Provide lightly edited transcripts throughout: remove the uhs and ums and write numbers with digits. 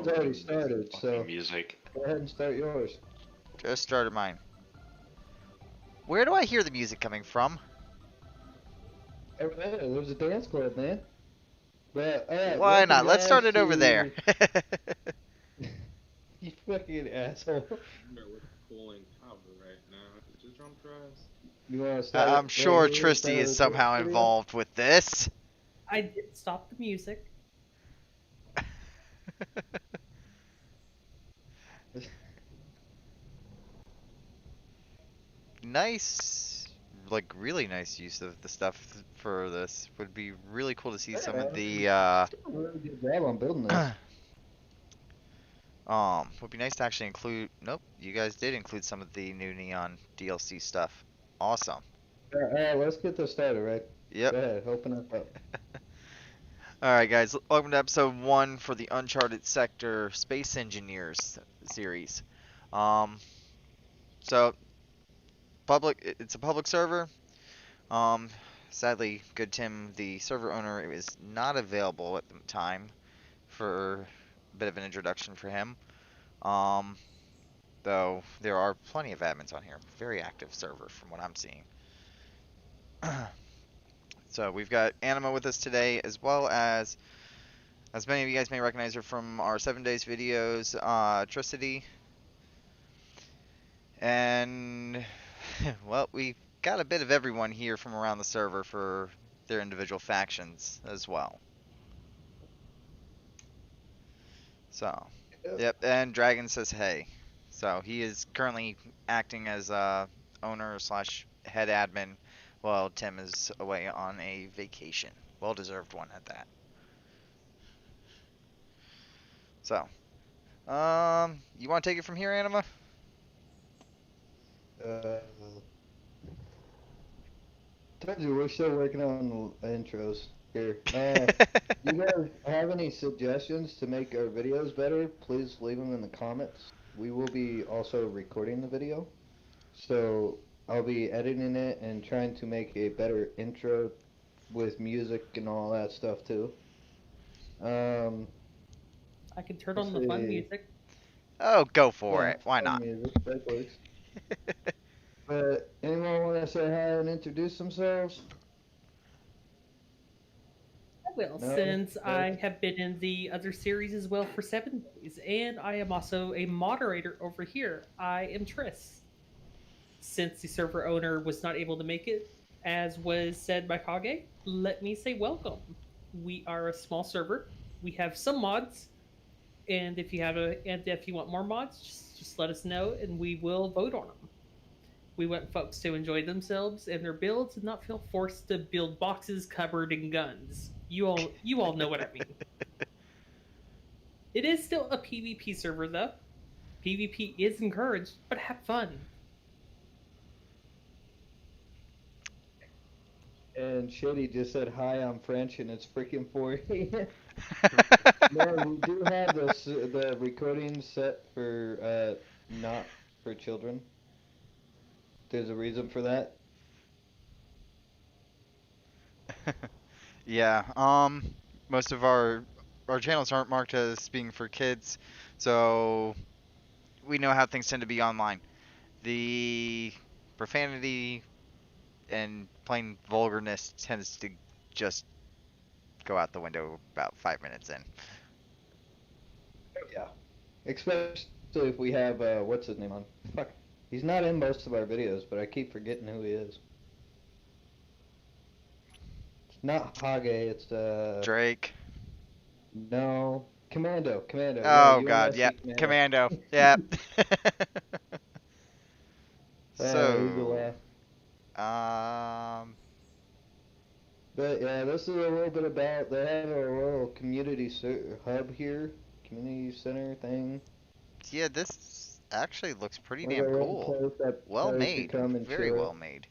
mine's already started, so music. go ahead and start yours. Just started mine. Where do I hear the music coming from? Over there's a dance club, man. But, alright, Why welcome not? Let's start guys it over there. to... You fucking asshole. We're cooling power right now. Did you jump dress? You wanna start I'm it sure right here Tristy inside is of the somehow studio? involved with this. I did stop the music. Nice, like really nice use of the stuff for this. Would be really cool to see some of the Really good job on building this. would be nice to actually include. Nope, you guys did include some of the new Neon DLC stuff. Awesome. Alright, let's get this started, right? Yep. Go ahead, open it up. Alright guys, welcome to episode 1 for the Uncharted Sector Space Engineers series. So it's a public server. Sadly, Good Tim, the server owner, is not available at the time for a bit of an introduction for him. Though there are plenty of admins on here. Very active server from what I'm seeing. So we've got Anima with us today, as well as many of you guys may recognize her from our 7 Days videos, Tricity. And, well, we got a bit of everyone here from around the server for their individual factions as well. So, yep, and Dragon says hey. So he is currently acting as owner / head admin while Tim is away on a vacation. Well-deserved one at that. So, you want to take it from here, Anima? Told you we're still working on the intros here. You guys have any suggestions to make our videos better? Please leave them in the comments. We will be also recording the video, so I'll be editing it and trying to make a better intro with music and all that stuff too. I can turn on the fun music. Oh, go for Yeah, it. Why fun not? music, that works. But anyone want to say hi and introduce themselves? I will, No? since No? I have been in the other series as well for 7 days, and I am also a moderator over here. I am Tris. Since the server owner was not able to make it, as was said by Kage, let me say welcome. We are a small server. We have some mods, and if you want more mods, just let us know, and we will vote on them. We want folks to enjoy themselves and their builds and not feel forced to build boxes covered in guns. You all know what I mean. It is still a PvP server though. PvP is encouraged, but have fun. And Shady just said hi, I'm French, and it's freaking 4 a.m. No, we do have the recording set for not for children. There's a reason for that. Yeah, most of our channels aren't marked as being for kids, so we know how things tend to be online. The profanity and plain vulgarness tends to just go out the window about 5 minutes in. Yeah. Especially if we have, what's his name on? Fuck. He's not in most of our videos, but I keep forgetting who he is. It's not Hage, it's, Drake. No. Commando. Oh Yeah, god, UNSC yep. Commando. Yep. He's a So, laugh. But yeah, this is a little bit about, they have a little community hub here, community center thing. yeah, this actually looks pretty Where damn they're cool. really close that Well players made. can come and Very chill. well made.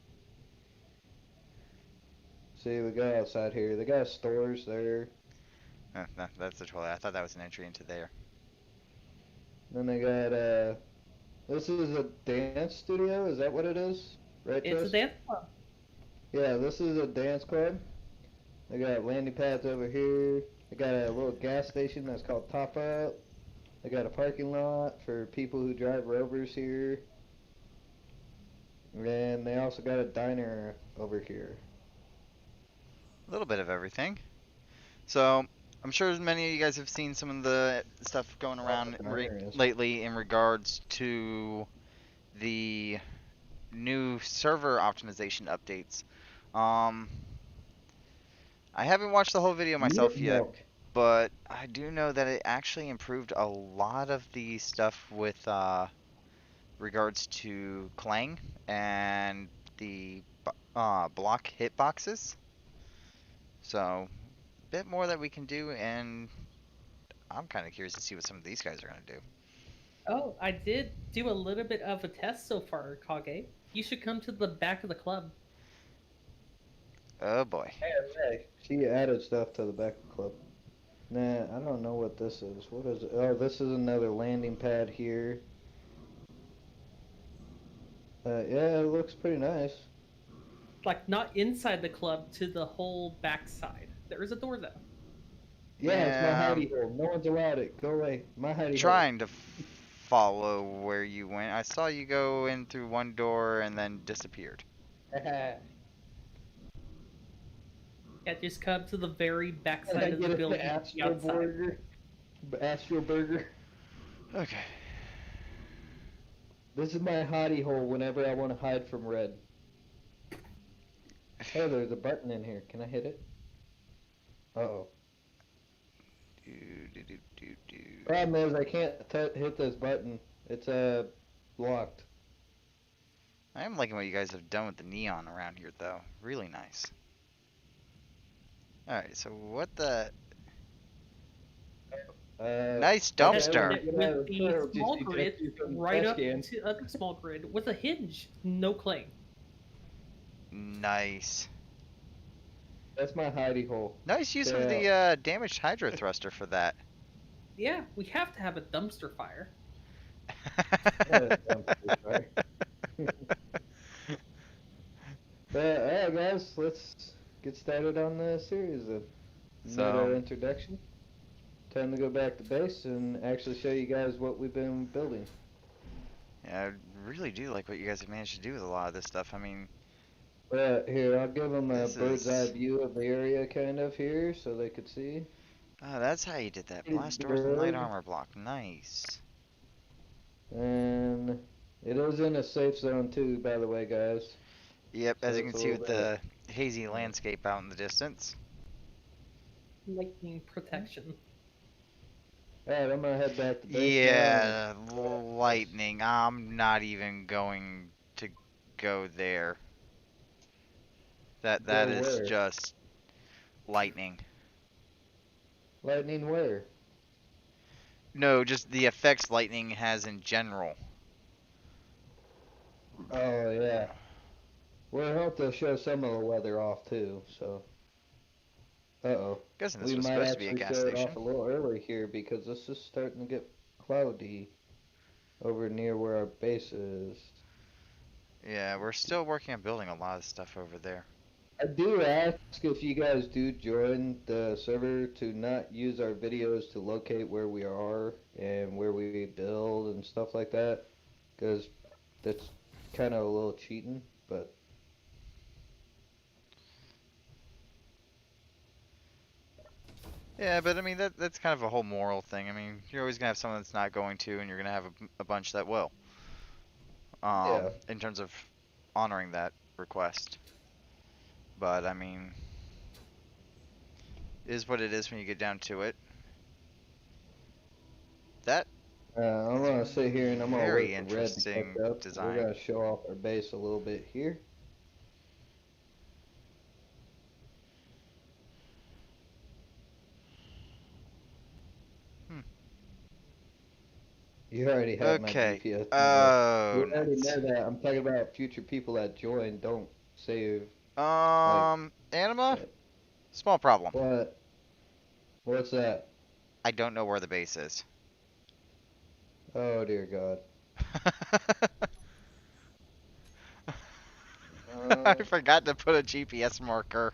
See, we go outside here. They got stores there. No, that's the toilet. I thought that was an entry into there. Then they got, this is a dance studio, is that what it is? Right, It's Tris? a dance club. Yeah, this is a dance club. They got landing pads over here. They got a little gas station that's called Top Up. They got a parking lot for people who drive rovers here. And they also got a diner over here. A little bit of everything. So I'm sure many of you guys have seen some of the stuff going around Diner is. lately in regards to the new server optimization updates. Um, I haven't watched the whole video myself yet, Milk. but I do know that it actually improved a lot of the stuff with regards to Clang and the block hitboxes. So, a bit more that we can do, and I'm kind of curious to see what some of these guys are going to do. Oh, I did do a little bit of a test so far, Kage. You should come to the back of the club. Oh boy. Hey, she added stuff to the back of the club. Nah, I don't know what this is. What is it? Oh, this is another landing pad here. Yeah, it looks pretty nice. Like, not inside the club, to the whole backside. There is a door, though. Yeah, it's my Yeah, hidey hole. No one's allowed it. Go away. My hidey hole. trying to follow where you went. I saw you go in through one door and then disappeared. Yeah, just come to the very Can I backside of get the an building. Astro Outside. Burger? Astro Burger? Okay. This is my hidey hole whenever I want to hide from Red. Oh, there's a button in here. Can I hit it? Uh-oh. Do, do, do, do, do. Problem is, I can't hit this button. It's locked. I am liking what you guys have done with the neon around here, though. Really nice. Alright, so what the... Nice dumpster. With the small grid right up to other small grid with a hinge, no claim. Nice. That's my hidey hole. Nice use of the damaged hydro thruster for that. Yeah, we have to have a dumpster fire. Alright guys, let's get started on the series then. Made our introduction. Time to go back to base and actually show you guys what we've been building. Yeah, I really do like what you guys have managed to do with a lot of this stuff. I mean... Here, I'll give them a This bird's eye is- view of the area kind of here so they could see. Oh, that's how you did that. Hey, Blast doors and light bird. armor block. Nice. And it is in a safe zone too, by the way, guys. Yep, So as you it's can a see little with the hazy landscape out in the distance. Lightning protection. Alright, I'm gonna head back to base. Yeah, lightning. I'm not even going to go there. That Go is where? just lightning. Lightning where? No, just the effects lightning has in general. Oh, yeah. Well, I hope they'll show some of the weather off too, so. Uh-oh. Guessing this We was might supposed to be a actually gas show it station. off a little early here because this is starting to get cloudy over near where our base is. Yeah, we're still working on building a lot of stuff over there. I do ask if you guys do join the server to not use our videos to locate where we are and where we build and stuff like that, because that's kind of a little cheating, but Yeah, but I mean that's kind of a whole moral thing. I mean, you're always gonna have someone that's not going to, and you're gonna have a bunch that will. Yeah. In terms of honoring that request. But I mean, it is what it is when you get down to it. That I'm gonna sit here and I'm gonna Very wait for Red to interesting catch up. design. We're gonna show off our base a little bit here. You already have okay. my GPS. Oh, You already nuts. know that. I'm talking about future people that join. Don't save. Anima? Small problem. What? What's that? I don't know where the base is. Oh dear God. I forgot to put a GPS marker.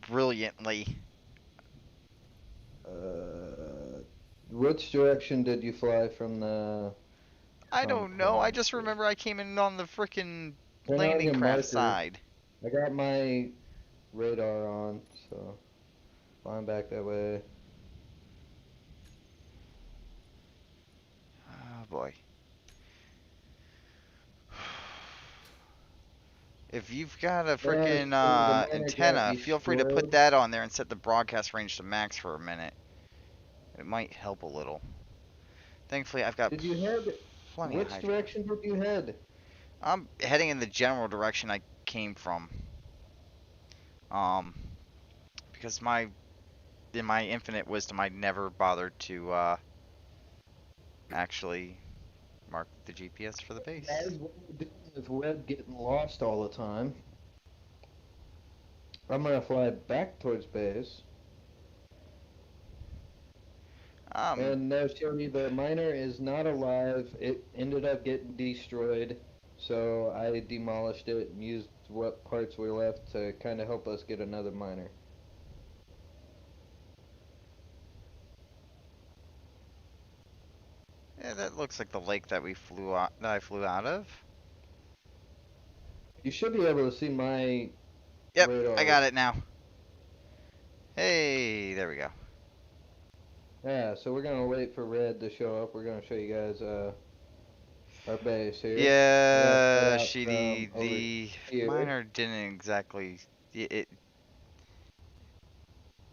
Brilliantly. Which direction did you fly from the I don't know. I compound? just remember I came in on the frickin' Turn on landing your craft marker. side. I got my radar on, so flying back that way. Oh boy. If you've got a Yeah, frickin' so the miner got antenna, feel free to put destroyed. that on there and set the broadcast range to max for a minute. It might help a little. Thankfully, I've got Did you head? plenty of Which hydrogen. direction did you head? I'm heading in the general direction I came from. Um, because in my infinite wisdom, I never bothered to actually mark the GPS for the base. Guys, what we're doing is Web getting lost all the time. I'm gonna fly back towards base. Um, And no, Shelby, the miner is not alive. It ended up getting destroyed. So I demolished it and used what parts were left to kind of help us get another miner. yeah, that looks like the lake that I flew out of. You should be able to see my Yep, I radar. got it now. Hey, there we go. Yeah, so we're gonna wait for Red to show up. We're gonna show you guys our base here. We're gonna start Yeah, out from Sheedy, over the here. miner didn't exactly.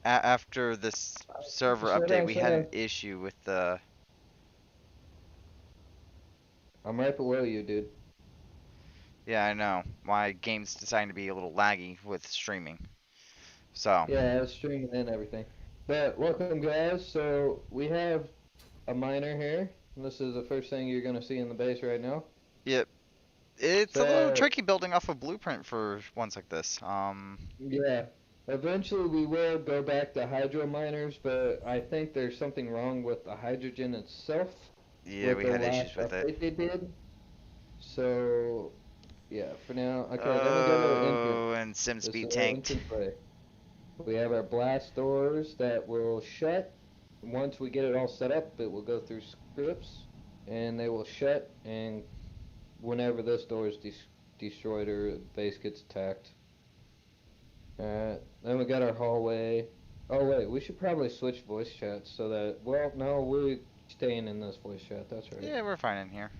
After this server Slow update, down, we slow had an down. issue with the. I'm right below you, dude. Yeah, I know. My game's deciding to be a little laggy with streaming. So, Yeah, I was streaming and everything. But welcome, guys. So we have a miner here. This is the first thing you're gonna see in the base right now. yep. It's a little So tricky building off a blueprint for ones like this. yeah, eventually we will go back to hydro miners, but I think there's something wrong with the hydrogen itself Yeah, with we the had last issues with it. update they did. So yeah, for now. Okay, then we got our entrance. Oh, and Sim This is speed our tanked. entrance way. We have our blast doors that will shut. Once we get it all set up, it will go through scripts, and they will shut. And whenever this door is destroyed or the base gets attacked. Alright, then we got our hallway. Oh wait, we should probably switch voice chats so that. Well, no, we're staying in this voice chat. That's right. Yeah, we're fine in here.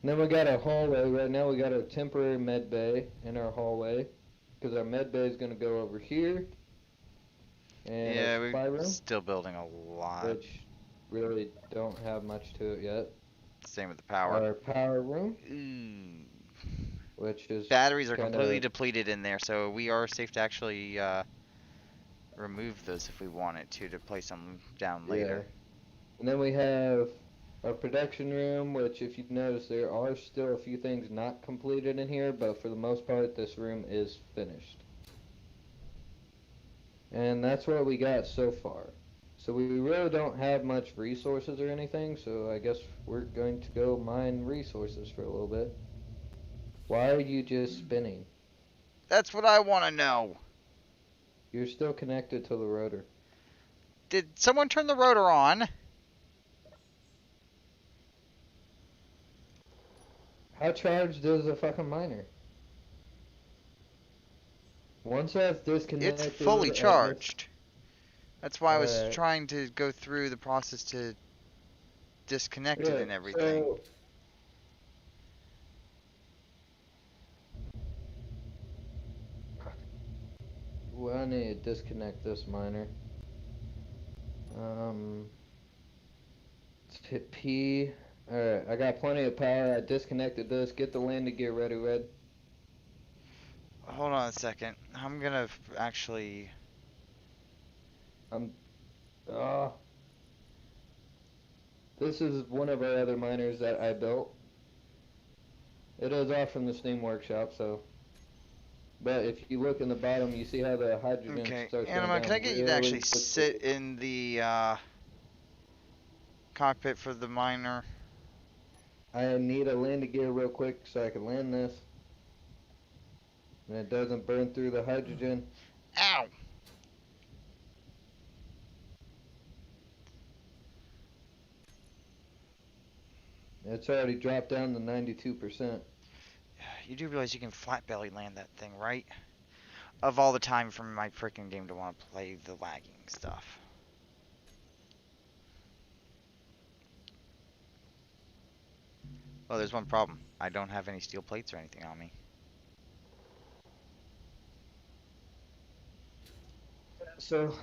And then we got our hallway. Right now we got our temporary med bay in our hallway, because our med bay is gonna go over here. And our Yeah, we're supply room, still building a lot. which really don't have much to it yet. Same with the power. Our power room, Ooh. which is Batteries are kind completely of depleted in there, so we are safe to actually remove those if we wanted to place them down yeah. later. And then we have our production room, which if you've noticed, there are still a few things not completed in here, but for the most part, this room is finished. And that's what we got so far. So we really don't have much resources or anything, so I guess we're going to go mine resources for a little bit. Why are you just spinning? That's what I want to know. You're still connected to the rotor. Did someone turn the rotor on? How charged is a fucking miner? Once that's disconnected, It's fully charged. That's why I was Alright. trying to go through the process to disconnect it Yeah, and everything. so well, I need to disconnect this miner. Let's hit P. Alright, I got plenty of power. I disconnected this. Get the landing gear ready, Red. Hold on a second. I'm gonna actually. I'm. Uh, this is one of our other miners that I built. It is off from the Steam Workshop, so. But if you look in the bottom, you see how the hydrogen Okay, starts going Anima, down can I get you to really actually quickly. sit in the cockpit for the miner? I need a landing gear real quick so I can land this. And it doesn't burn through the hydrogen. Ow! It's already dropped down to 92%. You do realize you can flat belly land that thing, right? Of all the time from my freaking game to want to play the lagging stuff. Well, there's one problem. I don't have any steel plates or anything on me. So,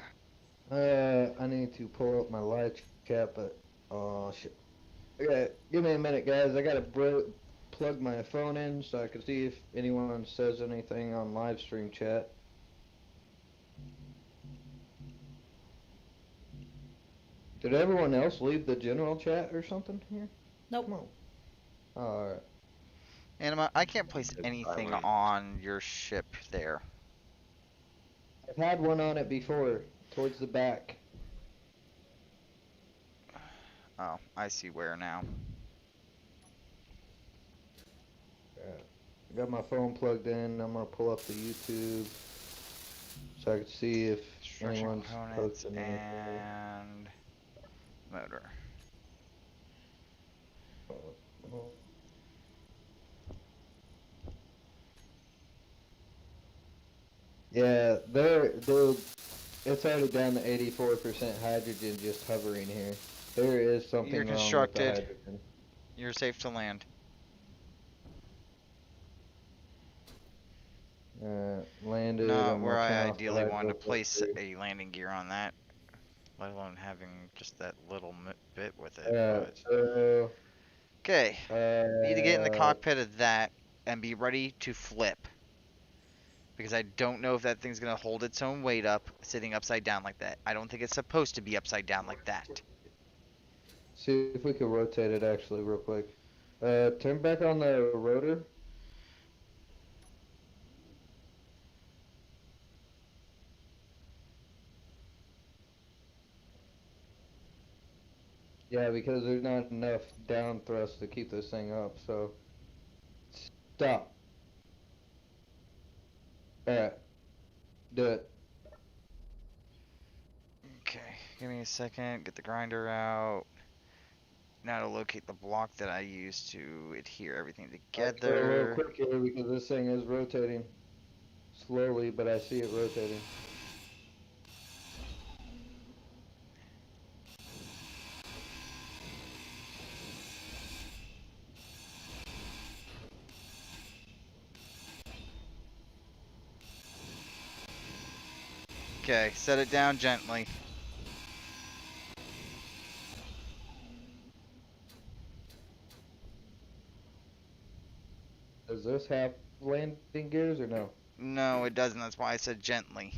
I need to pull up my live chat, but oh shit. Okay, give me a minute, guys. I gotta plug my phone in so I can see if anyone says anything on live stream chat. Did everyone else leave the general chat or something here? Nope. Come on. Alright. Anima, I can't place anything on your ship there. I've had one on it before, towards the back. Oh, I see where now. I got my phone plugged in. I'm gonna pull up the YouTube so I can see if Structure anyone's components posting anything. and motor. Yeah, it's already down to 84% hydrogen just hovering here. There is something You're wrong with the constructed. hydrogen. You're safe to land. Landed. Not I'm where gonna I turn off the ideally wanted to hydro place filter. a landing gear on that, let alone having just that little bit with it. But So, okay, need to get in the uh, cockpit of that and be ready to flip. Because I don't know if that thing's going to hold its own weight up sitting upside down like that. I don't think it's supposed to be upside down like that. see if we can rotate it actually real quick. Turn back on the rotor. Yeah, because there's not enough down thrust to keep this thing up, so stop. Alright, do it. Okay, give me a second. Get the grinder out. Now to locate the block that I used to adhere everything I'll go a little together. quick here because this thing is rotating slowly, but I see it rotating. Okay, set it down gently. Does this have landing gears or no? No, it doesn't. That's why I said gently.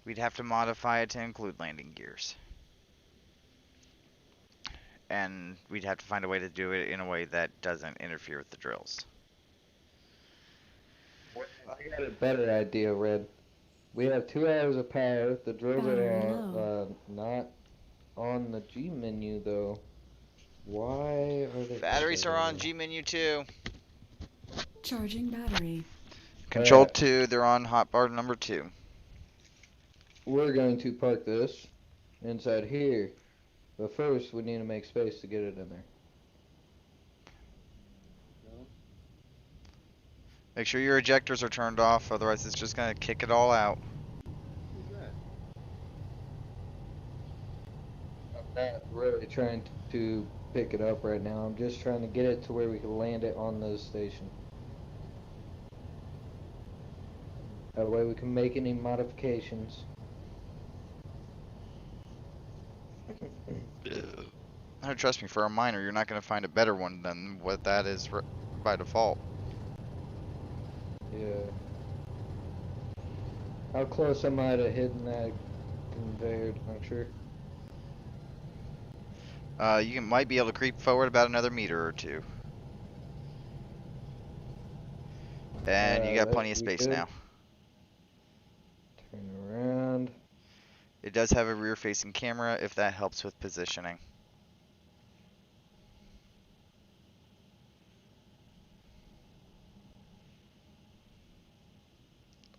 We'd have to modify it to include landing gears. And we'd have to find a way to do it in a way that doesn't interfere with the drills. I got a better idea, Red. We have 2 hours of power. The drills Battery are low. not on the G menu though. Why are they? Batteries Okay, are there on they G menu 2. Charging battery. Control 2, they're on hotbar number 2. We're going to park this inside here, but first we need to make space to get it in there. Make sure your ejectors are turned off, otherwise it's just gonna kick it all out. Who's that? I'm not really trying to pick it up right now. I'm just trying to get it to where we can land it on the station. That way we can make any modifications. Trust me, for a miner, you're not gonna find a better one than what that is by default. Yeah. How close am I to hitting that conveyor juncture? You might be able to creep forward about another meter or two. And you got plenty of space now. Turn around. It does have a rear-facing camera if that helps with positioning.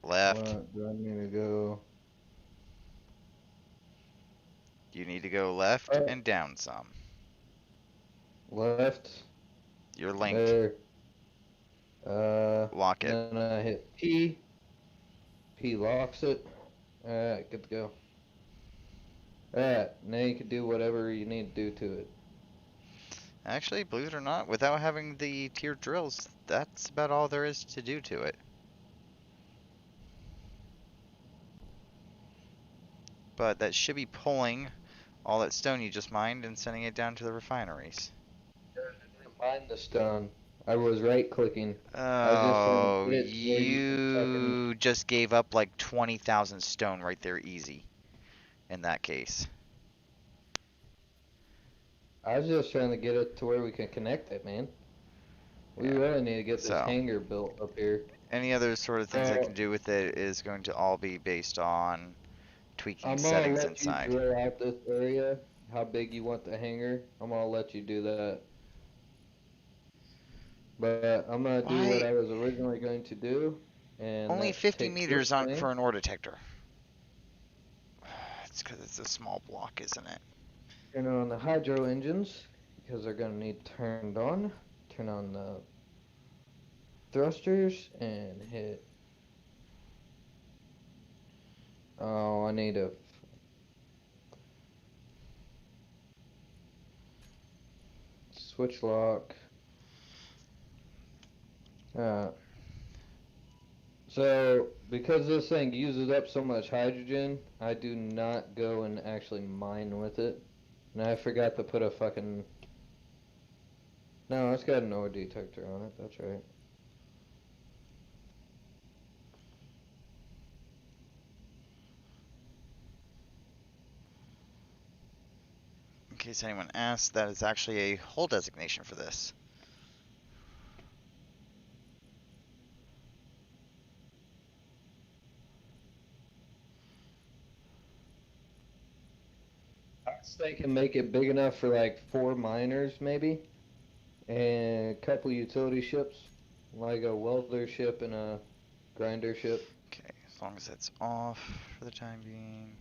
Left. What do I need to go? You need to go left and down some. left, Your link. there. Lock it. Then I hit P. P locks it. Alright, good to go. Alright, now you can do whatever you need to do to it. Actually, believe it or not, without having the tiered drills, that's about all there is to do to it. But that should be pulling all that stone you just mined and sending it down to the refineries. Mine the stone. I was right clicking. Oh, get it to where you can fucking- you just gave up like 20,000 stone right there easy. In that case. I was just trying to get it to where we can connect it, man. We Yeah. really need to get this So. hangar built up here. Any other sort of things I can do with it is going to all be based on tweaking I'm gonna settings let inside. you drill out this area, how big you want the hangar. I'm gonna let you do that. But I'm gonna do what Why? I was originally going to do, and Only that's 50 take meters this on thing. for an ore detector. It's because it's a small block, isn't it? Turn on the hydro engines because they're gonna need turned on. Turn on the thrusters and hit. Oh, I need a. Switch lock. So, because this thing uses up so much hydrogen, I do not go and actually mine with it. And I forgot to put a fucking... No, it's got an ore detector on it, that's right. In case anyone asks, that is actually a hole designation for this. I was thinking make it big enough for like 4 miners, maybe. And a couple utility ships. Like a welder ship and a grinder ship. Okay, as long as that's off for the time being.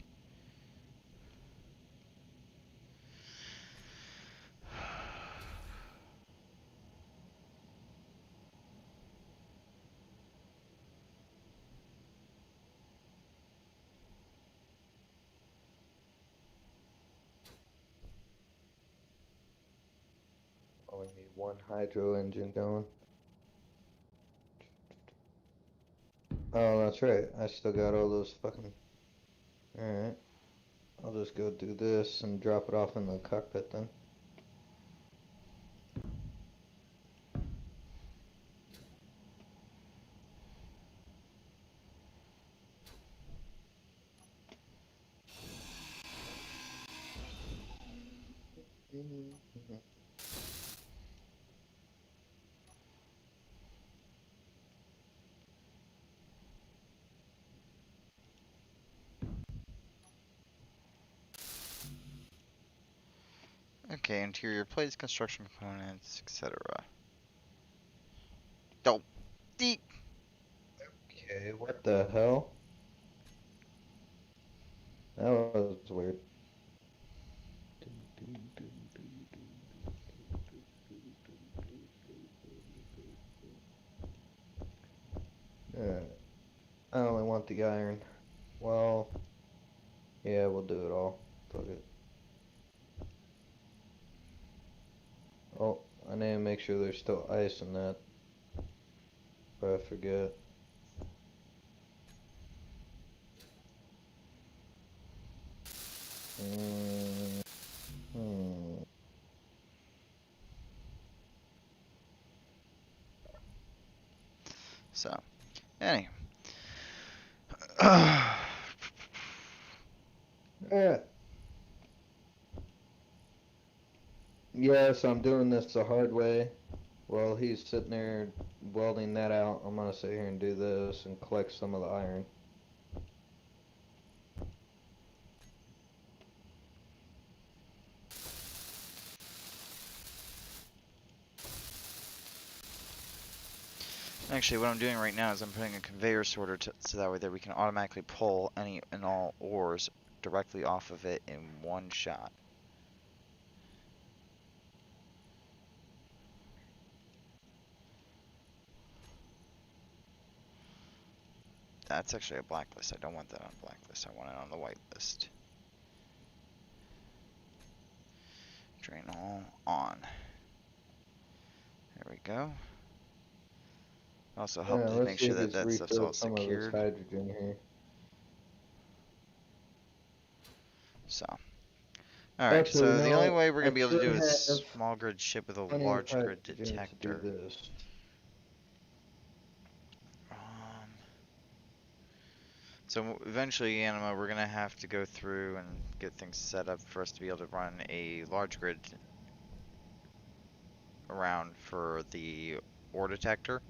Only need 1 hydro engine going. Oh, that's right. I still got all those fucking... Alright. I'll just go do this and drop it off in the cockpit then. Okay, interior plates, construction components, etc. Don't deep. Okay, what the hell? That was weird. I only want the iron. Well, yeah, we'll do it all. Fuck it. Oh, I need to make sure there's still ice in that. Or I forget. Hmm. So, anyway. Yeah. Yes, I'm doing this the hard way. While he's sitting there welding that out, I'm gonna sit here and do this and collect some of the iron. Actually, what I'm doing right now is I'm putting a conveyor sorter so that way that we can automatically pull any and all ores directly off of it in one shot. That's actually a blacklist. I don't want that on blacklist. I want it on the whitelist. Drain all on. There we go. Also help Yeah, to let's make see sure if that he's that stuff's all refilled some of his secured. hydrogen here. So. Alright, Actually, so the only no, way we're I going to be able to should do a have small grid ship with a plenty of large grid hydrogen to do detector. this. Um, so eventually, Anima, we're going to have to go through and get things set up for us to be able to run a large grid around for the ore detector.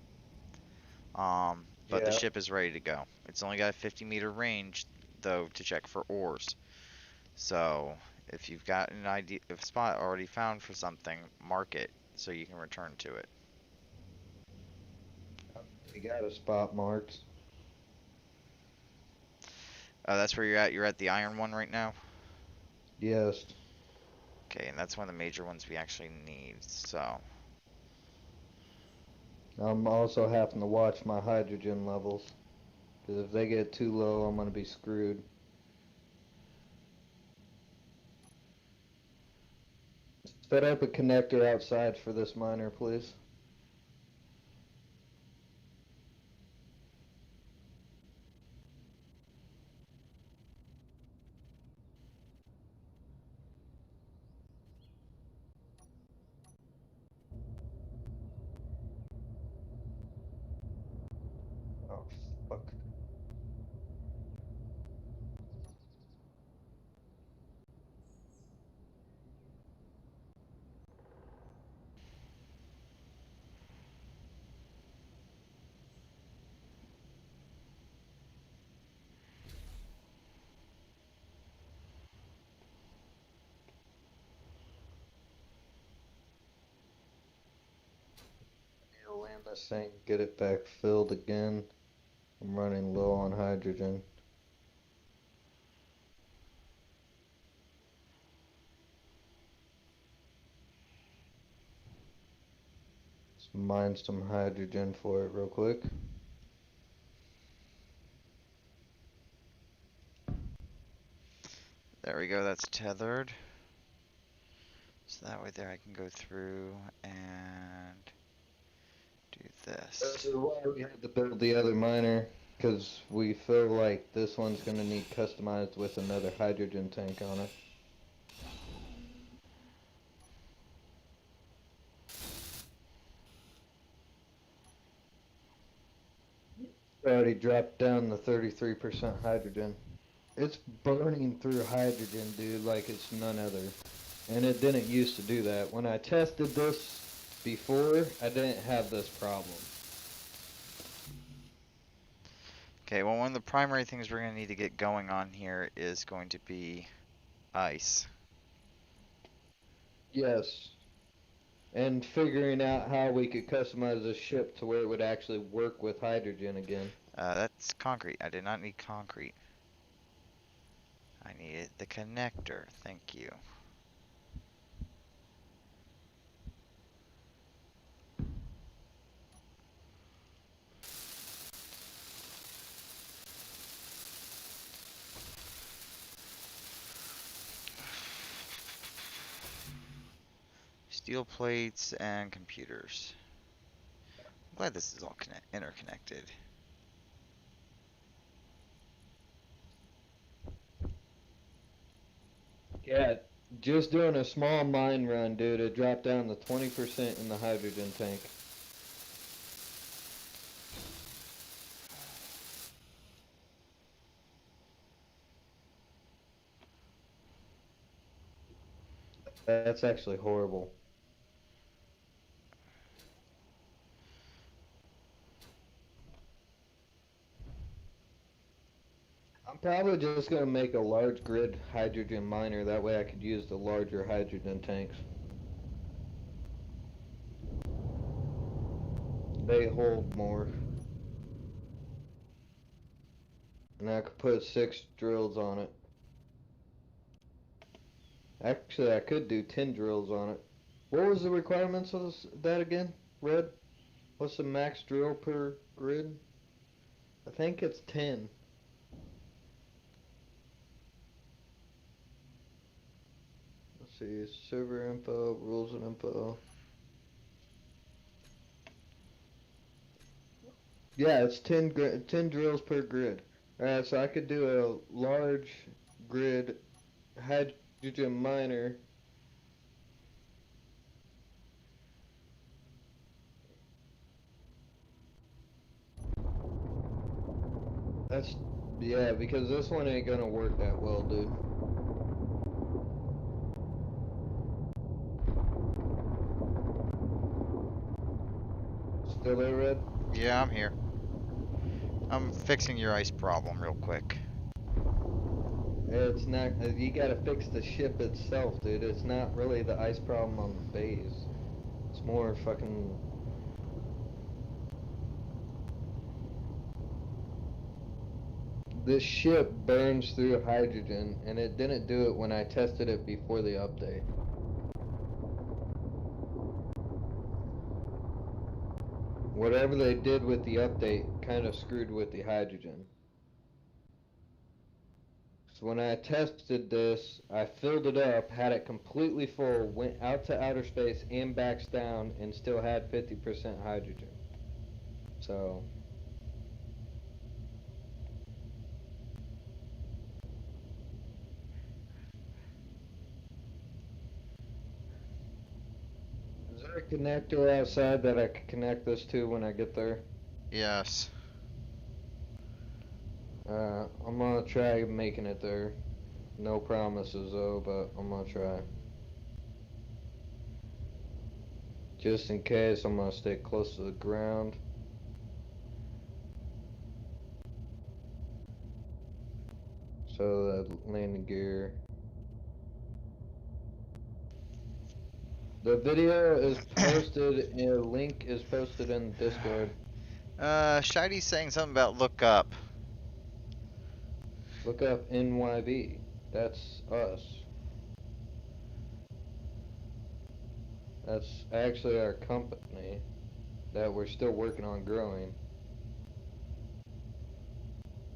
But the Yeah. ship is ready to go. It's only got a 50-meter range, though, to check for ores. So if you've got an idea, if a spot already found for something, mark it so you can return to it. We got a spot marked. That's where you're at. You're at the iron one right now. Yes. Okay, and that's one of the major ones we actually need. So I'm also having to watch my hydrogen levels. Because if they get too low, I'm going to be screwed. Set up a connector outside for this miner, please. Oh, fuck. Need to land this thing, get it back filled again. I'm running low on hydrogen. Let's mine some hydrogen for it real quick. there we go. That's tethered. So that way there I can go through and do this. This is why we had to build the other miner, because we feel like this one's going to need customized with another hydrogen tank on it. Already dropped down to 33% hydrogen. It's burning through hydrogen, dude, like it's none other. And it didn't used to do that. When I tested this before, I didn't have this problem. Okay, well, one of the primary things we're going to need to get going on here is going to be ice. Yes. And figuring out how we could customize the ship to where it would actually work with hydrogen again. That's concrete. I did not need concrete. I needed the connector. Thank you. Steel plates and computers. I'm glad this is all interconnected. Yeah, just doing a small mine run, dude, it dropped down to 20% in the hydrogen tank. That's actually horrible. I'm probably just gonna make a large grid hydrogen miner, that way I could use the larger hydrogen tanks. They hold more. And I could put 6 drills on it. Actually, I could do 10 drills on it. What was the requirements of that again, Red? What's the max drill per grid? I think it's 10. Let's see, server info, rules and info. Yeah, it's 10 drills per grid. Alright, so I could do a large grid hydrogen miner. That's, yeah, because this one ain't gonna work that well, dude. Still there, Red? Yeah, I'm here. I'm fixing your ice problem real quick. It's not, you gotta fix the ship itself, dude. It's not really the ice problem on the base. It's more fucking. This ship burns through hydrogen, and it didn't do it when I tested it before the update. Whatever they did with the update kind of screwed with the hydrogen. So when I tested this, I filled it up, had it completely full, went out to outer space and backs down, and still had 50% hydrogen. So. Is there a connector outside that I can connect this to when I get there? Yes. I'm gonna try making it there. No promises though, but I'm gonna try. Just in case, I'm gonna stay close to the ground. So that landing gear. The video is posted, and a link is posted in Discord. Shidy's saying something about look up. Look up NYB. That's us. That's actually our company that we're still working on growing.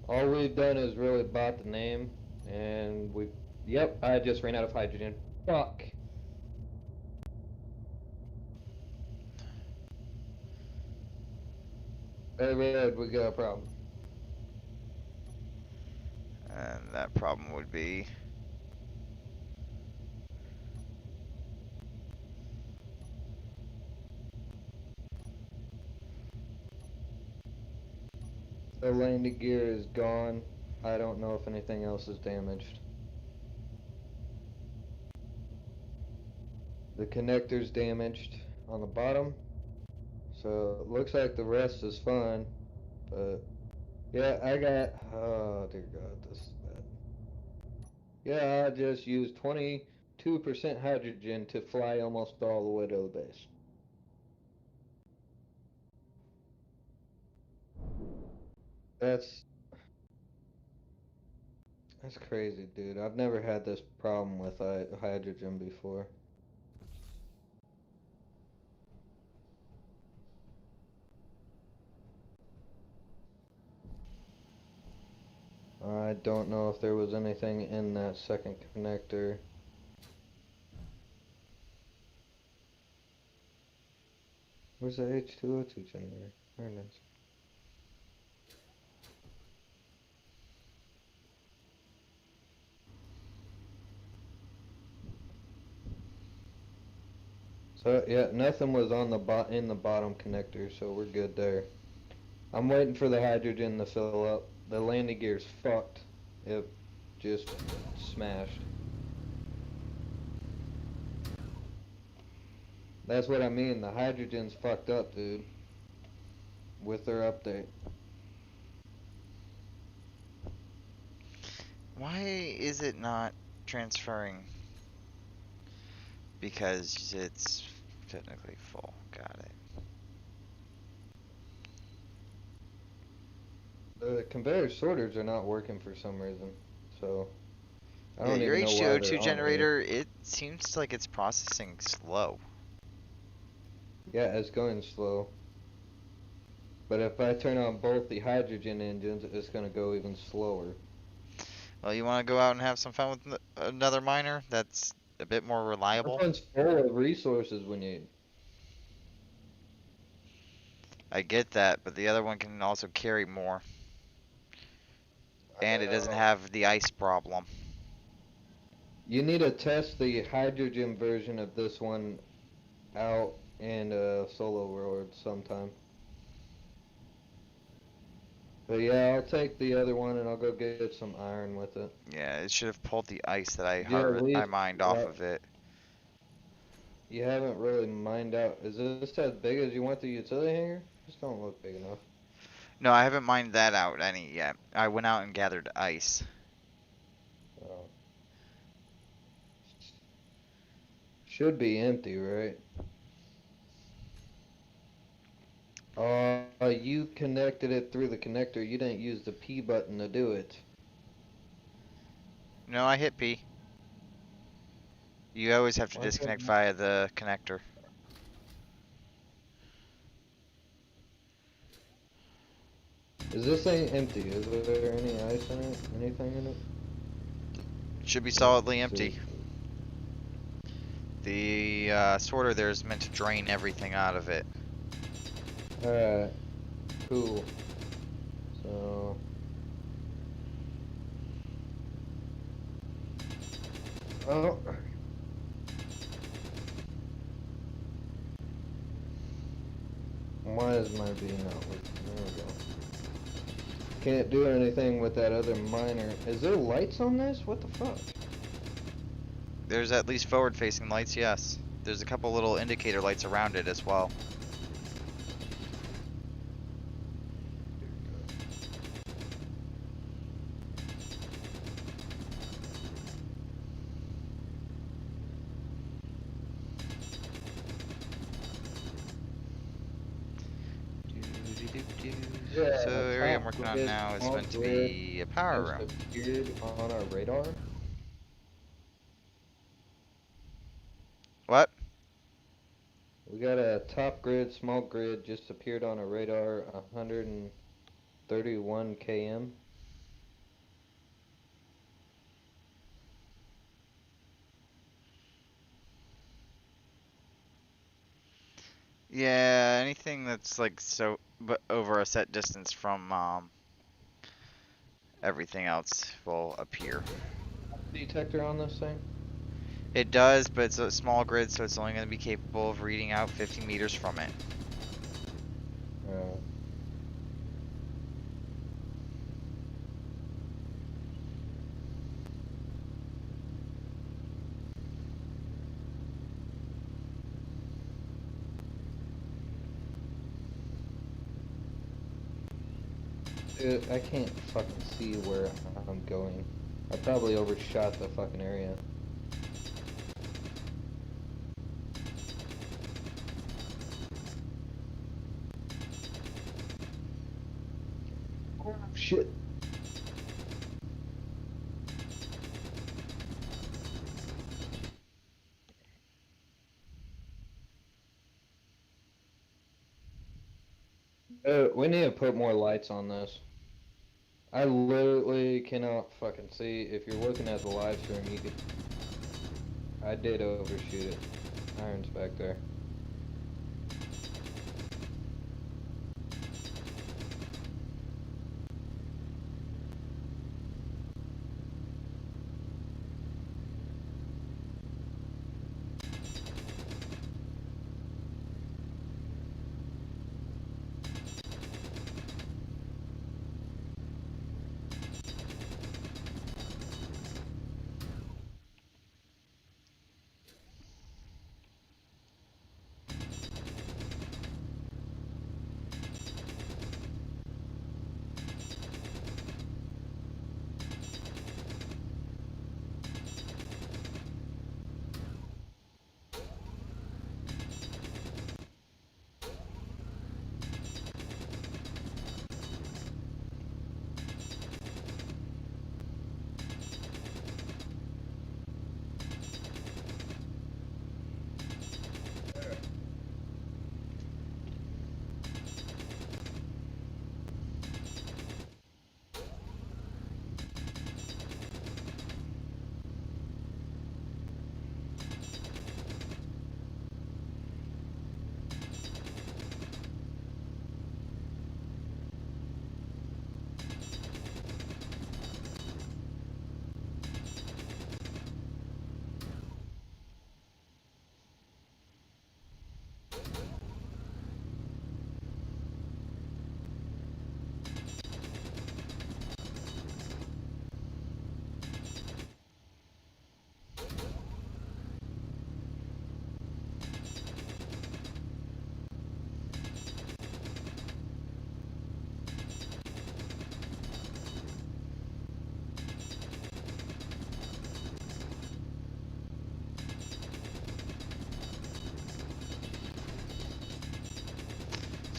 All we've done is really bought the name, and we. Yep, I just ran out of hydrogen. Fuck. Hey, Red, we got a problem. And that problem would be. The landing gear is gone. I don't know if anything else is damaged. The connector's damaged on the bottom. So it looks like the rest is fine. But yeah, I got. Oh dear God, this is bad. Yeah, I just used 22% hydrogen to fly almost all the way to the base. That's That's crazy, dude. I've never had this problem with hydrogen before. I don't know if there was anything in that second connector. Where's the H2O2 generator? There it is. So yeah, nothing was on in the bottom connector, so we're good there. I'm waiting for the hydrogen to fill up. The landing gear's fucked. It just smashed. That's what I mean. The hydrogen's fucked up, dude. With their update. Why is it not transferring? Because it's technically full. Got it. The conveyor sorters are not working for some reason, so I Yeah, don't your even know why they're H2O2 on here. generator, it seems like it's processing slow. Yeah, it's going slow. But if I turn on both the hydrogen engines, it's gonna go even slower. Well, you want to go out and have some fun with another miner that's a bit more That reliable? one's full of resources we need. I get that, but the other one can also carry more, and it doesn't Uh, have the ice problem. you need to test the hydrogen version of this one out in solo world sometime. But yeah, I'll take the other one and I'll go get some iron with it. Yeah, it should have pulled the ice that I Yeah, at I least mined off of it. you haven't really mined out. Is this as big as you want the utility hangar? Just don't look big enough. No, I haven't mined that out any yet. I went out and gathered ice. Oh. Should be empty, right? You connected it through the connector. You didn't use the P button to do it. No, I hit P. You always have to Why disconnect couldn't- via the connector. Is this thing empty? Is there any ice in it? Anything in it? It should be solidly Let's empty. see. The sorter there is meant to drain everything out of it. Alright. Cool. So. Oh. Why is my V not working? There we go. Can't do anything with that other miner. Is there lights on this? What the fuck? There's at least forward-facing lights, yes. There's a couple little indicator lights around it as well. Yeah, So the area I'm top working on grid, now is small meant to grid be a power just room. appeared on our radar. What? We got a top grid, small grid just appeared on our radar, 131 km. Yeah, anything that's like but over a set distance from everything else will appear. Detector on this thing? It does, but it's a small grid, so it's only going to be capable of reading out 50 meters from it. Uh, Dude, I can't fucking see where I'm going. I probably overshot the fucking area. Oh, shit. We need to put more lights on this. I literally cannot fucking see. If you're looking at the live stream, you could. I did overshoot it. Iron's back there.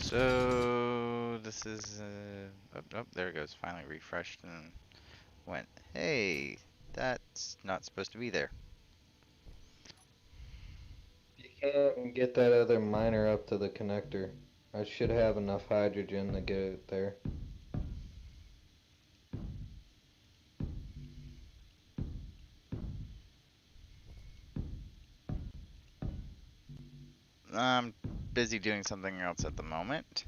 So this is oh, there it goes. Finally refreshed and went. Hey, that's not supposed to be there. You can't get that other miner up to the connector. I should have enough hydrogen to get it there. I'm busy doing something else at the moment.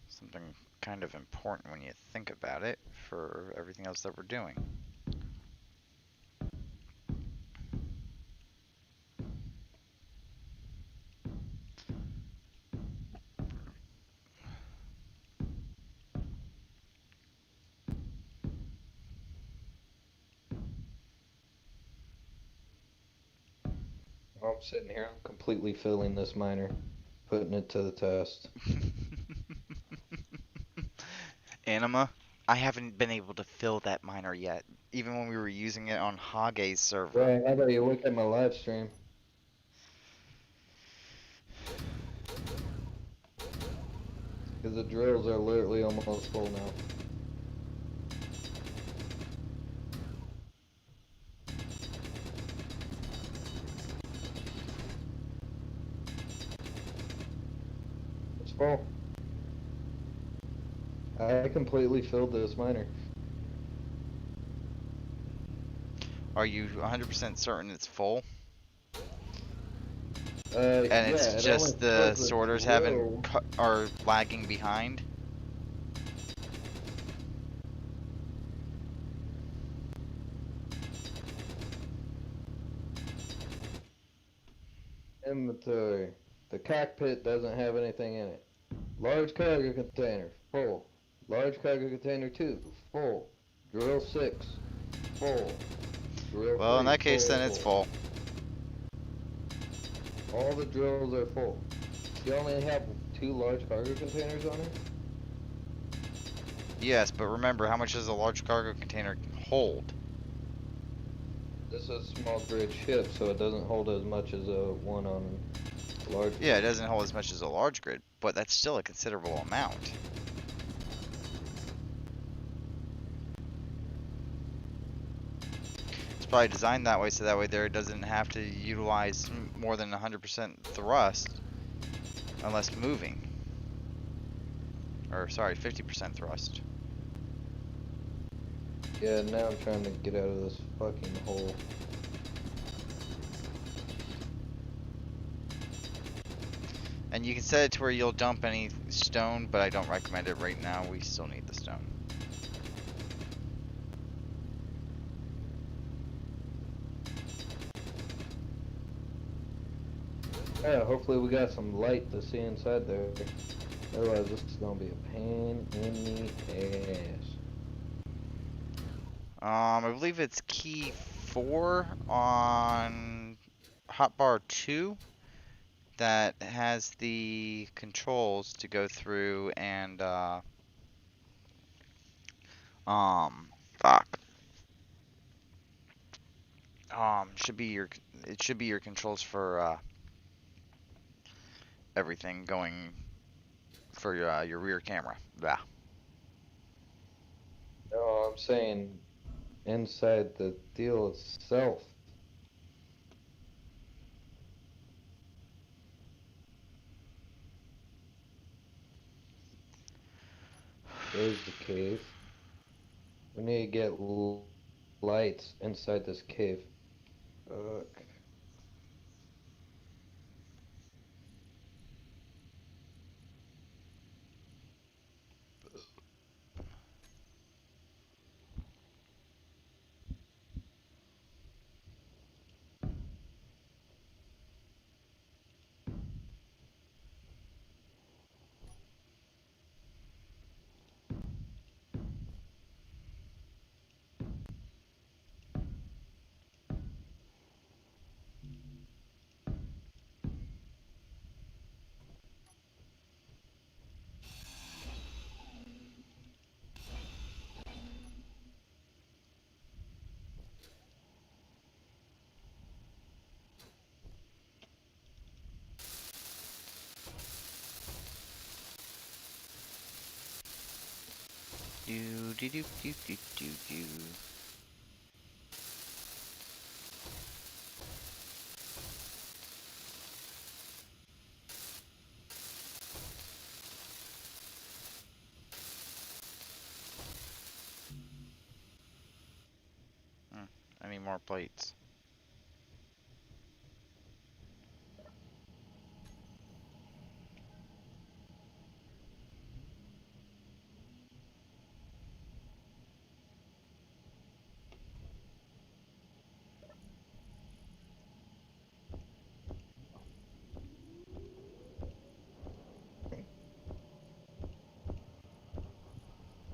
Something kind of important when you think about it for everything else that we're doing. I'm sitting here, I'm completely filling this miner, putting it to the test. Anima, I haven't been able to fill that miner yet, even when we were using it on Hage's server. Right, how about you look at my live stream? Because the drills are literally almost full now. It's full. I completely filled this miner. Are you 100% certain it's full? And Yeah, it's it only just the fills the sorters drill. are lagging behind? Inventory. The cockpit doesn't have anything in it. Large cargo container, full. Large cargo container 2, full. Drill 6, full. Drill Well, in 3, that case, then it's full. All the drills are full. You only have 2 large cargo containers on it? Yes, but remember, how much does a large cargo container hold? This is a small grid ship, so it doesn't hold as much as a one on large. Yeah, it doesn't hold as much as a large grid, but that's still a considerable amount. It's probably designed that way so that way there doesn't have to utilize more than 100% thrust unless moving. Or, sorry, 50% thrust. Yeah, now I'm trying to get out of this fucking hole. And you can set it to where you'll dump any stone, but I don't recommend it right now. We still need the stone. Yeah, hopefully we got some light to see inside there. Otherwise, this is gonna be a pain in the ass. I believe it's key 4 on hotbar 2 that has the controls to go through and, fuck. Should be it should be your controls for, everything going for your rear camera. Yeah. No, I'm saying inside the deal itself. There's the cave. We need to get lights inside this cave. Fuck. Do do do do do do do. I need more plates.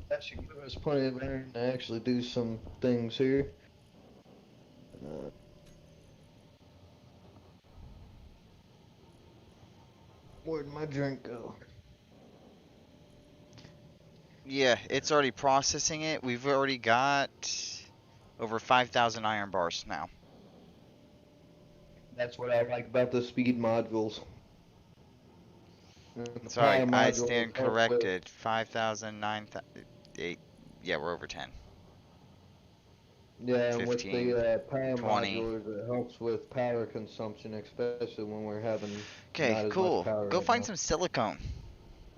That should give us plenty of iron to actually do some things here. Uh, where'd my drink go? Yeah, it's already processing it. We've already got over 5,000 iron bars now. That's what I like about the speed modules. And the So I, power I modules stand help with, corrected. 5,000, 9,000, 8. Yeah, we're over 10. yeah, and with 15, the power 20. modules, it helps with power consumption, especially when we're having Okay, not as much cool. power Go right find now. some silicone.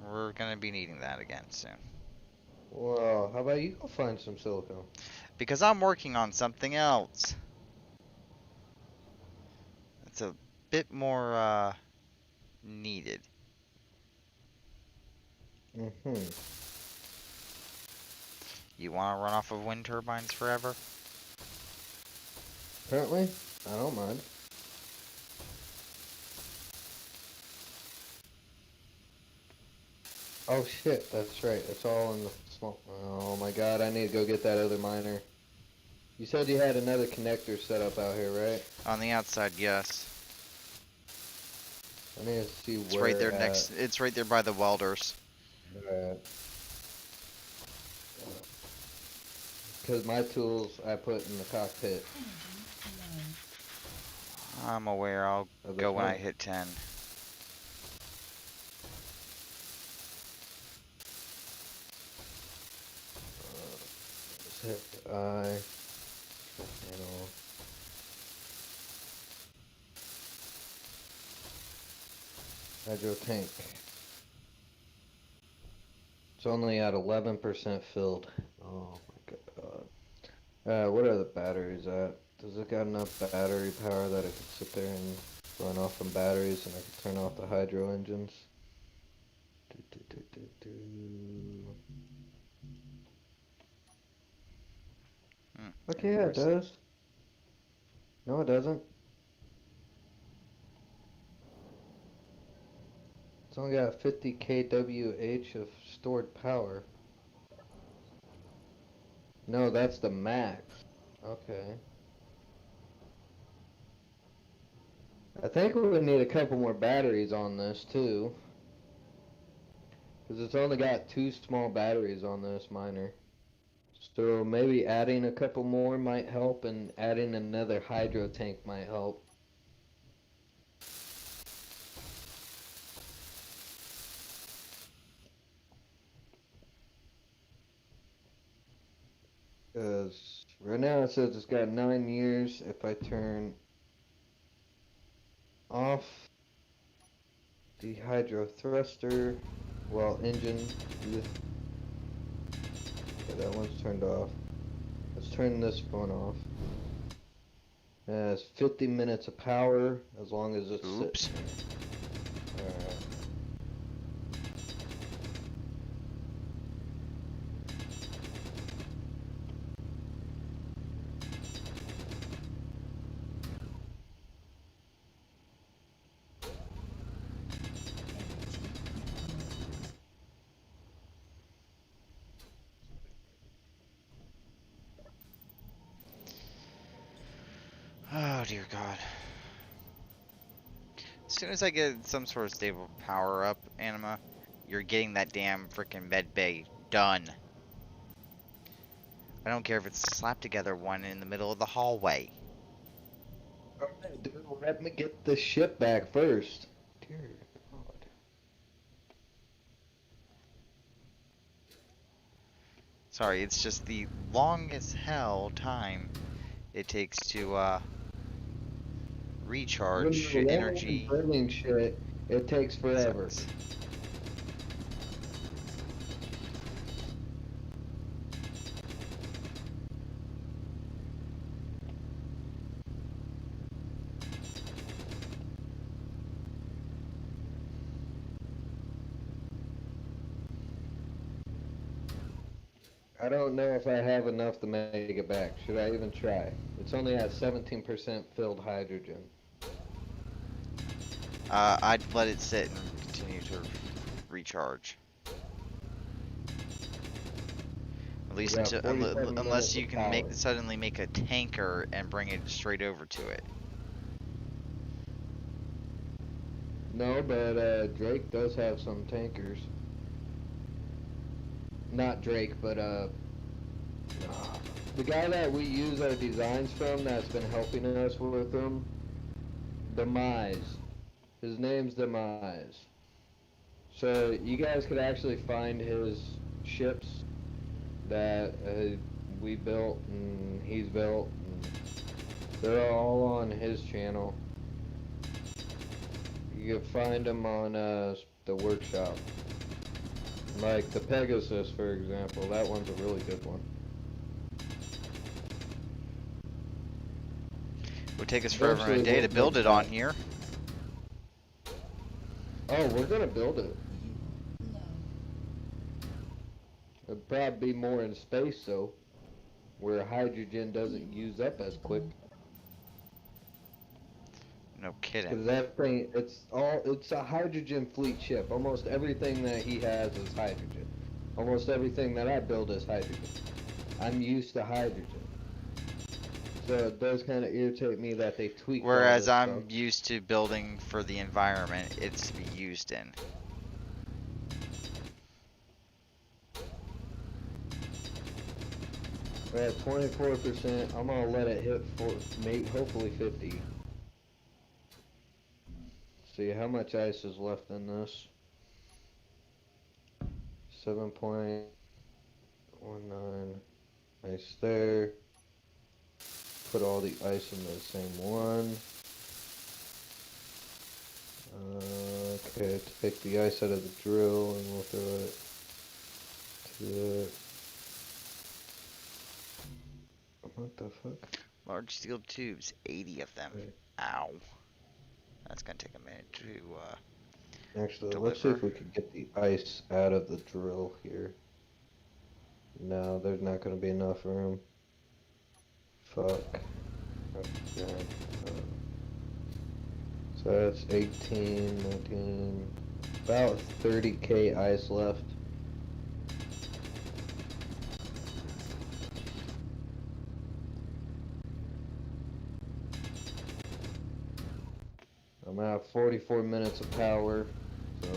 We're gonna be needing that again soon. Well, how about you go find some silicone? Because I'm working on something else. It's a bit more, needed. Mm-hmm. You wanna run off of wind turbines forever? Apparently, I don't mind. Oh shit, that's right. It's all in the small. Oh my god, I need to go get that other miner. You said you had another connector set up out here, right? On the outside, yes. I need to see It's right where there at. next. It's right there by the welders. Because my tools I put in the cockpit I'm aware. I'll of the go when I plane. hit 10. Let's hit I. Panel. Hydro tank. It's only at 11% filled. Oh my god. What are the batteries at? Does it got enough battery power that it could sit there and run off from batteries and I could turn off the hydro engines? Do, do, do, do, do. Okay, yeah, it does. No, it doesn't. It's only got 50 kWh of stored power. No, that's the max. Okay. I think we would need a couple more batteries on this too. Because it's only got two small batteries on this miner. So maybe adding a couple more might help, and adding another hydro tank might help. Because right now it says it's got 9 years. If I turn off the hydro thruster, well, engine, okay, that one's turned off. Let's turn this one off. It has 50 minutes of power as long as it's Oops. sitting there. Alright. Oh dear God. As soon as I get some sort of stable power up, Anima, you're getting that damn freaking med bay done. I don't care if it's slapped together one in the middle of the hallway. Alright, dude, let me get the ship back first. Dear God. Sorry, it's just the long as hell time it takes to When recharge you're leveling and energy. building shit, it takes forever. Sucks. I don't know if I have enough to make it back. Should I even try? It's only at 17% filled hydrogen. I'd let it sit and continue to recharge. At We least got until 47 unless minutes you of can power. suddenly make a tanker and bring it straight over to it. No, but Drake does have some tankers. Not Drake, but the guy that we use our designs from that's been helping us with them, Demise. His name's Demise. So you guys could actually find his ships that we built and he's built. And they're all on his channel. You can find them on the workshop. Like the Pegasus, for example. That one's a really good one. It would take us forever and a Eventually day we'll to build fix it on that. here. Oh, we're gonna build it. It'd probably be more in space though, where hydrogen doesn't use up as quick. No kidding. Because that thing, it's a hydrogen fleet ship. Almost everything that he has is hydrogen. Almost everything that I build is hydrogen. I'm used to hydrogen. So it does kind of irritate me that they tweaked all Whereas this stuff. I'm used to building for the environment it's to be used in. We're at 24%. I'm gonna let it hit for hopefully 50. See how much ice is left in this. 7.19 ice there. Put all the ice in the same one. Okay, take the ice out of the drill and we'll throw it to it. What the fuck? Large steel tubes, 80 of them. Right. Ow. That's gonna take a minute to Actually, let's see deliver. if we can get the ice out of the drill here. No, there's not gonna be enough room. Fuck. Okay. So that's 18, 19, about 30k ice left. I'm at 44 minutes of power, so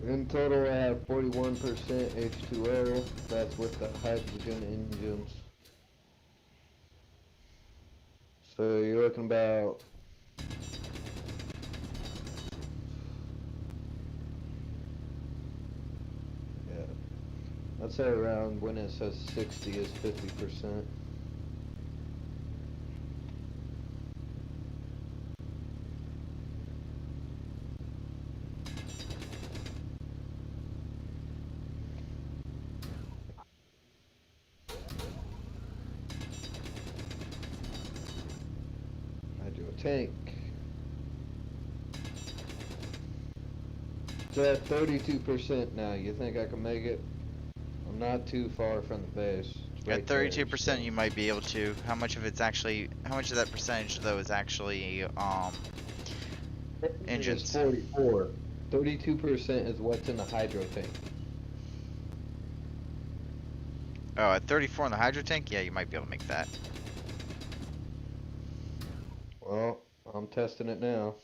in total I have 41% H2O. That's with the hydrogen engines. So you're looking about I'd say around when it says 60 is 50%. Hydro tank. It's at 32% now. You think I can make it? I'm not too far from the base. It's At right there. 32% you might be able to. How much of that percentage though is actually It's engines? 44. 32% is what's in the hydro tank. Oh, at 34 in the hydro tank? Yeah, you might be able to make that. Well, I'm testing it now.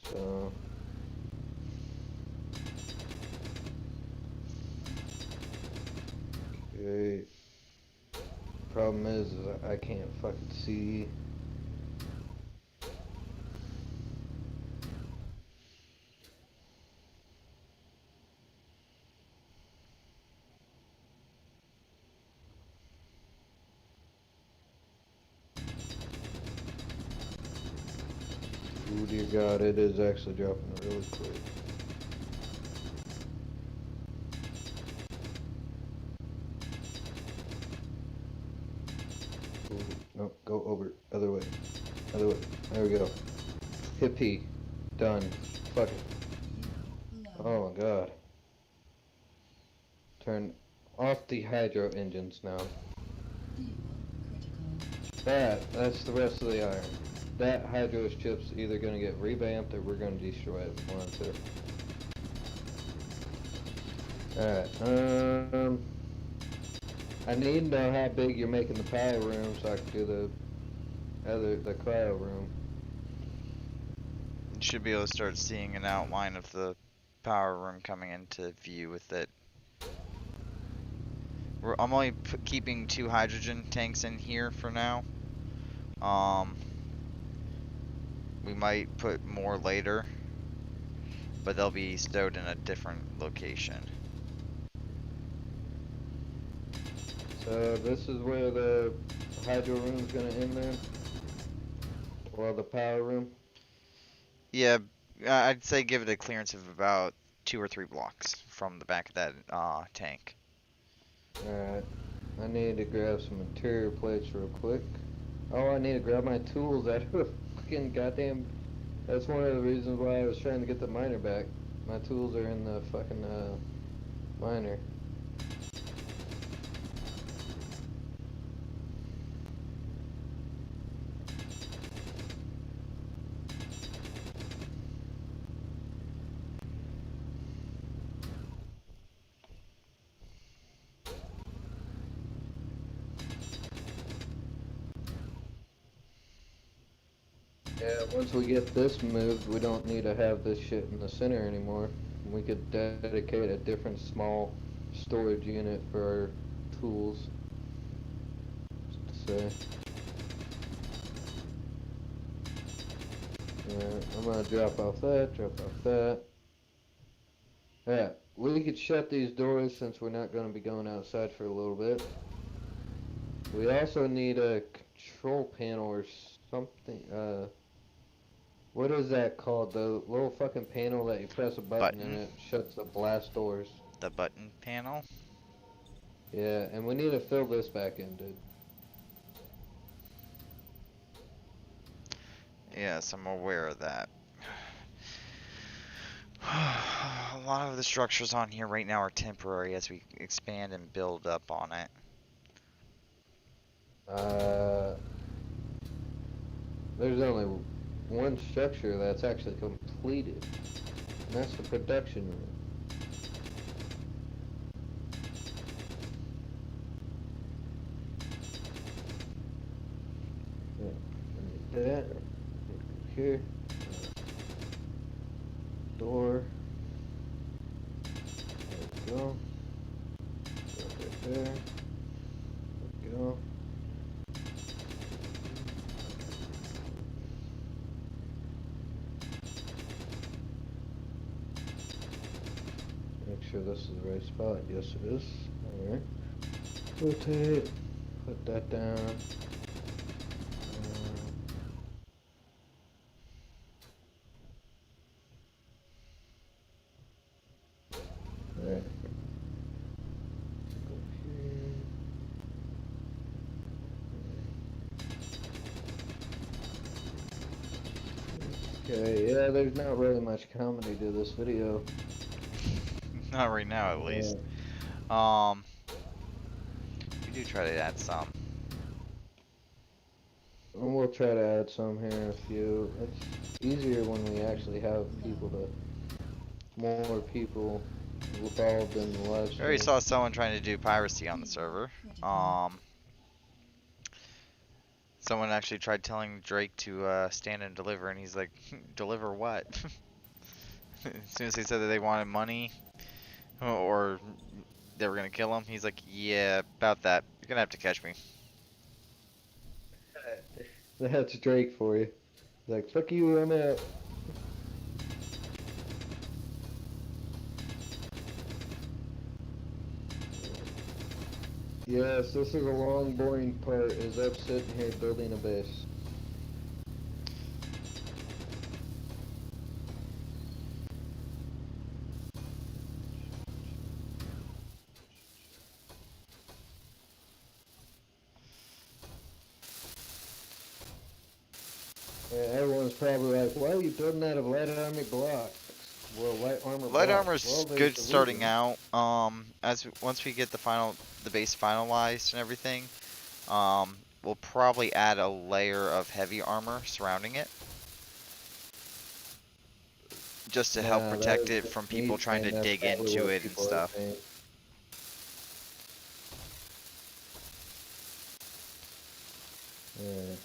So okay. Problem is I can't fucking see. Oh dear God, it is actually dropping really quick. Ooh, no, go over. Other way. Other way. There we go. Hit P. Done. Fuck it. Oh my God. Turn off the hydro engines now. That's the rest of the iron. That hydro ship's either gonna get revamped or we're gonna destroy it. One or two. Alright, I need to know how big you're making the power room so I can do the cryo room. You should be able to start seeing an outline of the power room coming into view with it. I'm only keeping 2 hydrogen tanks in here for now. We might put more later, but they'll be stowed in a different location. So this is where the hydro room's gonna end then? Or the power room? Yeah, I'd say give it a clearance of about 2 or 3 blocks from the back of that tank. Alright. I need to grab some interior plates real quick. Oh, I need to grab my tools out of the fucking goddamn... That's one of the reasons why I was trying to get the miner back. My tools are in the fucking, miner. Yeah, once we get this moved, we don't need to have this shit in the center anymore. We could dedicate a different small storage unit for our tools. Just to say. Alright, I'm gonna drop off that. Yeah, we could shut these doors since we're not gonna be going outside for a little bit. We also need a control panel or something, what is that called? The little fucking panel that you press a button and Button? it shuts the blast doors. The button panel? Yeah, and we need to fill this back in, dude. Yes, I'm aware of that. A lot of the structures on here right now are temporary as we expand and build up on it. There's only one structure that's actually completed, and that's the production room. Yeah, I need that. Here. Door. There we go. Right there. There we go. Make sure this is the right spot. Yes, it is. Alright. Rotate. Put that down. Alright. Go here. Okay, yeah, there's not really much comedy to this video. Not right now, at least. We do try to add some. And we'll try to add some here in a few. It's easier when we actually have more people involved in the live I already stream. saw someone trying to do piracy on the server. Someone actually tried telling Drake to stand and deliver, and he's like, deliver what? As soon as they said that they wanted money, or they were gonna kill him, he's like, yeah, about that. You're gonna have to catch me. That's Drake for you. He's like, fuck you, I'm out. Yes, this is a long, boring part, is us sitting here building a base. Yeah, everyone's probably like, why are you building out of light armor blocks? Well, light armor Light blocks. Well, armor's there's good a starting reason. out. Once we get the base finalized and everything, we'll probably add a layer of heavy armor surrounding it, just to help Nah, that protect is it just from me people trying saying to that's dig probably into what it and people are stuff. saying. Yeah.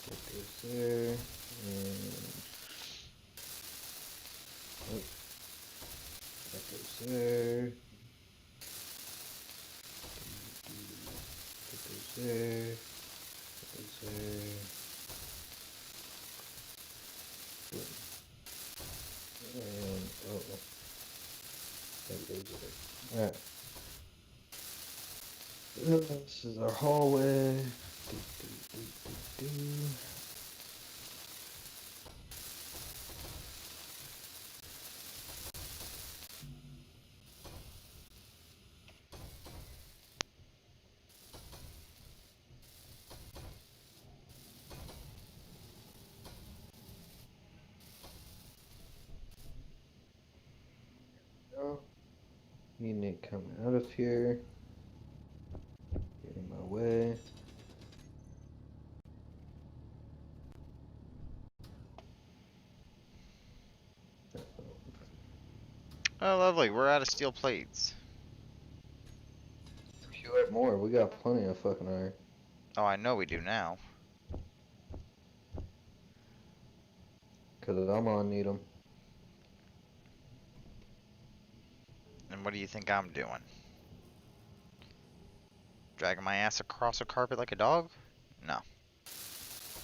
Put this there. And oh, that goes there. Put this there. Put this there. Boom. And oh, that goes there. Alright. This is our hallway. Do, do, do, do, do. Oh, you need to come out of here. Get in my way. Oh, lovely. We're out of steel plates. If you have more, we got plenty of fucking iron. Oh, I know we do now. Cause I'm gonna need them. And what do you think I'm doing? Dragging my ass across a carpet like a dog? No.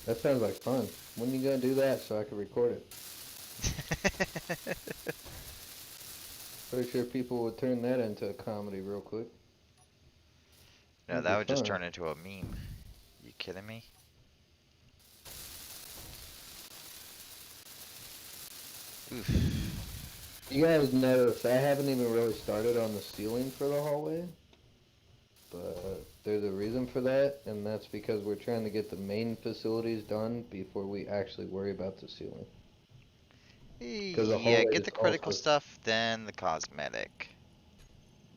That sounds like fun. When you gonna do that so I can record it? Pretty sure people would turn that into a comedy real quick. No, It'd that be would just fun. turn into a meme. You kidding me? Oof. You guys notice I haven't even really started on the ceiling for the hallway, but there's a reason for that, and that's because we're trying to get the main facilities done before we actually worry about the ceiling. Because the Yeah, hallway get is the critical also, stuff, then the cosmetic.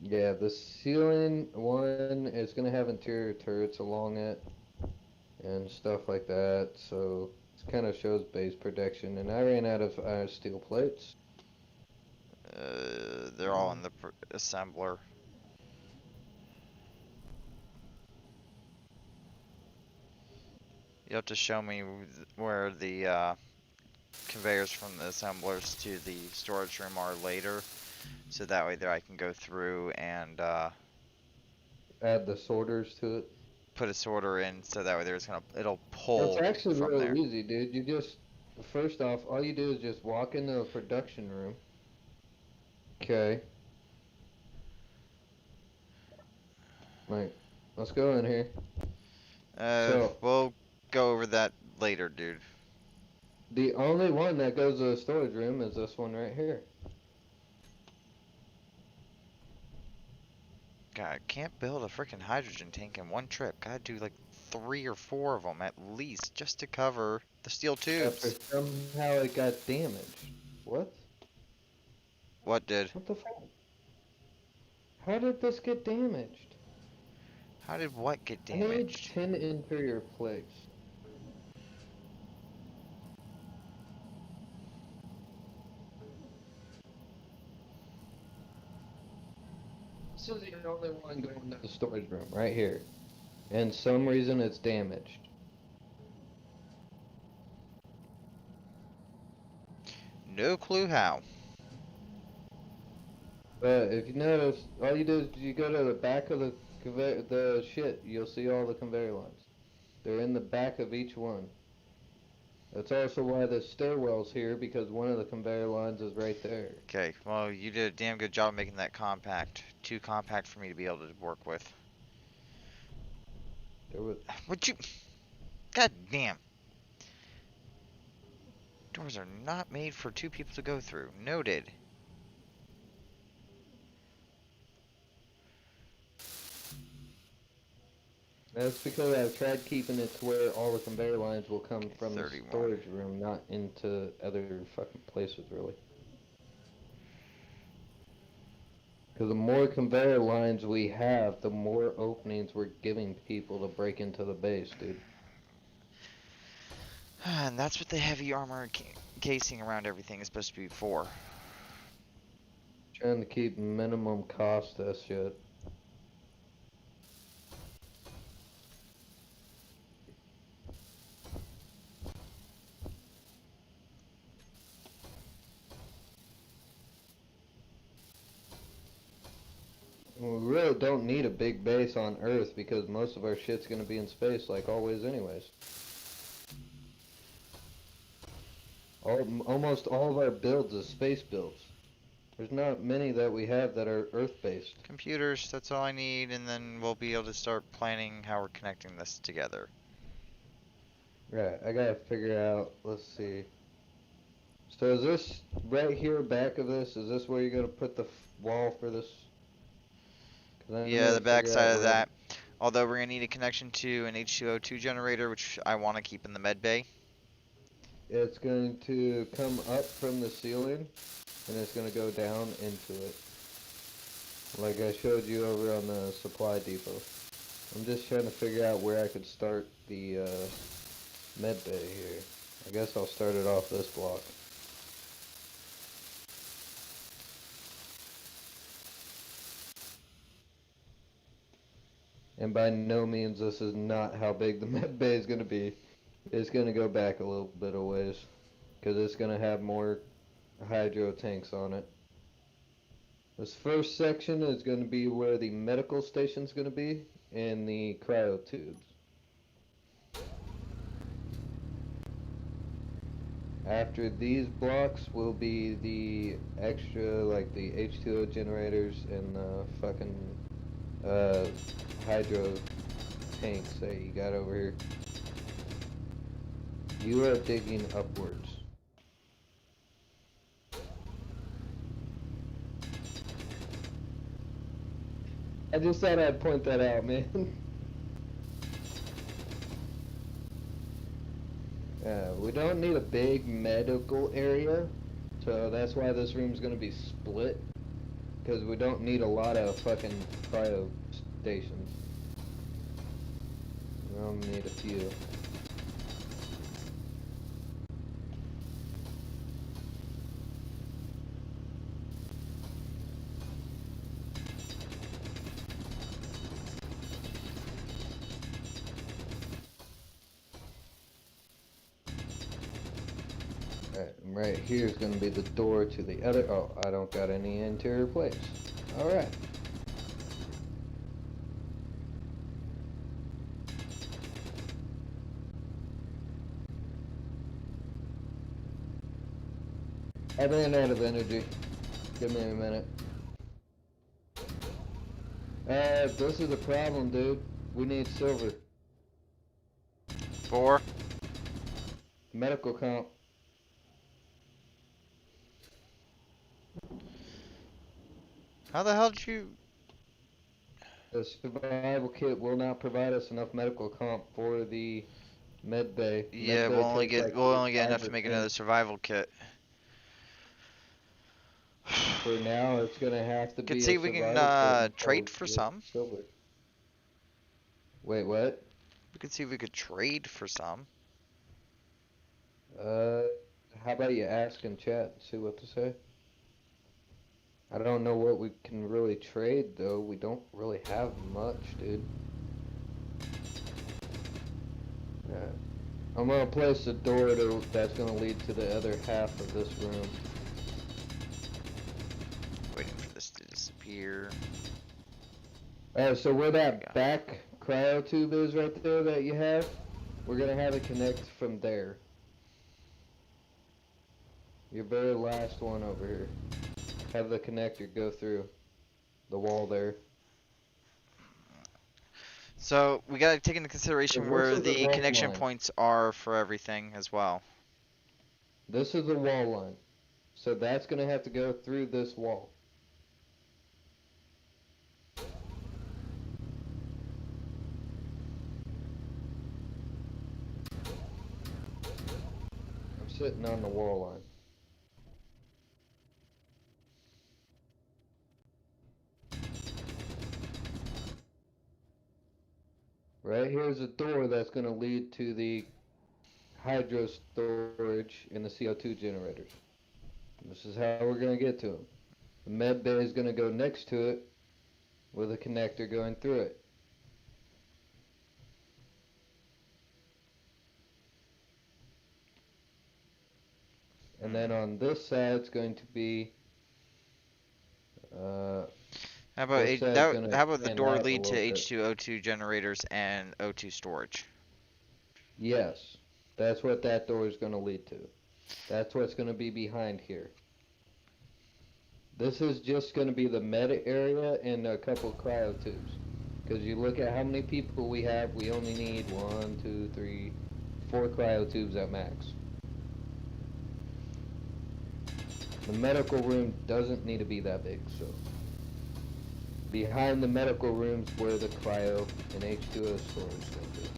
yeah, the ceiling one is gonna have interior turrets along it and stuff like that, so it kind of shows base protection. And I ran out of steel plates. They're all in the assembler. You have to show me where the conveyors from the assemblers to the storage room are later, so that way there I can go through and Add the sorters to it. put a sorter in, so that way it'll That's pull actually from really there. easy, dude. You just, first off, all you do is just walk into a production room. Okay. Like, let's go in here. So, We'll go over that later, dude. the only one that goes to the storage room is this one right here. God, can't build a freaking hydrogen tank in one trip. Gotta do like 3 or 4 of them at least, just to cover the steel After tubes. somehow it got damaged. What? What did? What the fuck? How did this get damaged? How did what get I need damaged? 10 interior plates. This is the only one going to the storage room, right here. And some reason it's damaged. No clue how. But if you notice, all you do is you go to the back of the the shit, you'll see all the conveyor lines. They're in the back of each one. That's also why the stairwell's here, because one of the conveyor lines is right there. Okay, well, you did a damn good job making that compact. Too compact for me to be able to work with. There was, Would you? God damn. Doors are not made for 2 people to go through. Noted. That's because I've tried keeping it to where all the conveyor lines will come from the 31. storage room, not into other fucking places, really. Because the more conveyor lines we have, the more openings we're giving people to break into the base, dude. And that's what the heavy armor casing around everything is supposed to be for. Trying to keep minimum cost that shit. We really don't need a big base on Earth because most of our shit's gonna be in space like always anyways. Almost all of our builds is space builds. There's not many that we have that are Earth-based. Computers, that's all I need, and then we'll be able to start planning how we're connecting this together. Right, I gotta figure out, let's see. So is this right here back of this, is this where you're gonna put the wall for this? Yeah, the back side of that. Although we're gonna need a connection to an H2O2 generator, which I want to keep in the med bay. It's going to come up from the ceiling, and it's going to go down into it. Like I showed you over on the supply depot. I'm just trying to figure out where I could start the med bay here. I guess I'll start it off this block. And by no means this is not how big the med bay is going to be. It's going to go back a little bit of ways. Because it's going to have more hydro tanks on it. This first section is going to be where the medical station is going to be and the cryo tubes. After these blocks will be the extra, like the H2O generators and the fucking hydro tanks that you got over here. You are digging upwards. I just thought I'd point that out, man. We don't need a big medical area, so that's why this room's gonna be split. Because we don't need a lot of fucking cryo stations. We only need a few. Right here is going to be the door to the other. Oh, I don't got any interior plates. Alright. I ran out of energy. Give me a minute. This is the problem, dude. We need silver. 4. Medical comp. How the hell did you... The survival kit will not provide us enough medical comp for the med bay. Yeah, we'll only get enough to make another survival kit. For now, it's gonna have to be. Could see if we can trade for some. Silver. Wait, what? We could see if we could trade for some. How about you ask in chat and see what to say? I don't know what we can really trade though. We don't really have much, dude. Yeah. I'm gonna place a door that's gonna lead to the other half of this room. Waiting for this to disappear. So where that back cryo tube is right there that you have, we're gonna have it connect from there. Your very last one over here. Have the connector go through the wall there. So we gotta take into consideration where the connection line. points are for everything as well. This is the wall line. So that's gonna have to go through this wall. sitting on the wall line. Right here's a door that's going to lead to the hydro storage and the CO2 generators. This is how we're going to get to them. The med bay is going to go next to it with a connector going through it. And then on this side, it's going to be. How about This side's gonna how about the stand door out a lead to little bit. H2O2 generators and O2 storage? Yes, that's what that door is going to lead to. That's what's going to be behind here. This is just going to be the med area and a couple cryo tubes. Because you look at how many people we have, we only need 1, 2, 3, 4 cryo tubes at max. The medical room doesn't need to be that big, so. Behind the medical rooms where the cryo and H2O storage is going to be.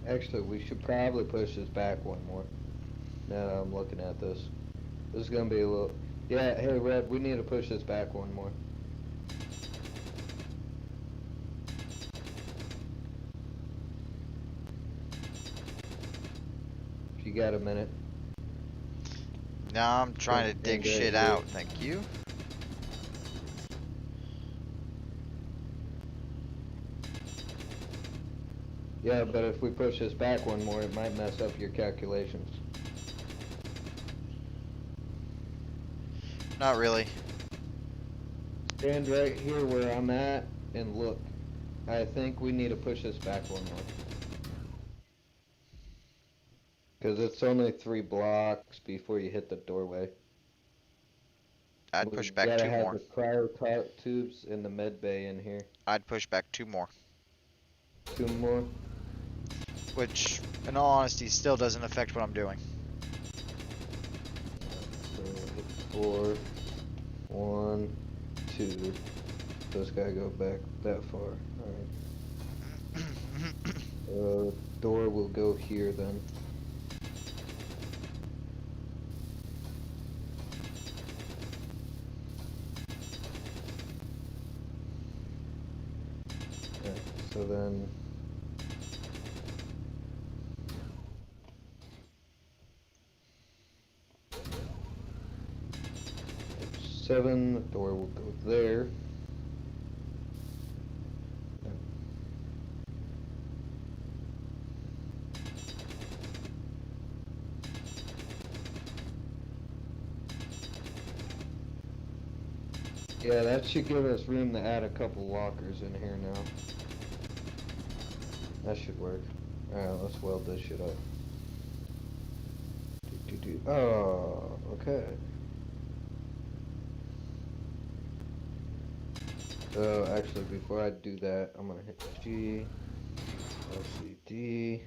Actually, we should probably push this back one more. Now that I'm looking at this. This is going to be a little... Yeah, hey Red, we need to push this back one more. If you got a minute. Now I'm trying to dig shit out, thank you. Yeah, but if we push this back one more, it might mess up your calculations. Not really. Stand right here where I'm at and look. I think we need to push this back one more. Because it's only 3 blocks before you hit the doorway. I'd push back gotta 2 have more. the cryo tubes in the med bay in here. I'd push back 2 more. 2 more. Which, in all honesty, still doesn't affect what I'm doing. So hit 4, 1, 2. So it's gotta go back that far. Alright. Door will go here then. Alright, so then. H7, the door will go there. Yeah, that should give us room to add a couple lockers in here now. That should work. Alright, let's weld this shit up. Oh, okay. So, actually, before I do that, I'm gonna hit G, LCD,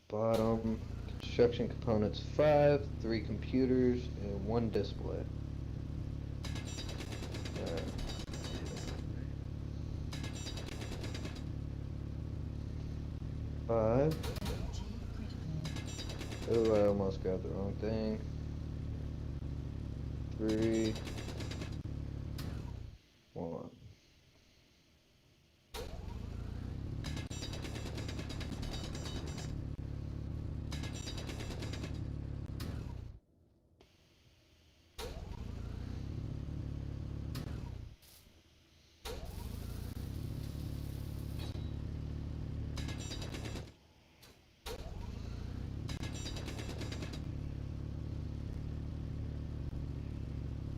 bottom, construction components 5, 3 computers, and 1 display. Five. Oh, I almost got the wrong thing. 3, 1.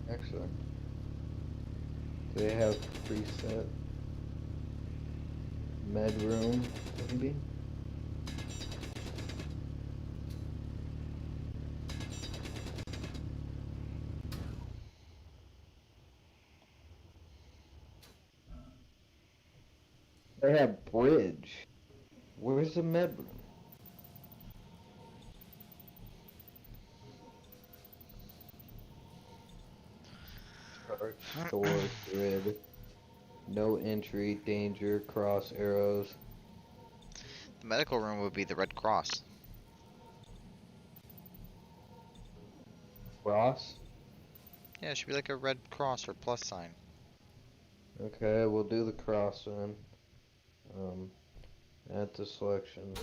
Excellent. Do they have preset med room, maybe? They have bridge. Where's the med room? Dark store grid. No entry, danger, cross arrows. The medical room would be the Red Cross. Cross? Yeah, it should be like a red cross or plus sign. Okay, we'll do the cross then. Add to selection.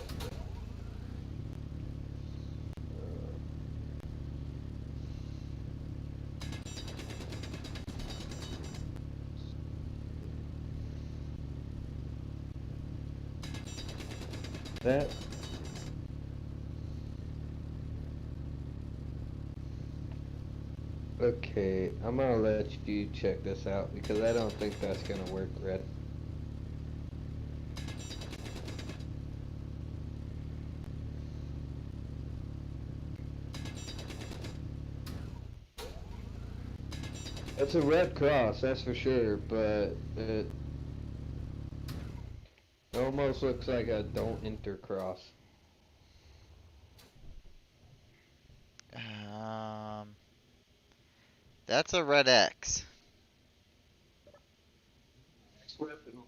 That. Okay, I'm gonna let you check this out because I don't think that's gonna work, Red. It's a red cross, that's for sure, but it almost looks like a don't enter cross. That's a red X.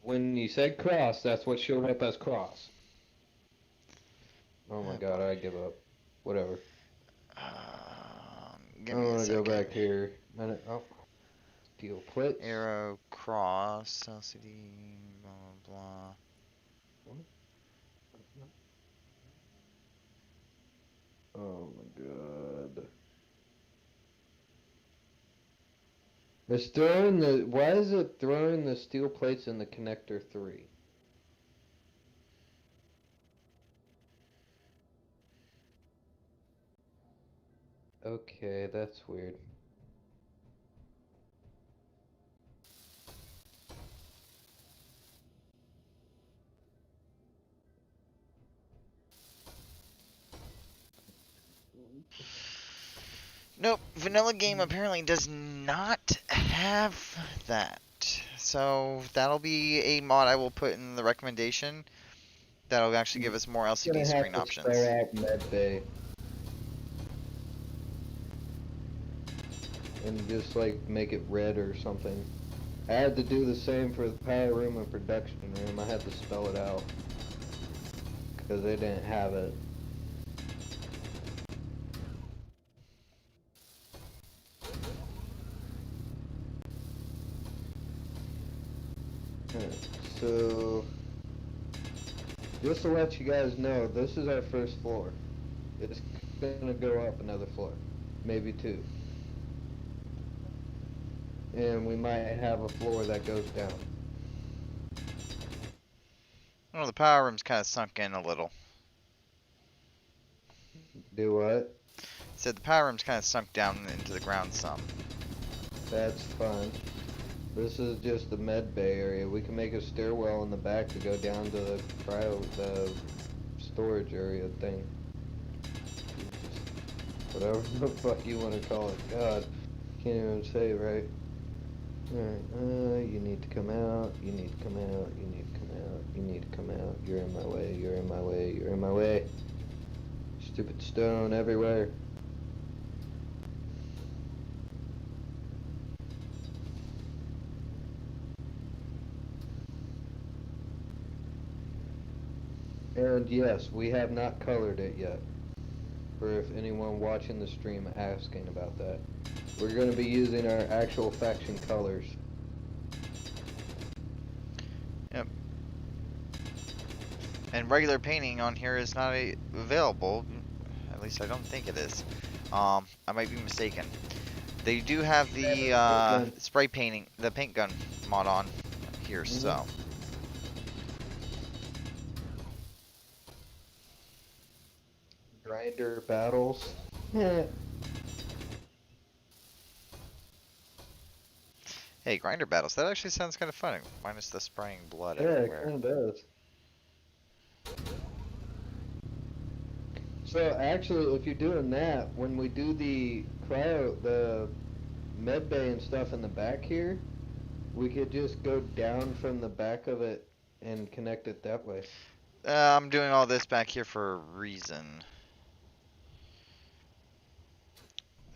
When you said cross, that's what showed up as cross. Oh my god, I give up. Whatever. Give I me a wanna second. go back here. Oh. Steel plates. Arrow, cross, LCD, blah blah blah. Oh my god. It's throwing the. Why is it throwing the steel plates in the connector 3? Okay, that's weird. Nope, vanilla game apparently does not have that. So that'll be a mod I will put in the recommendation. That'll actually give us more LCD Gonna have screen to options. spell out med bay. And just like make it red or something. I had to do the same for the power room and production room. I had to spell it out. Because they didn't have it. So, just to let you guys know, this is our first floor. It's gonna go up another floor. Maybe 2. And we might have a floor that goes down. Well, the power room's kind of sunk in a little. Do what? Said the power room's kind of sunk down into the ground some. That's fine. This is just the med bay area. We can make a stairwell in the back to go down to the the storage area thing. Whatever the fuck you want to call it. God, can't even say it right. Alright, you need to come out, you need to come out, you need to come out, you need to come out. You're in my way, you're in my way, you're in my way. Stupid stone everywhere. And yes, we have not colored it yet. For if anyone watching the stream asking about that. We're going to be using our actual faction colors. Yep. And regular painting on here is not available. At least I don't think it is. I might be mistaken. They do have the spray painting, the paint gun mod on here, so. Grinder battles. Hey, grinder battles. That actually sounds kind of fun. Minus the spraying blood Yeah, it everywhere. kind of does. So actually, if you're doing that, when we do the med bay and stuff in the back here, we could just go down from the back of it and connect it that way. I'm doing all this back here for a reason.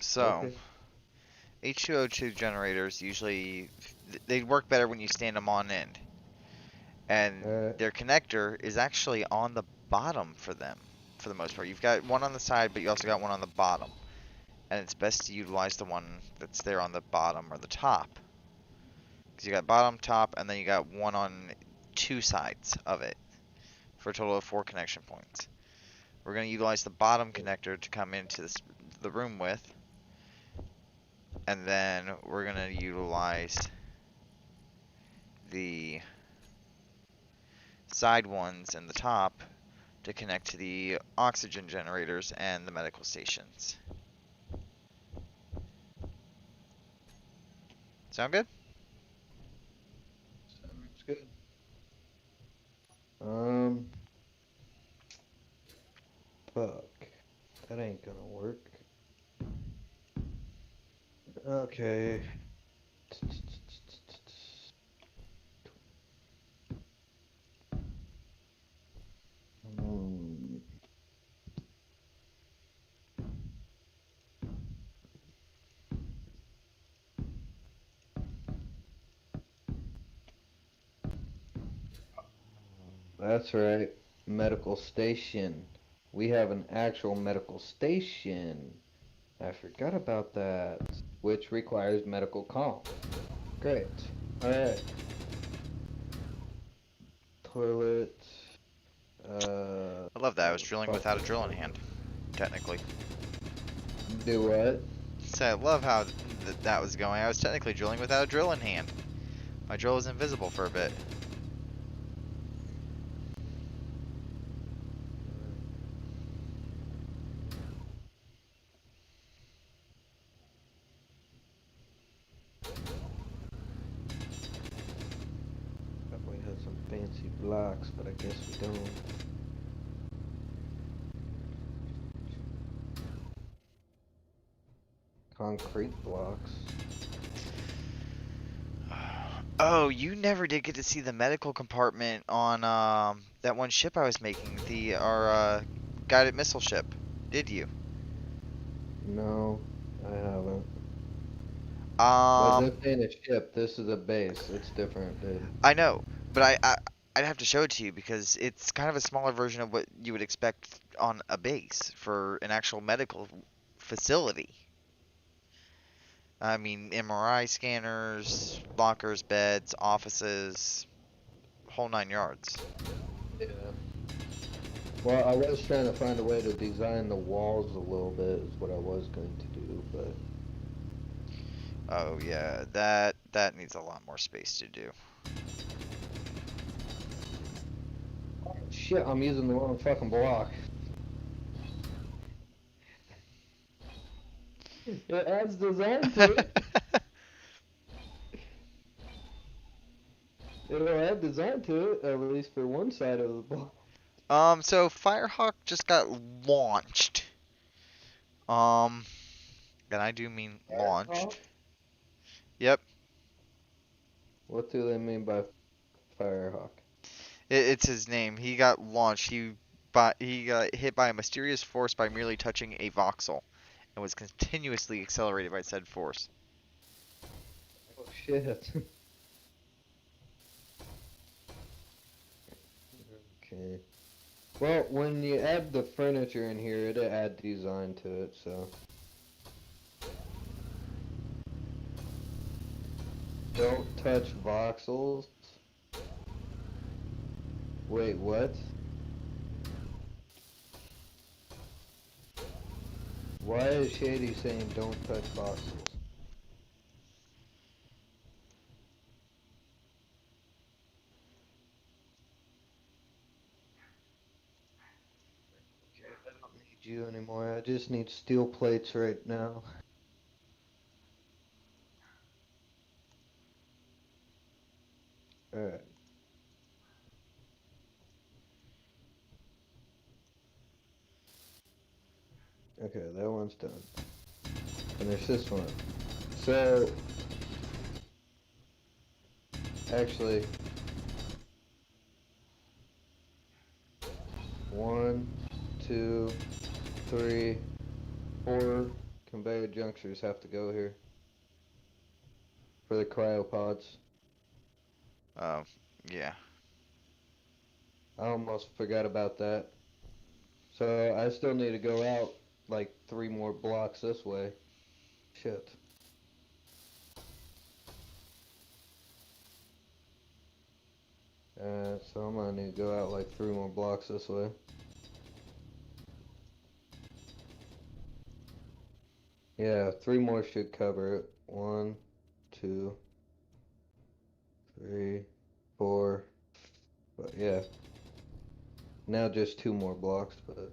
So, Okay. H2O2 generators usually they work better when you stand them on end, and Alright. their connector is actually on the bottom for them for the most part. You've got one on the side, but you also got one on the bottom, and it's best to utilize the one that's there on the bottom or the top, because you got bottom, top, and then you got one on two sides of it for a total of 4 connection points. We're going to utilize the bottom connector to come into the room with, and then we're going to utilize the side ones and the top to connect to the oxygen generators and the medical stations. Sound good? Sounds good. Um, fuck. That ain't gonna work. Okay. Hmm. That's right. Medical station. We have an actual medical station. I forgot about that. Which requires medical calm. Great. Alright. Toilet. I love that. I was drilling Fuck. without a drill in hand, technically. Do what? So I love how that was going. I was technically drilling without a drill in hand. My drill was invisible for a bit. Thought we had some fancy blocks, but I guess we don't. Concrete blocks. Oh, you never did get to see the medical compartment on that one ship I was making, our guided missile ship, did you? No, I haven't. But Um, this ain't a ship. This is a base. It's different, dude. I know, but I'd have to show it to you because it's kind of a smaller version of what you would expect on a base for an actual medical facility. I mean, MRI scanners, lockers, beds, offices, whole 9 yards. Yeah. Well, I was trying to find a way to design the walls a little bit, is what I was going to do, but Oh yeah, that needs a lot more space to do. shit, I'm using the wrong fucking block. It adds design to it. It'll add design to it, at least for one side of the block. So Firehawk just got launched. Um, and I do mean Firehawk? launched. Yep, What do they mean by Firehawk? it's his name. He got launched. He got hit by a mysterious force by merely touching a voxel, and was continuously accelerated by said force. Oh shit. Okay. Well, when you add the furniture in here, it'll add design to it, so. Don't touch voxels. Wait, what? Why is Shady saying don't touch voxels? Okay, I don't need you anymore. I just need steel plates right now. Alright. Okay, that one's done. Finish this one. So, actually, 1, 2, 3, 4 conveyor junctures have to go here. for the cryopods. Oh, yeah. I almost forgot about that. So I still need to go out like 3 more blocks this way. Shit. So I'm gonna need to go out like 3 more blocks this way. Yeah, 3 more should cover it. 1, 2, 3, 4. But yeah, now just 2 more blocks. But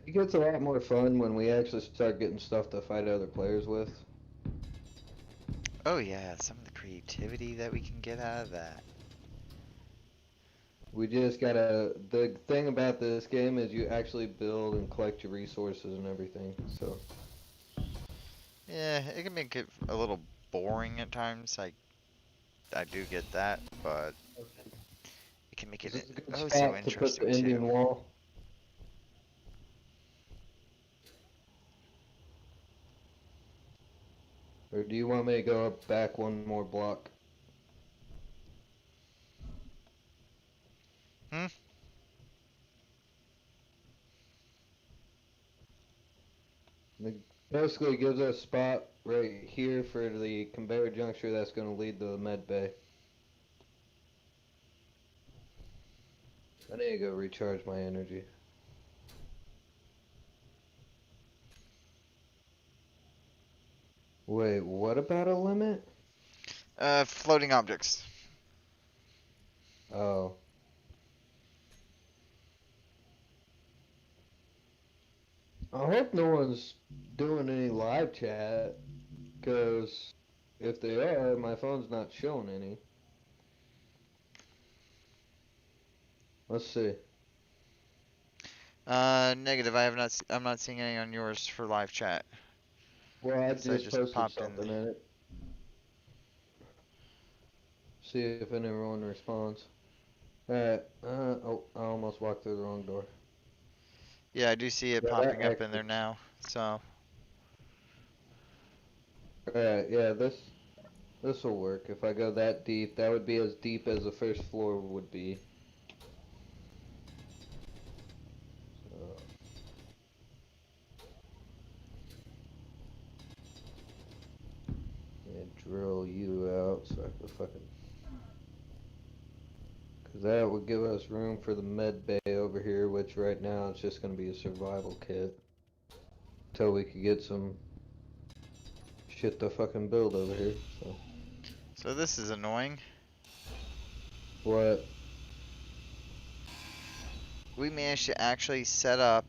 it gets a lot more fun when we actually start getting stuff to fight other players with. Oh, yeah. Some of the creativity that we can get out of that. We just gotta. The thing about this game is you actually build and collect your resources and everything. So Yeah, it can make it a little boring at times. I do get that, but it can make is it this a good oh so spot to put the interesting too. Indian wall? Or do you want me to go up back 1 more block? Hmm? It basically gives us a spot right here for the conveyor juncture that's going to lead to the med bay. I need to go recharge my energy. Wait, what about a limit? Floating objects. Oh. I hope no one's doing any live chat, because if they are, my phone's not showing any. Let's see. Negative. I have not. I'm not seeing any on yours for live chat. Well, I 'Cause I just just posted popped in. something in it. See if anyone responds. Alright, oh, I almost walked through the wrong door. Yeah, I do see it Yeah, that popping up in actually. there now. So, Alright, yeah, this will work. If I go that deep, that would be as deep as the first floor would be. So, yeah, drill you out so I can fucking. Because that would give us room for the med bay over here, which right now it's just going to be a survival kit. Until we could get some shit to fucking build over here. so this is annoying. What? We managed to actually set up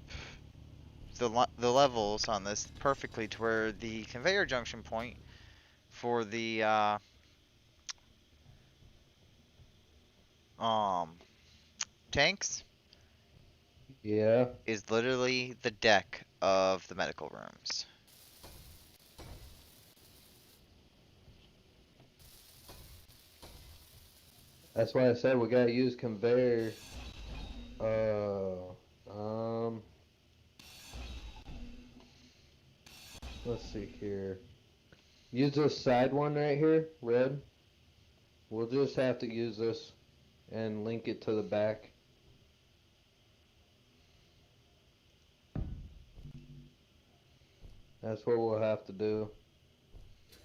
the levels on this perfectly to where the conveyor junction point for the um tanks Yeah. is literally the deck of the medical rooms. That's why I said we gotta use conveyor. Uh, um, let's see here. Use this side one right here, red. We'll just have to use this and link it to the back. That's what we'll have to do.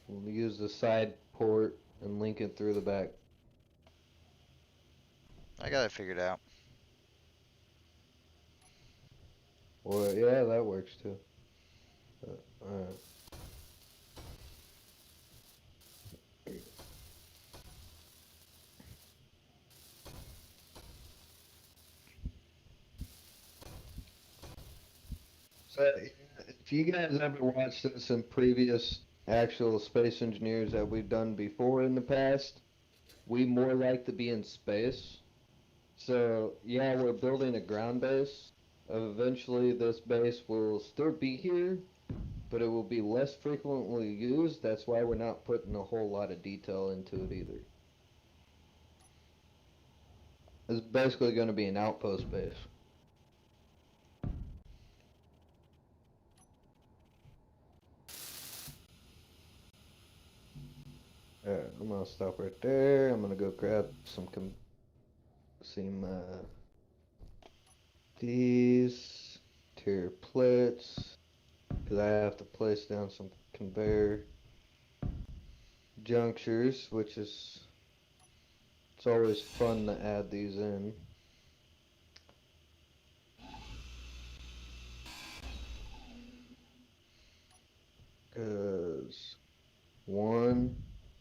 We'll use the side port and link it through the back. I got it figured out. Well, yeah, that works too. Alright. So, if you guys ever watched some previous actual space engineers that we've done before in the past, we more like to be in space. So, yeah, we're building a ground base, Eventually, this base will still be here, but it will be less frequently used. That's why we're not putting a whole lot of detail into it either. It's basically going to be an outpost base. Alright, I'm gonna stop right there. I'm gonna go grab some these tier plates because I have to place down some conveyor junctures, which is it's always fun to add these in. Cause 1,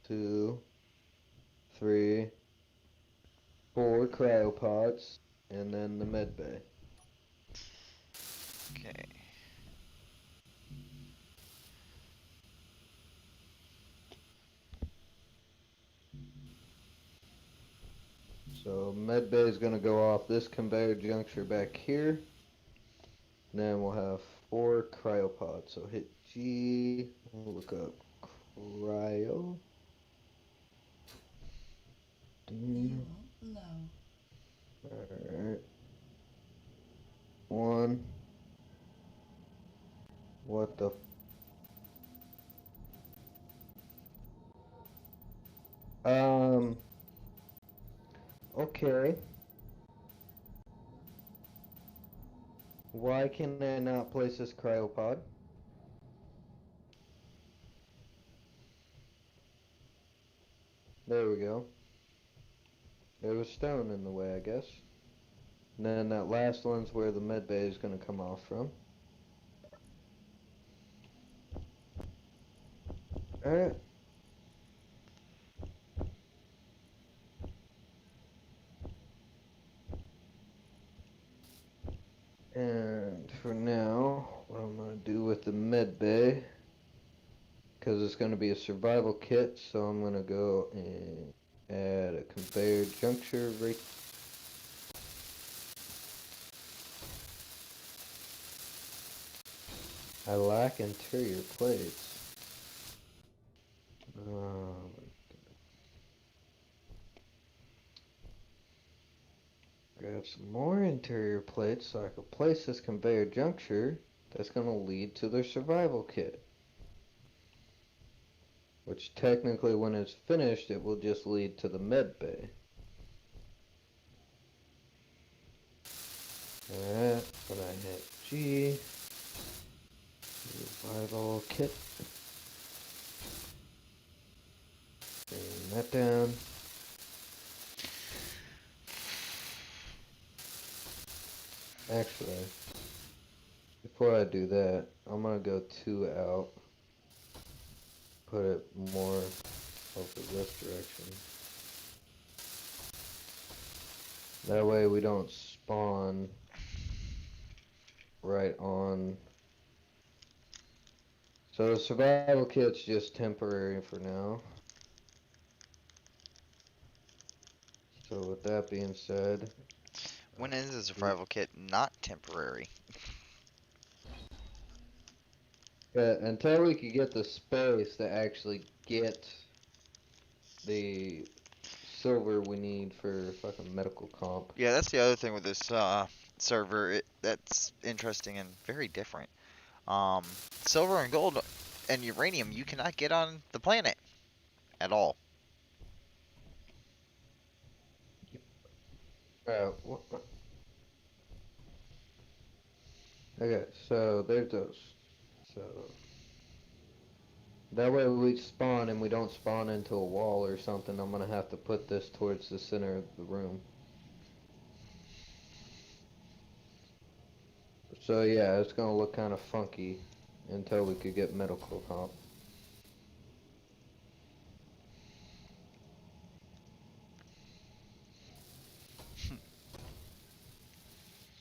2, 3, 4 cryopods, and then the med bay. Okay. So med bay is gonna go off this conveyor juncture back here. Then we'll have 4 cryopods. So hit G. We'll look up cryo. Low. Alright. 1. What the? Okay. Why can I not place this cryopod? There we go. There was stone in the way, I guess. And then that last one's where the med bay is going to come off from. Alright. And for now, what I'm going to do with the med bay, because it's going to be a survival kit, so I'm going to go and add a conveyor juncture right. I lack interior plates. Grab some more interior plates so I can place this conveyor juncture that's going to lead to their survival kit. Which technically when it's finished it will just lead to the med bay. Alright, when I hit G, survival kit. Bring that down. Actually, before I do that, I'm gonna go 2 out. Put it more over this direction. That way we don't spawn right on. So the survival kit's just temporary for now. So with that being said, When is the survival kit not temporary? yeah, until we could get the space to actually get the silver we need for fucking medical comp. Yeah, that's the other thing with this server. That's interesting and very different. Um, Silver and gold and uranium you cannot get on the planet at all. Okay, so there's those. So that way we spawn and we don't spawn into a wall or something. I'm gonna have to put this towards the center of the room. So yeah, it's gonna look kind of funky until we could get medical comp.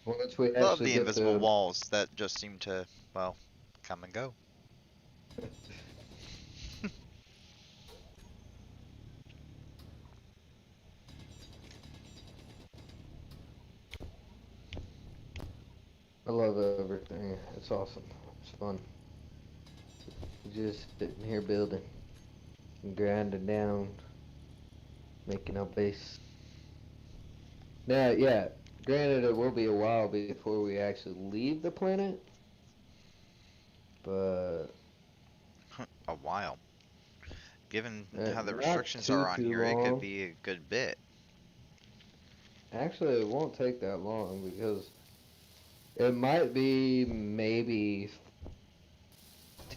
Once we Love actually the get invisible the walls that just seem to, well, come and go. I love everything. It's awesome. It's fun. Just sitting here building and grinding down, making our base. Now, yeah, granted, it will be a while before we actually leave the planet, but A while. Given how the not restrictions too are on too here, it could long. be a good bit. Actually, it won't take that long because it might be maybe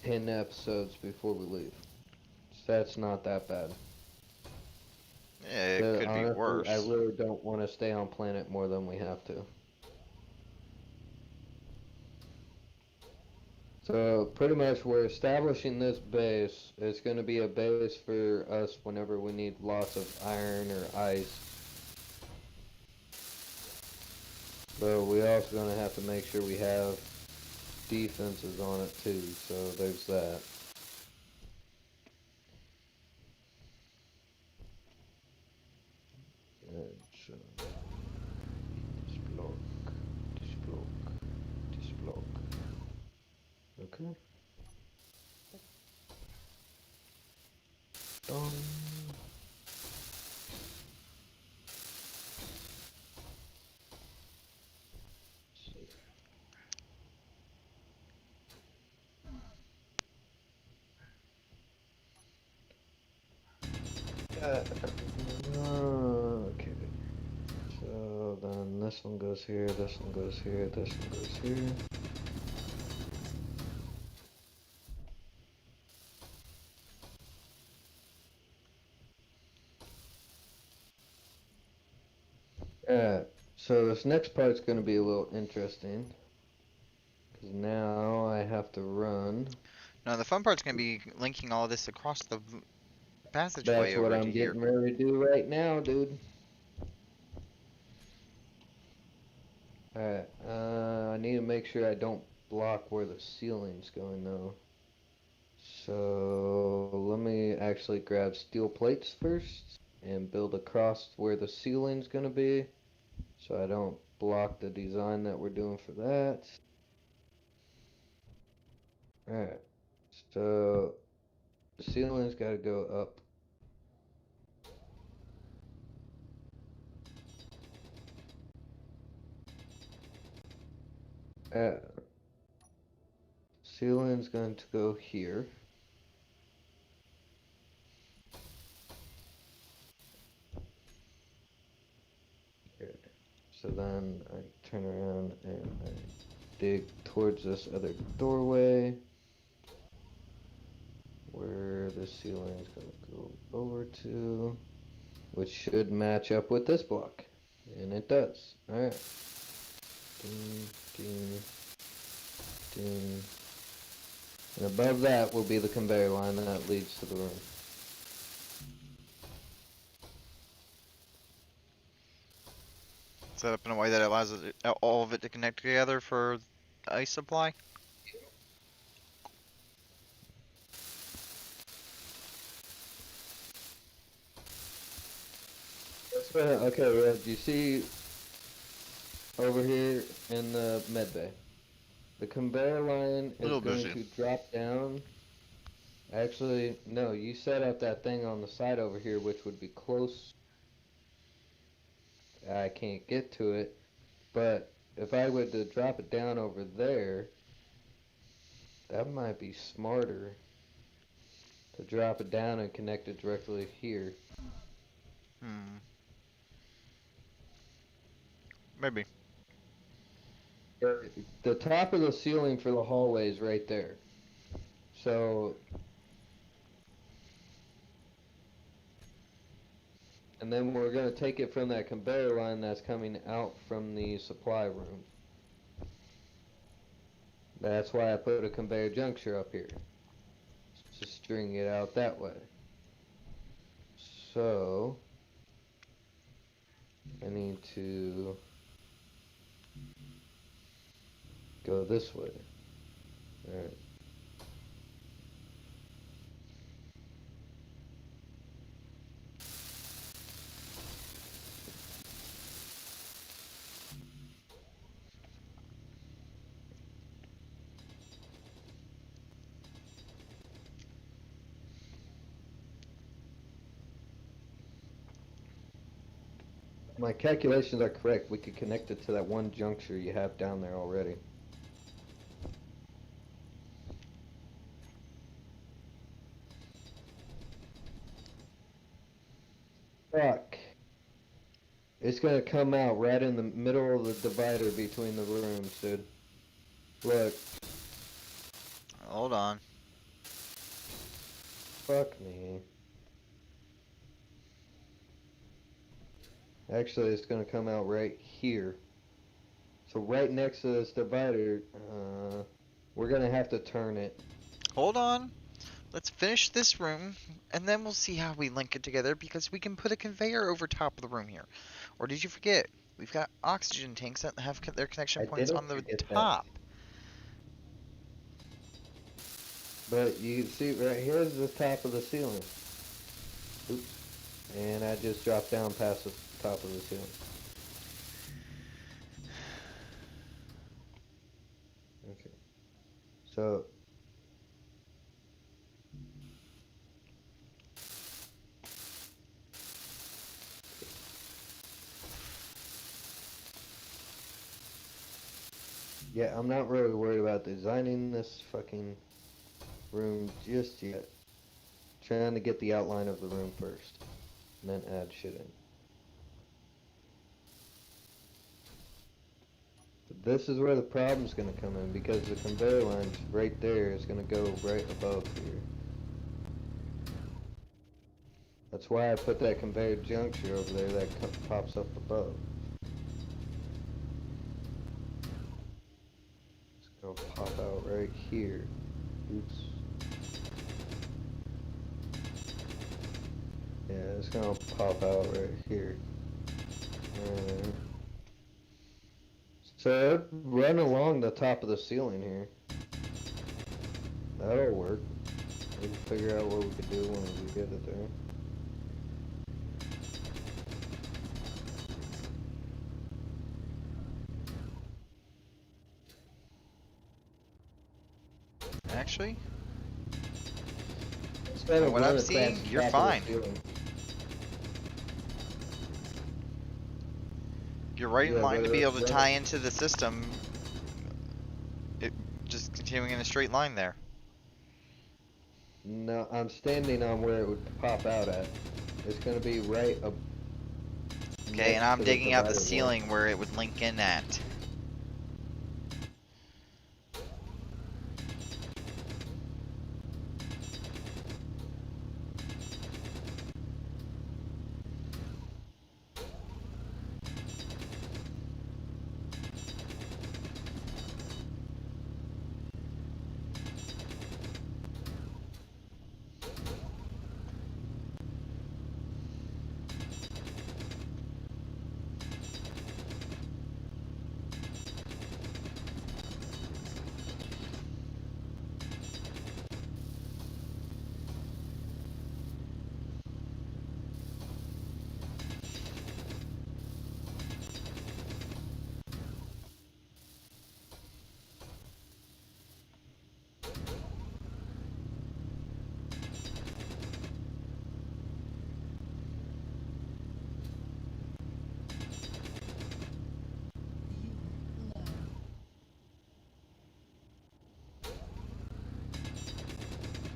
10 episodes before we leave. So that's not that bad. Yeah, it But could be honestly, I worse. really don't want to stay on planet more than we have to. So pretty much we're establishing this base. It's going to be a base for us whenever we need lots of iron or ice. But we also going to have to make sure we have defenses on it too. So there's that. And so this block, this block, this block. Okay. Done. Uh, okay. So then this one goes here, this one goes here, this one goes here. So this next part's going to be a little interesting. Because now I have to run. Now, the fun part's going to be linking all this across the passageway That's what over to I'm here. getting ready to do right now, dude. Alright, I need to make sure I don't block where the ceiling's going though. So let me actually grab steel plates first and build across where the ceiling's gonna be so I don't block the design that we're doing for that. Alright, so the ceiling's gotta go up. Ceiling's going to go here. Here. So then I turn around and I dig towards this other doorway where the ceiling is going to go over to, which should match up with this block. And it does. Alright. Ding, ding, ding. And above that will be the conveyor line that leads to the room. Set up in a way that allows all of it to connect together for the ice supply. Okay, Red, you see over here in the med bay? The conveyor line A is little going busy. to drop down. Actually, no, you set up that thing on the side over here, which would be close. I can't get to it, but if I were to drop it down over there, that might be smarter to drop it down and connect it directly here. Hmm. Maybe. The top of the ceiling for the hallway is right there. So, and then we're going to take it from that conveyor line that's coming out from the supply room. That's why I put a conveyor juncture up here. To string it out that way. So, I need to go this way. Alright. My calculations are correct. We could connect it to that one juncture you have down there already. Fuck. It's gonna come out right in the middle of the divider between the rooms, dude. Look. Hold on. Fuck me. Actually, it's gonna come out right here. So right next to this divider, we're gonna have to turn it. Hold on. Let's finish this room, and then we'll see how we link it together, because we can put a conveyor over top of the room here. Or did you forget? We've got oxygen tanks that have their connection I points didn't on the forget that. top. But you can see right here's the top of the ceiling. Oops. And I just dropped down past the top of the ceiling. Okay. So yeah, I'm not really worried about designing this fucking room just yet. Trying to get the outline of the room first, and then add shit in. But this is where the problem's gonna come in, because the conveyor line's right there is gonna go right above here. That's why I put that conveyor juncture over there that pops up above. It's gonna pop out right here. Oops. Yeah, it's gonna pop out right here. So run along the top of the ceiling here. That'll work. We can figure out what we could do when we get it there. Actually, Instead from of what run I'm across seeing, the you're top of the fine. ceiling. You're right in Yeah, line to but be able to run tie into the system. It just continuing in a straight line there. No, I'm standing on where it would pop out at. It's gonna be right up. Okay, and next I'm to digging out the divider wall. ceiling where it would link in at.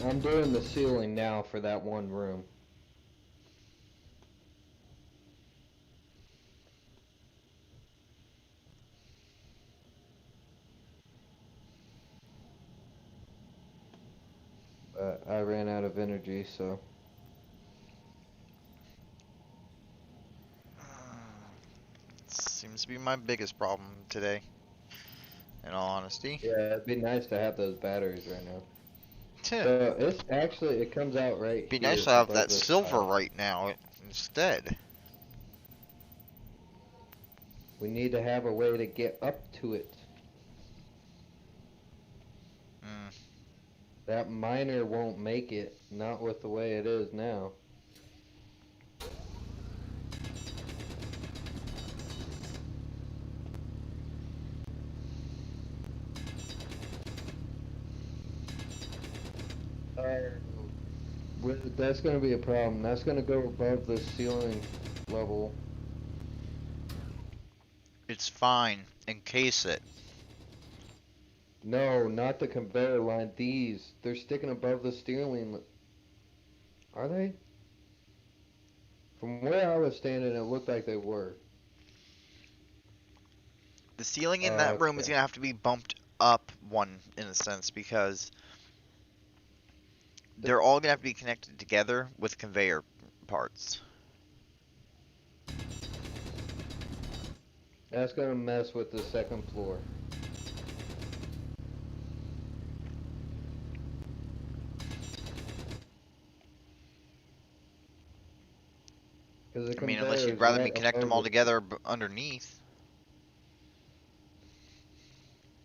I'm doing the ceiling now for that one room. But I ran out of energy, so. Seems to be my biggest problem today, in all honesty. Yeah, it'd be nice to have those batteries right now. Tch, So it's actually, it comes out right be here nice to have above that this silver tile. right now instead. We need to have a way to get up to it. Mm. That miner won't make it, not with the way it is now. That's going to be a problem. That's going to go above the ceiling level. It's fine. Encase it. No, not the conveyor line. These. They're sticking above the steering. Are they? From where I was standing, it looked like they were. The ceiling in that room is Okay. gonna have to be bumped up one in a sense because they're all gonna have to be connected together with conveyor parts. That's gonna mess with the second floor. Because the I mean, unless conveyor you'd is rather me right connect them above all the... together underneath.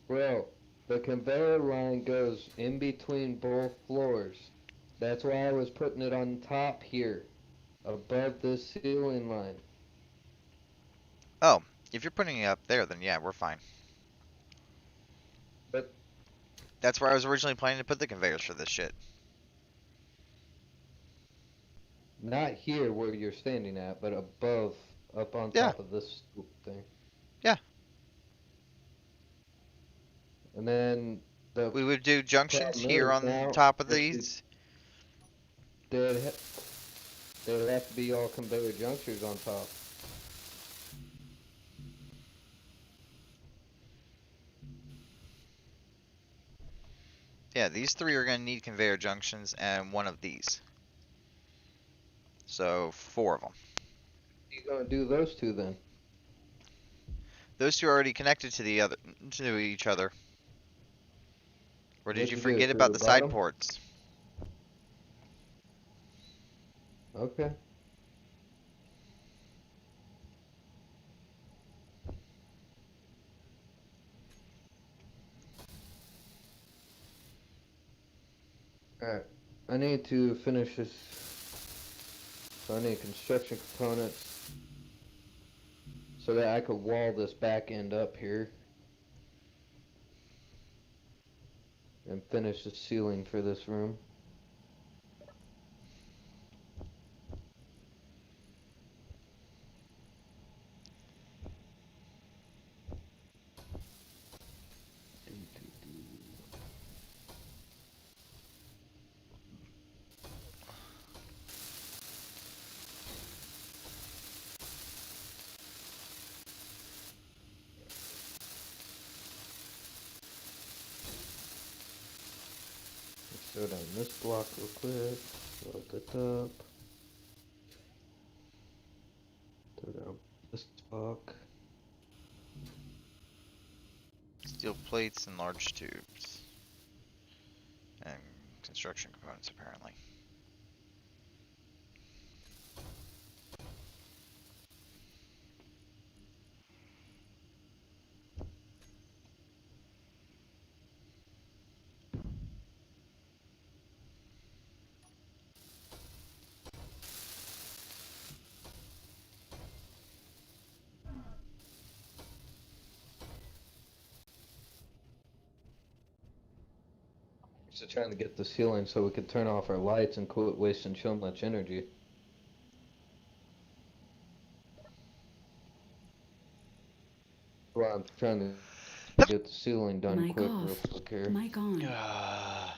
Bro, the conveyor line goes in between both floors. That's why I was putting it on top here, above the ceiling line. Oh, if you're putting it up there, then yeah, we're fine. But That's where I was originally planning to put the conveyors for this shit. not here where you're standing at, but above, up on Yeah, top of this thing. yeah. And then the We would do junctions problem here is on now, top of if these. they'd, they'd have to be all conveyor junctures on top. Yeah, these three are going to need conveyor junctions and one of these. So 4 of them. You're gonna do those two then? Those two are already connected to each other. Or did What'd you you do, forget through about the the side bottom? ports? Okay. Alright. I need to finish this. So I need construction components so that I could wall this back end up here and finish the ceiling for this room. Let's go down this block real quick. Load it up. Throw down this block. Steel plates and large tubes. And construction components, apparently. Just trying to get the ceiling so we could turn off our lights and quit wasting so much energy. Well, I'm trying to get the ceiling done Mic quick, real off. quick here. Mic on. Yeah.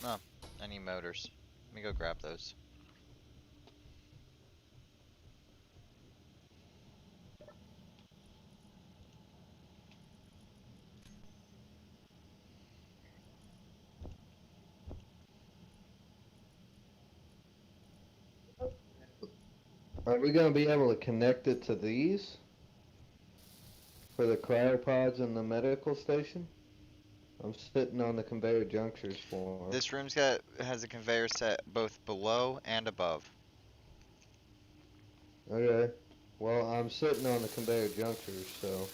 Oh, I need motors. Let me go grab those. Are we gonna be able to connect it to these for the cryopods in the medical station? I'm sitting on the conveyor junctures for 'em. This room's has a conveyor set both below and above. Okay. Well, I'm sitting on the conveyor junctures, so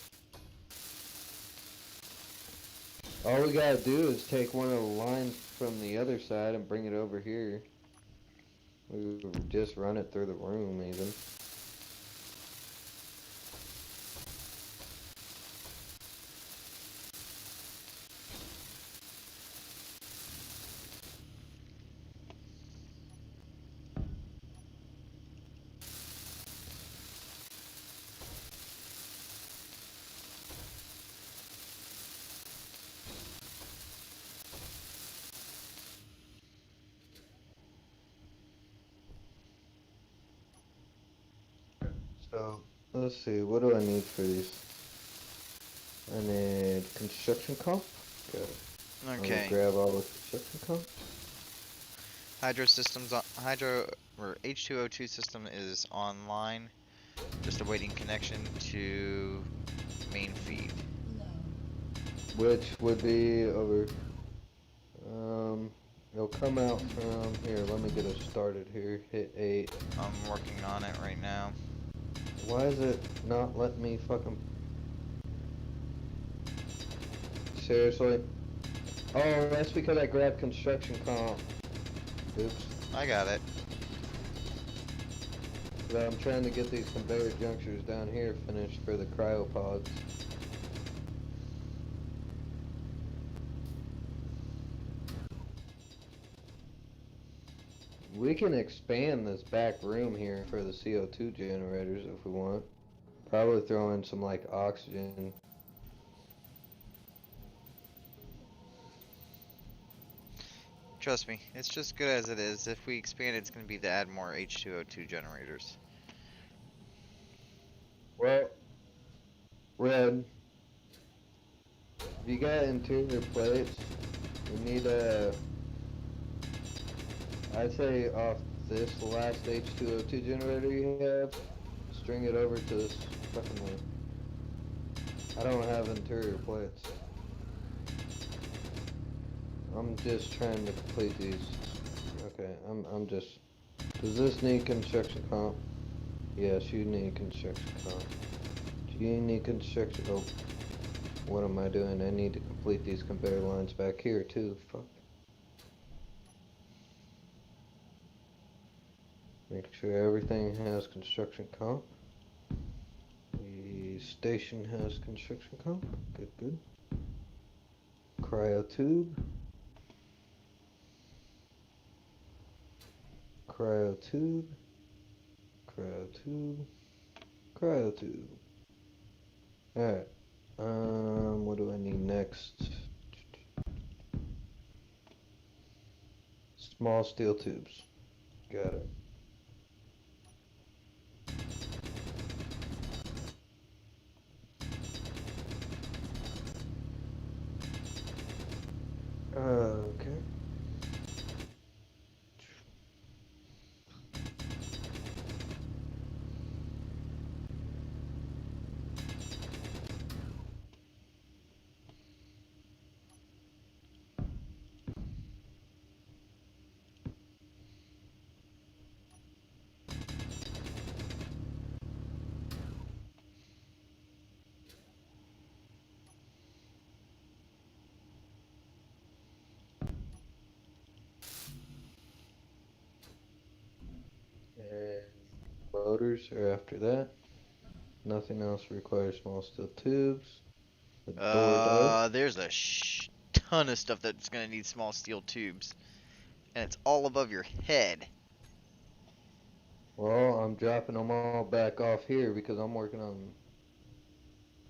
all we gotta do is take one of the lines from the other side and bring it over here. We would just run it through the room, even. So, let's see, what do I need for these? I need construction comp. Good. I'm gonna Okay. grab all the construction comp. Hydro or H2O2 system is online. Just awaiting connection to main feed. No. Which would be over. It'll come out from here. Let me get it started here. Hit 8. I'm working on it right now. Why is it not letting me fucking. Seriously? Oh, that's because I grabbed construction comp. Oops. I got it. But I'm trying to get these conveyor junctures down here finished for the cryopods. We can expand this back room here for the CO2 generators if we want. Probably throw in some like oxygen. Trust me, it's just good as it is. If we expand it, it's going to be to add more H2O2 generators. Well, Red, if you got interior plates, we need I'd say off this last H2O2 generator you have, string it over to this fucking one. I don't have interior plates. I'm just trying to complete these. Okay, I'm just. Does this need construction comp? Yes, you need construction comp. Do you need construction? Oh, what am I doing? I need to complete these conveyor lines back here too. Fuck. Make sure everything has construction comp. The station has construction comp. Good, good. Cryotube. Cryotube. Cryotube. Cryotube. Alright. What do I need next? Small steel tubes. Got it. Okay. And motors are after that. Nothing else requires small steel tubes. The door does. There's a ton of stuff that's going to need small steel tubes. And it's all above your head. Well, I'm dropping them all back off here because I'm working on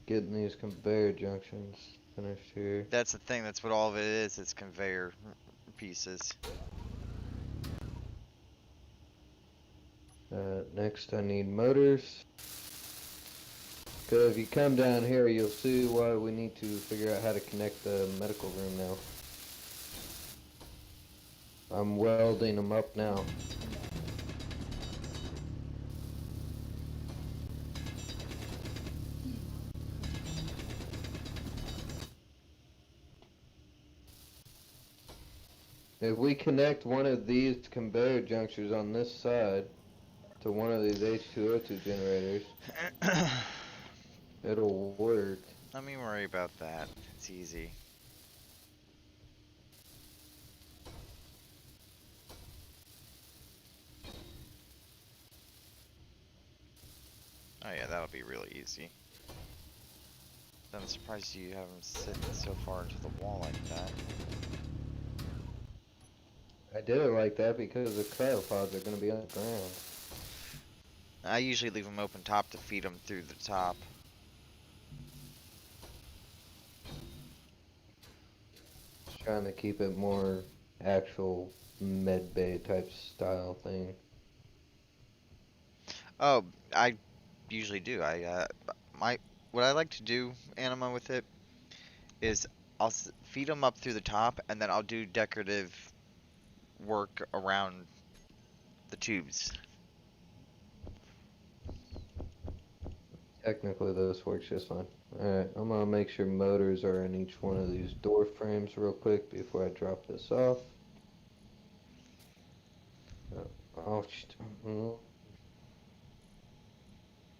getting these conveyor junctions finished here. That's the thing, that's what all of it is, it's conveyor. pieces. Next, I need motors. Because if you come down here, you'll see why we need to figure out how to connect the medical room now. I'm welding them up now. If we connect one of these conveyor junctures on this side to one of these H2O2 generators, it'll work. Let me worry about that. It's easy. Oh yeah, that'll be really easy. I'm surprised you have them sitting so far into the wall like that. I did it like that because the cryopods are going to be on the ground. I usually leave them open top to feed them through the top. Just trying to keep it more actual med bay type style thing. Oh, I usually do. What I like to do, Anima, with it is I'll feed them up through the top, and then I'll do decorative work around the tubes. Technically, this works just fine. Alright, I'm gonna make sure motors are in each one of these door frames real quick before I drop this off. Oh,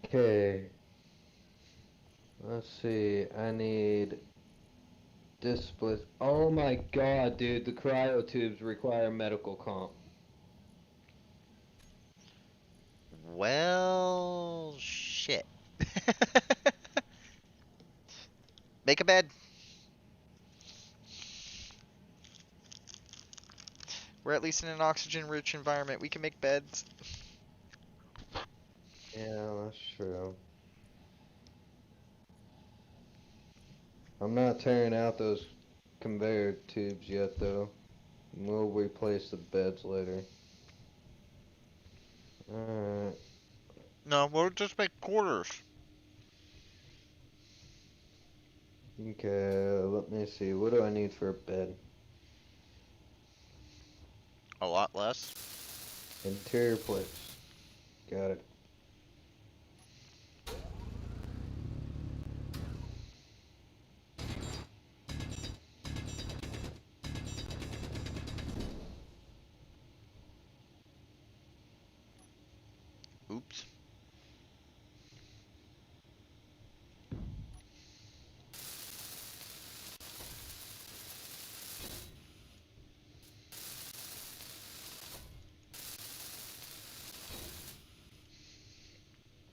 okay. Let's see. I need display. Oh my god, dude, the cryo tubes require medical comp. Well, shit. Make a bed. We're at least in an oxygen-rich environment. We can make beds. Yeah, that's true. I'm not tearing out those conveyor tubes yet, though. We'll replace the beds later. Alright. No, we'll just make quarters. Okay, let me see. What do I need for a bed? A lot less. Interior plates. Got it. Oops.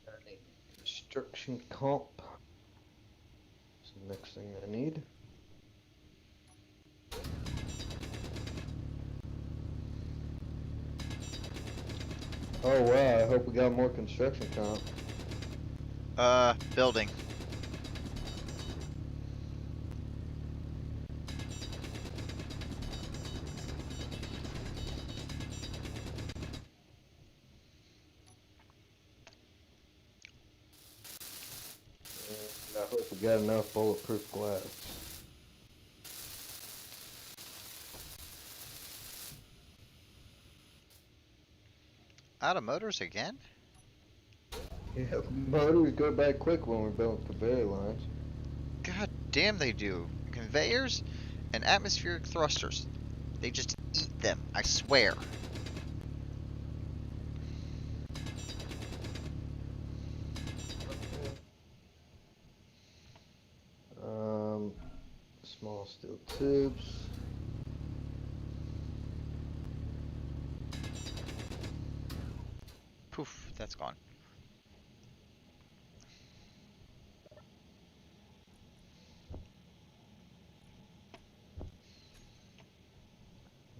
I need construction comp. That's the next thing I need. Oh wow, I hope we got more construction comp. Building. And I hope we got enough bulletproof glass. Out of motors again? Yeah, motors go back quick when we're building conveyor lines. God damn they do. Conveyors and atmospheric thrusters. They just eat them, I swear. Small steel tubes. Poof, that's gone.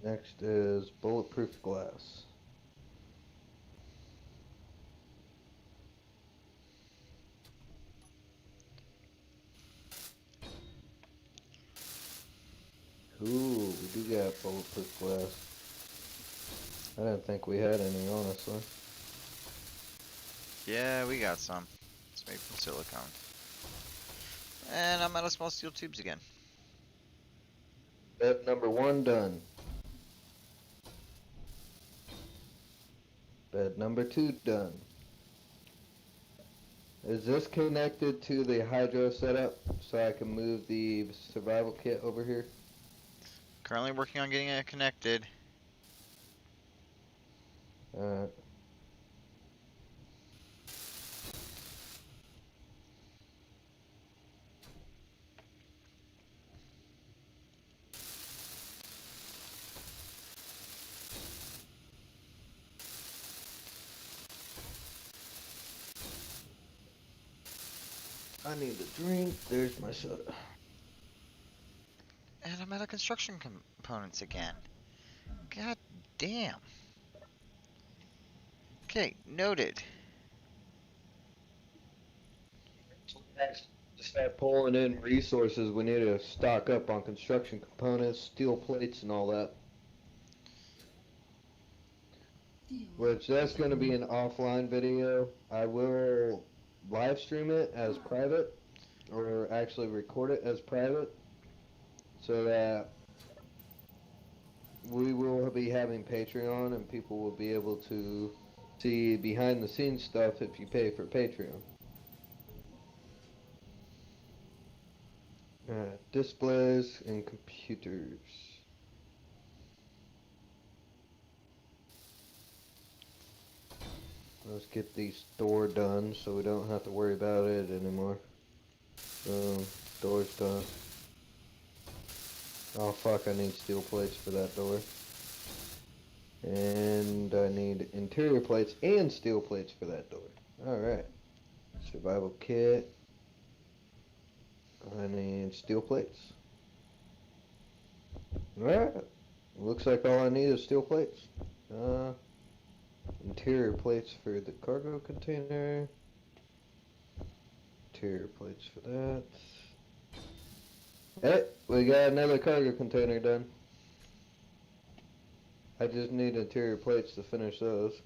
Next is bulletproof glass. Ooh. we do got bulletproof glass. I didn't think we had any, honestly. Yeah, we got some. It's made from silicone. And I'm out of small steel tubes again. Bed number 1 done. Bed number 2 done. Is this connected to the hydro setup so I can move the survival kit over here? Currently working on getting it connected. Alright. I need a drink. There's my soda. And I'm out of construction components again. God damn. Okay, noted. To start pulling in resources, we need to stock up on construction components, steel plates, and all that. Which that's going to be an offline video. I will live stream it as private, or actually record it as private, so that we will be having Patreon and people will be able to see behind the scenes stuff if you pay for Patreon. Displays and computers. Let's get the store done so we don't have to worry about it anymore. Door's done. Oh fuck, I need steel plates for that door. And I need interior plates and steel plates for that door. Alright. Survival kit. I need steel plates. Alright. Looks like all I need is steel plates. Interior plates for the cargo container. Interior plates for that. Hey, we got another cargo container done. I just need interior plates to finish those.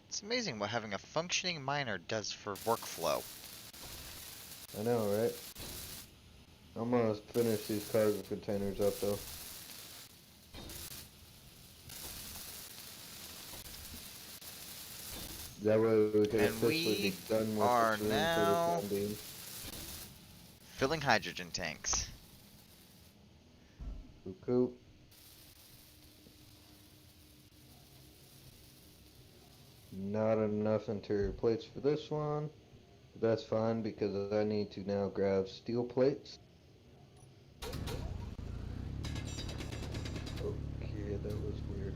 It's amazing what having a functioning miner does for workflow. I know, right? I'm gonna finish these cargo containers up though. That way we can And officially we be done with are this room now for the time being. filling hydrogen tanks. Cool. Not enough interior plates for this one. But that's fine because I need to now grab steel plates. Okay, that was weird.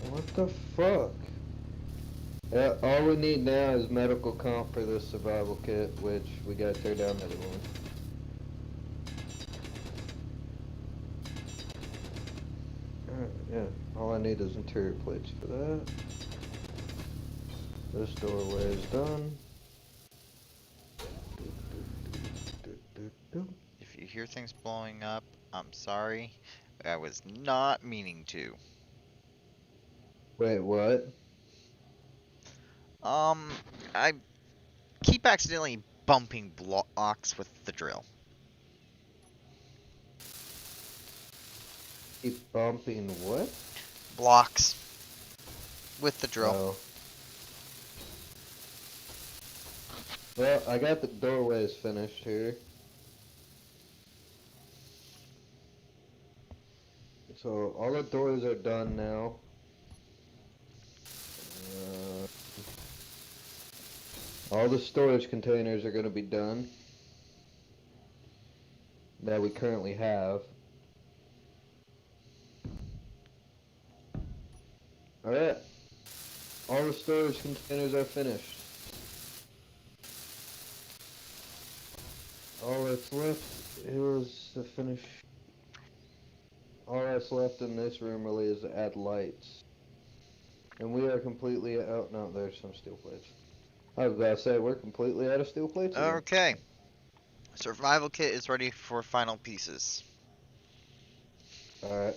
What the fuck? Yeah, all we need now is medical comp for this survival kit, which we gotta tear down the other one. Alright, yeah, all I need is interior plates for that. This doorway is done. If you hear things blowing up, I'm sorry. I was not meaning to. Wait, what? I keep accidentally bumping blocks with the drill. Keep bumping what? Blocks with the drill. Oh. Well, I got the doorways finished here. So all the doors are done now. All the storage containers are going to be done that we currently have. Alright. All the storage containers are finished. All that's left is to finish. All that's left in this room really is to add lights. And we are completely out. No, there's some steel plates. I was about to say, we're completely out of steel plates again. Okay. Survival kit is ready for final pieces. Alright.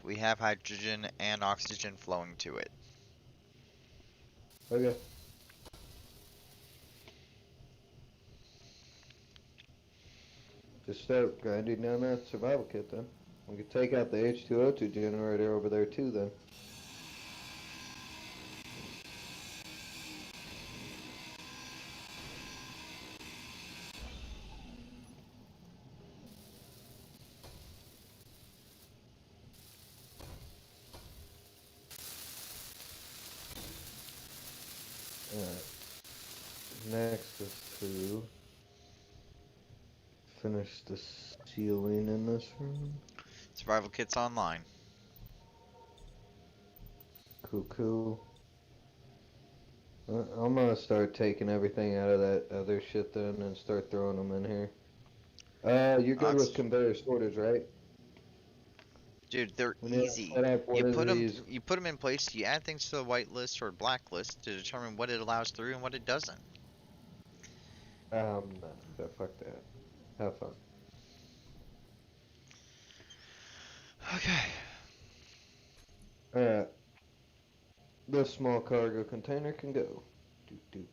We have hydrogen and oxygen flowing to it. Okay. Just start grinding down that survival kit then. We could take out the H2O2 generator over there too then. Alright. Next is to finish the ceiling in this room. Survival kit's online. Cool. I'm gonna start taking everything out of that other shit then and start throwing them in here. You're good with Oxygen. conveyor sorters, right? Dude, they're We need to easy. set up You one of put them, these. you put them in place. You add things to the whitelist or blacklist to determine what it allows through and what it doesn't. Nah, fuck that. Have fun. Okay. Alright. This small cargo container can go. Do.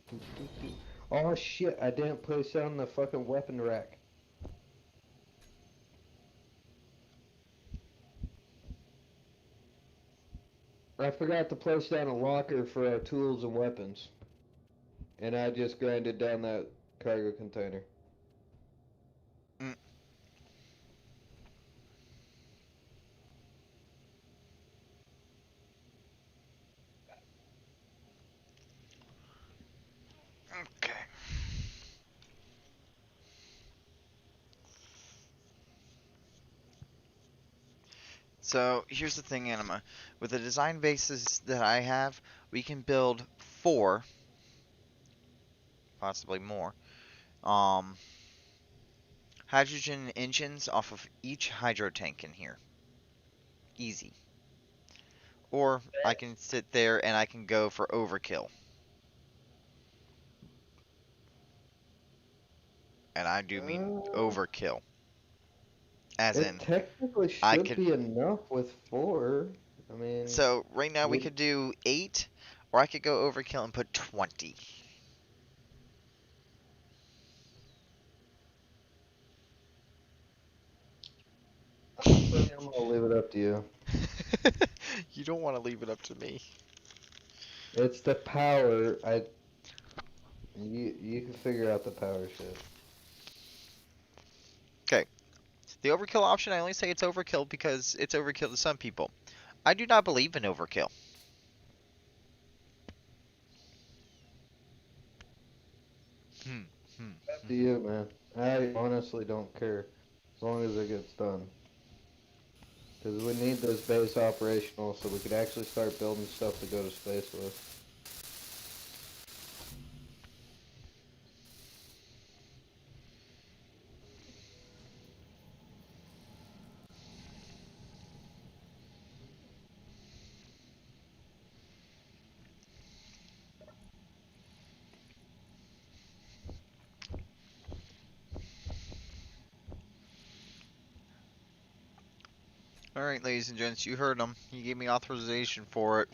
Oh shit, I didn't place down the fucking weapon rack. I forgot to place down a locker for our tools and weapons. And I just grinded down that cargo container. Mm. Okay. So here's the thing, Anima. With the design bases that I have, we can build 4, possibly more, um, hydrogen engines off of each hydro tank in here. Easy. Or I can sit there and I can go for overkill. And I do mean Uh, overkill. As it in, technically I should could. be enough with 4. I mean, So right now we we, could do 8, or I could go overkill and put 20. honestly, I'm gonna leave it up to you. You don't want to leave it up to me. It's the power. You can figure out the power shit. Okay. The overkill option, I only say it's overkill because it's overkill to some people. I do not believe in overkill. Hmm. Hmm. Up to you, man. I honestly don't care as long as it gets done. Because we need this base operational so we could actually start building stuff to go to space with. Alright, ladies and gents, you heard him. He gave me authorization for it.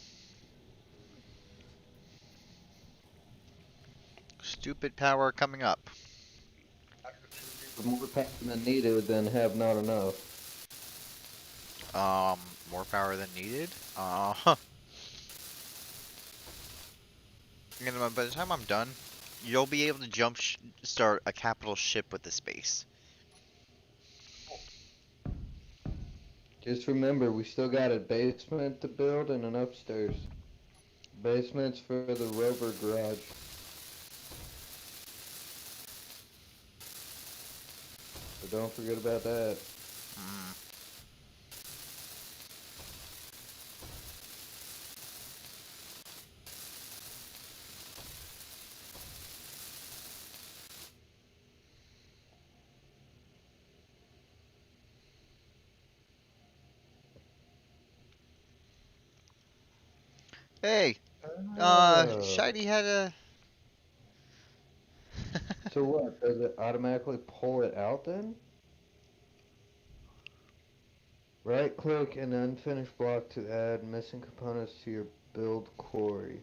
Stupid power coming up. More power than needed than have not enough. Um, more power than needed? And by the time I'm done, you'll be able to start a capital ship with the space. Just remember, we still got a basement to build and an upstairs. Basement's for the rover garage. So don't forget about that. Mm. Hey, Oh. Shiny had a. So what? Does it automatically pull it out then? Right click an unfinished block to add missing components to your build quarry.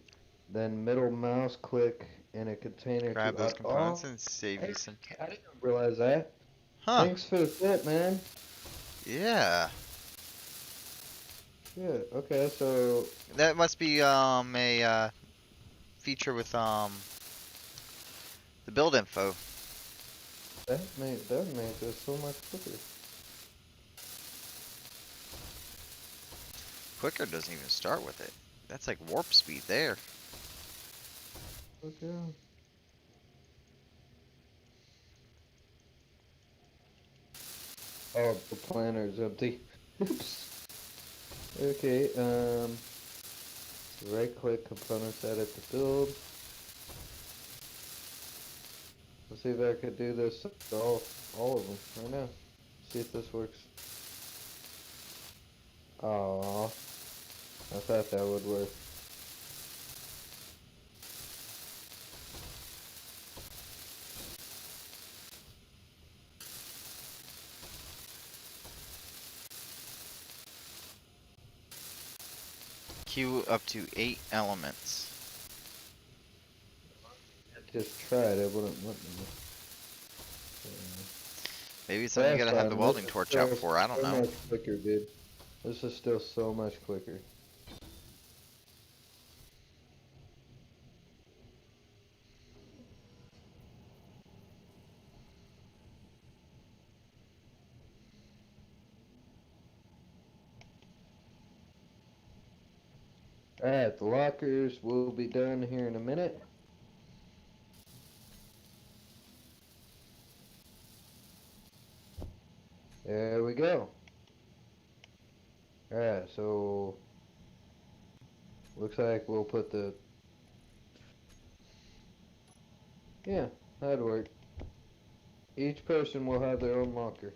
Then middle mouse click in a container Grab to those components oh, and save hey, you some time. I didn't realize that. Huh. Thanks for the tip, man. Yeah. Yeah, okay, so That must be a feature with the build info. that makes it so much quicker. Quicker doesn't even start with it. That's like warp speed there. Okay. Oh, the planner is empty. Oops. Okay, right click components edit to build. Let's see if I could do this to all of them right now. See if this works. Aw, I thought that would work. Queue up to 8 elements. I just tried, it wouldn't let me. Maybe it's something you That's gotta have the fine. This welding is torch out still for. I don't so know. much quicker, dude. This is still so much quicker. Alright, the lockers will be done here in a minute. There we go. Alright, so looks like we'll put the yeah, that'd work. Each person will have their own locker.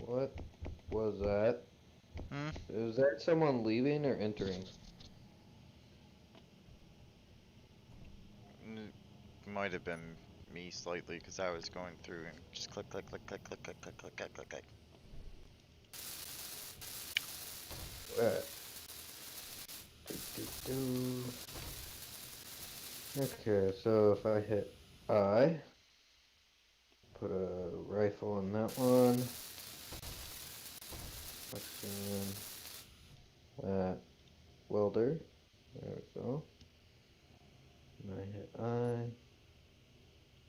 What was that? Hmm? Is that someone leaving or entering? Might have been me slightly because I was going through and just click, click, click, click, click, click, click, click, click, click, click. Alright. Do. Okay, so if I hit I, put a rifle in that one. Oxygen, that welder. There we go. And I hit I,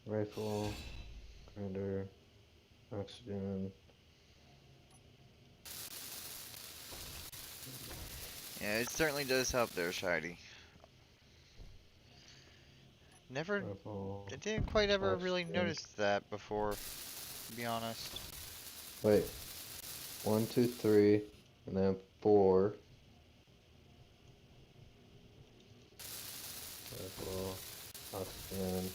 rifle, grinder, oxygen. Yeah, it certainly does help there, Shiny. Never, Rifle, I didn't quite ever really oxygen. notice that before, to be honest. Wait, 1, 2, 3, and then 4. Rifle, oxygen.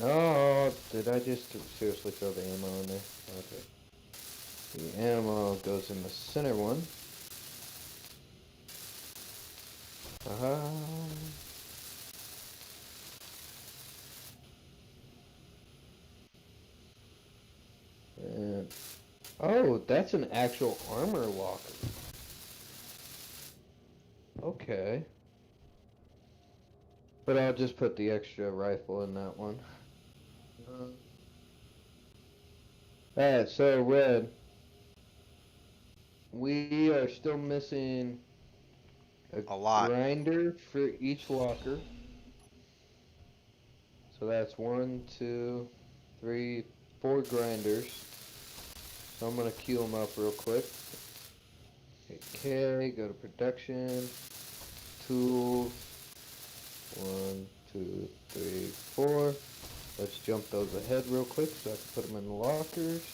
No, did I just seriously throw the ammo in there? Okay. The ammo goes in the center one. Aha. And oh, that's an actual armor locker. Okay. But I'll just put the extra rifle in that one. Alright, so Red, we are still missing a A lot. grinder for each locker. So that's 1, 2, 3, 4 grinders. So I'm gonna queue them up real quick. Hit K, go to production, tools, 1, 2, 3, 4. Let's jump those ahead real quick so I can put them in the lockers.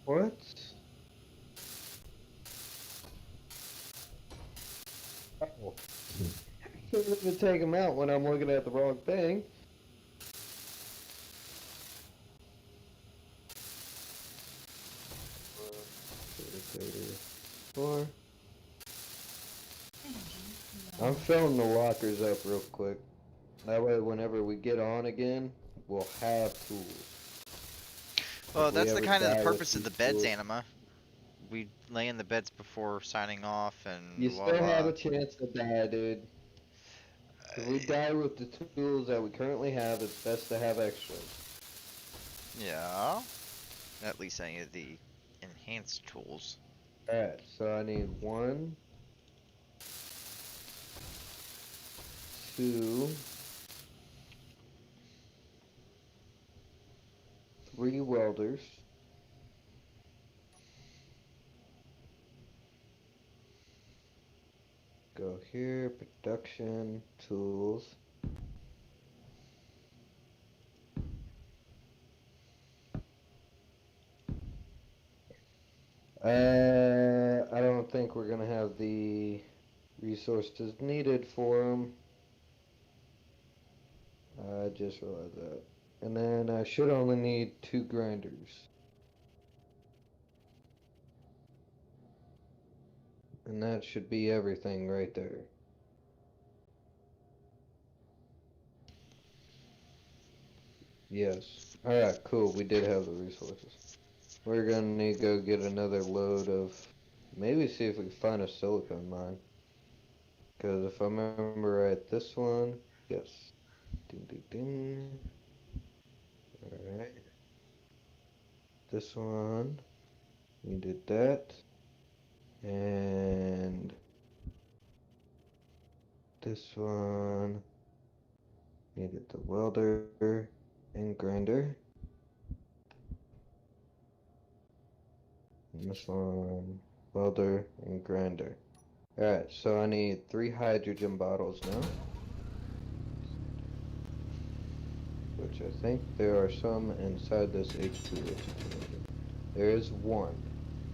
What? Oh. I can't even take them out when I'm looking at the wrong thing. 34. Energy I'm low. filling the lockers up real quick. That way, whenever we get on again, we'll have tools. Well, If we that's the ever kind of the die with purpose of these the beds, tools, Anima. We lay in the beds before signing off, you and still have voila. a chance to die, dude. If we die with the tools that we currently have, it's best to have extras. Yeah. At least any of the enhanced tools. Alright, so I need 1, 2, 3 welders. Go here, production, tools. I don't think we're gonna have the resources needed for them. I just realized that. And then I should only need 2 grinders. And that should be everything right there. Yes. Alright, cool. We did have the resources. We're gonna need to go get another load of... Maybe see if we can find a silicone mine. Because if I remember right, this one... Yes. Ding, ding, ding. Alright. This one... We did that. And... This one... Needed the welder and grinder. And this one, welder and grinder. Alright, so I need 3 hydrogen bottles now. Which I think there are some inside this H2O. There is 1,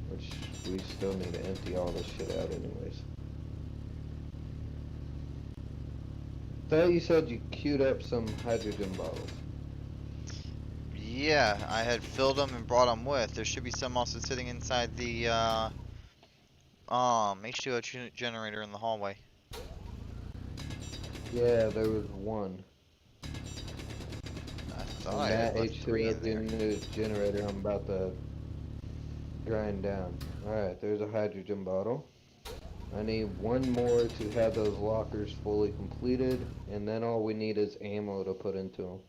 which we still need to empty all this shit out anyways. Thought you said you queued up some hydrogen bottles. Yeah, I had filled them and brought them with. There should be some also sitting inside the H2O generator in the hallway. Yeah, there was 1. I thought And I that had left 3 in there. Generator I'm about to grind down. Alright, there's a hydrogen bottle. I need 1 more to have those lockers fully completed, and then all we need is ammo to put into them.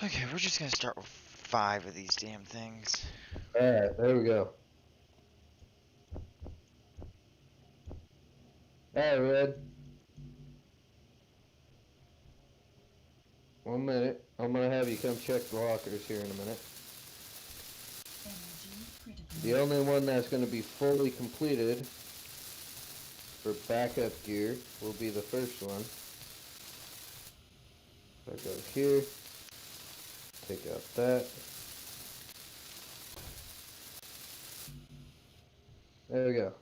Okay, we're just gonna start with 5 of these damn things. Alright, there we go. Alright, Red. 1 minute. I'm gonna have you come check the lockers here in a minute. Energy critical. The only one that's gonna be fully completed for backup gear will be the first one. So I go here, take out that. There we go.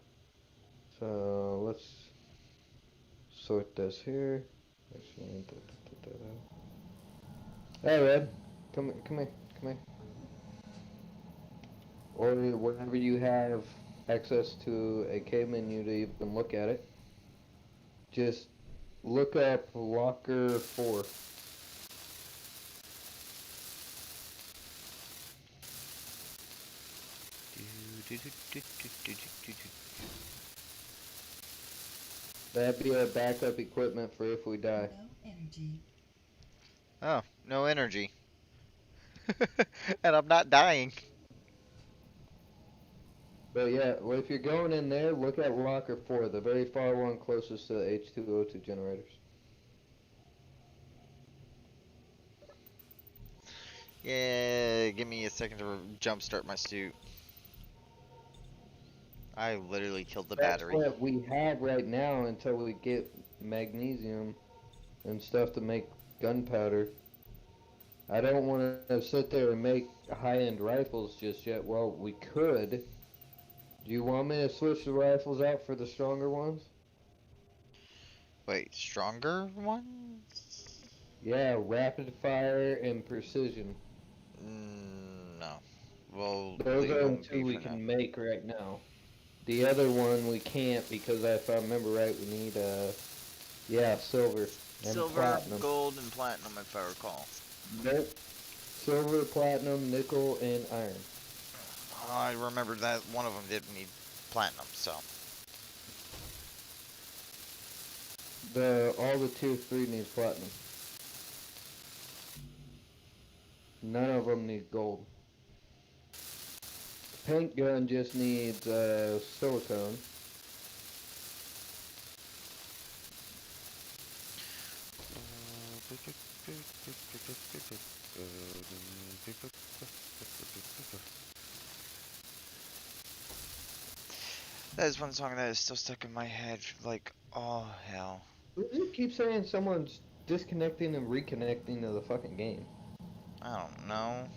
So let's sort this here. Actually, put that out. Hey, Red. Come here. Come here. Or whenever you have access to a K menu to even look at it, just look up locker 4. That'd be our backup equipment for if we die. Low energy. Oh, no energy. And I'm not dying. But yeah, well, if you're going in there, look at locker 4, the very far one closest to the H2O2 generators. Yeah, give me a second to jumpstart my suit. I literally killed the That's battery. what we have right now until we get magnesium and stuff to make gunpowder. I don't want to sit there and make high-end rifles just yet. Well, we could. Do you want me to switch the rifles out for the stronger ones? Wait, stronger ones? Yeah, rapid fire and precision. No. We'll Those leave are the them two be we for now. can make right now. The other one we can't because if I remember right, we need yeah, silver and Silver, platinum. gold, and platinum, if I recall. Nope. Silver, platinum, nickel, and iron. I remember that one of them did need platinum, so. All the tier 3 needs platinum. None of them need gold. Paint gun just needs silicone. That is one song that is still stuck in my head. Like, oh hell. Who does it keep saying someone's disconnecting and reconnecting to the fucking game? I don't know.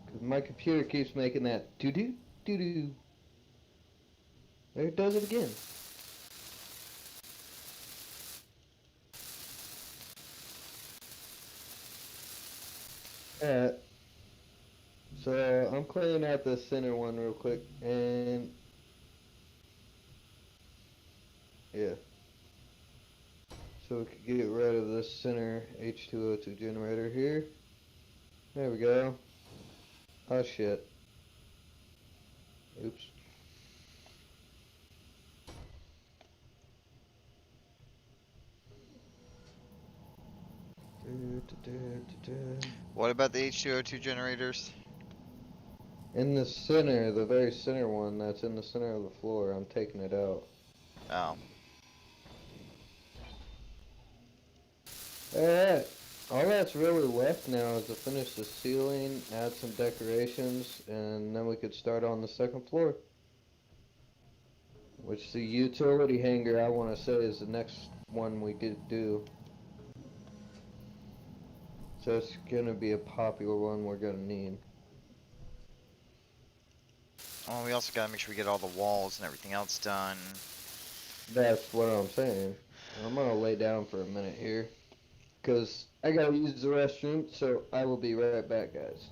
'Cause my computer keeps making that doo-doo, doo-doo. There it does it again. Alright. So I'm clearing out the center one real quick, and yeah. So we could get rid of this center H2O2 generator here. There we go. Oh shit. Oops. What about the H2O2 generators? In the center, the very center one that's in the center of the floor, I'm taking it out. Oh. Alright. All that's really left now is to finish the ceiling, add some decorations, and then we could start on the second floor. Which the utility hangar, I want to say, is the next one we could do. So it's gonna be a popular one we're gonna need. Oh, we also gotta make sure we get all the walls and everything else done. That's what I'm saying. I'm gonna lay down for a minute here. Because I gotta use the restroom, so I will be right back, guys.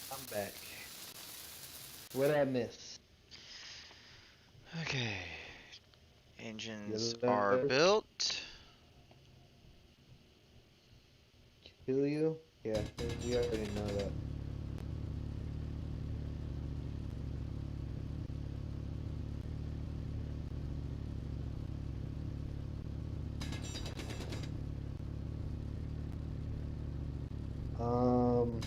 I'm back. What'd I miss? Okay. Engines Yeah, are that built. kill you? Yeah, we already know that. Um,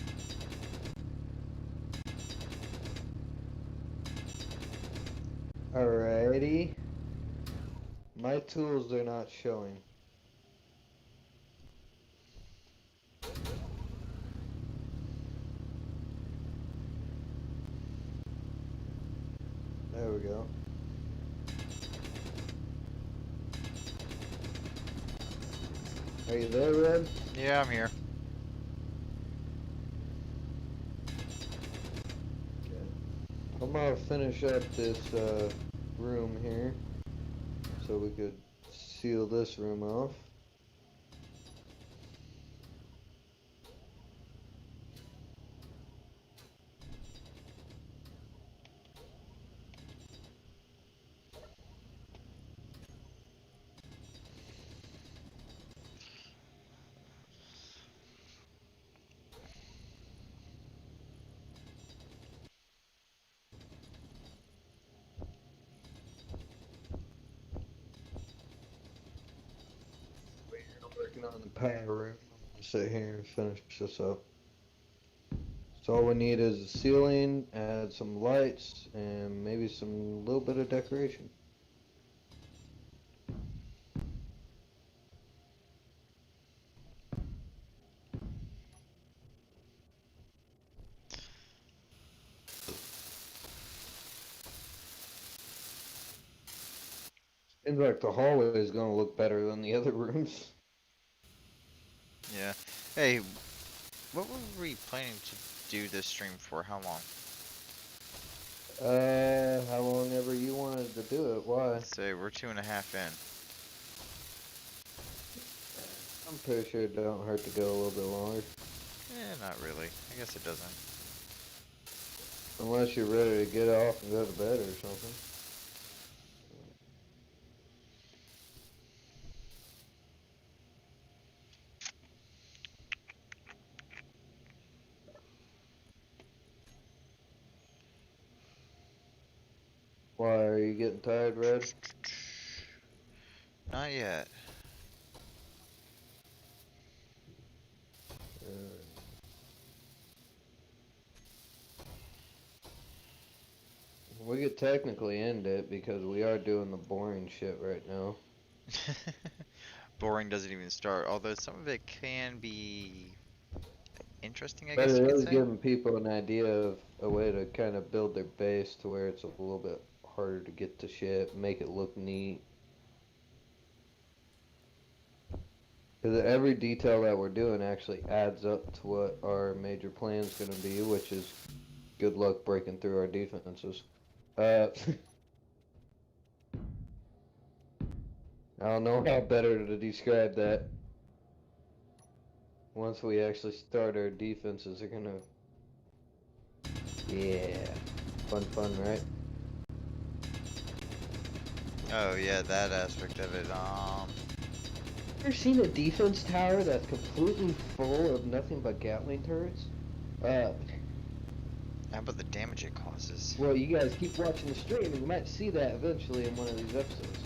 alrighty. My tools are not showing. There we go. Are you there, Red? Yeah, I'm here. Okay. I'm gonna finish up this room here so we could seal this room off. I'm working on the power room. I'm gonna sit here and finish this up. So all we need is a ceiling, add some lights, and maybe some little bit of decoration. Seems like the hallway is gonna look better than the other rooms. Yeah. Hey, what were we planning to do this stream for? How long? How long ever you wanted to do it? Why? Let's say we're 2.5 in. I'm pretty sure it don't hurt to go a little bit longer. Not really. I guess it doesn't. Unless you're ready to get off and go to bed or something. Why, are you getting tired, Red? Not yet. We could technically end it because we are doing the boring shit right now. Boring doesn't even start, although some of it can be interesting, I But guess you it could is say. giving people an idea of a way to kind of build their base to where it's a little bit harder to get to shit, make it look neat. Because every detail that we're doing actually adds up to what our major plan is going to be, which is good luck breaking through our defenses. Uh, I don't know how better to describe that. Once we actually start, our defenses are gonna. Yeah. Fun, right? Oh yeah, that aspect of it. Ever seen a defense tower that's completely full of nothing but Gatling turrets? Uh, How about the damage it causes? well, you guys keep watching the stream and you might see that eventually in one of these episodes.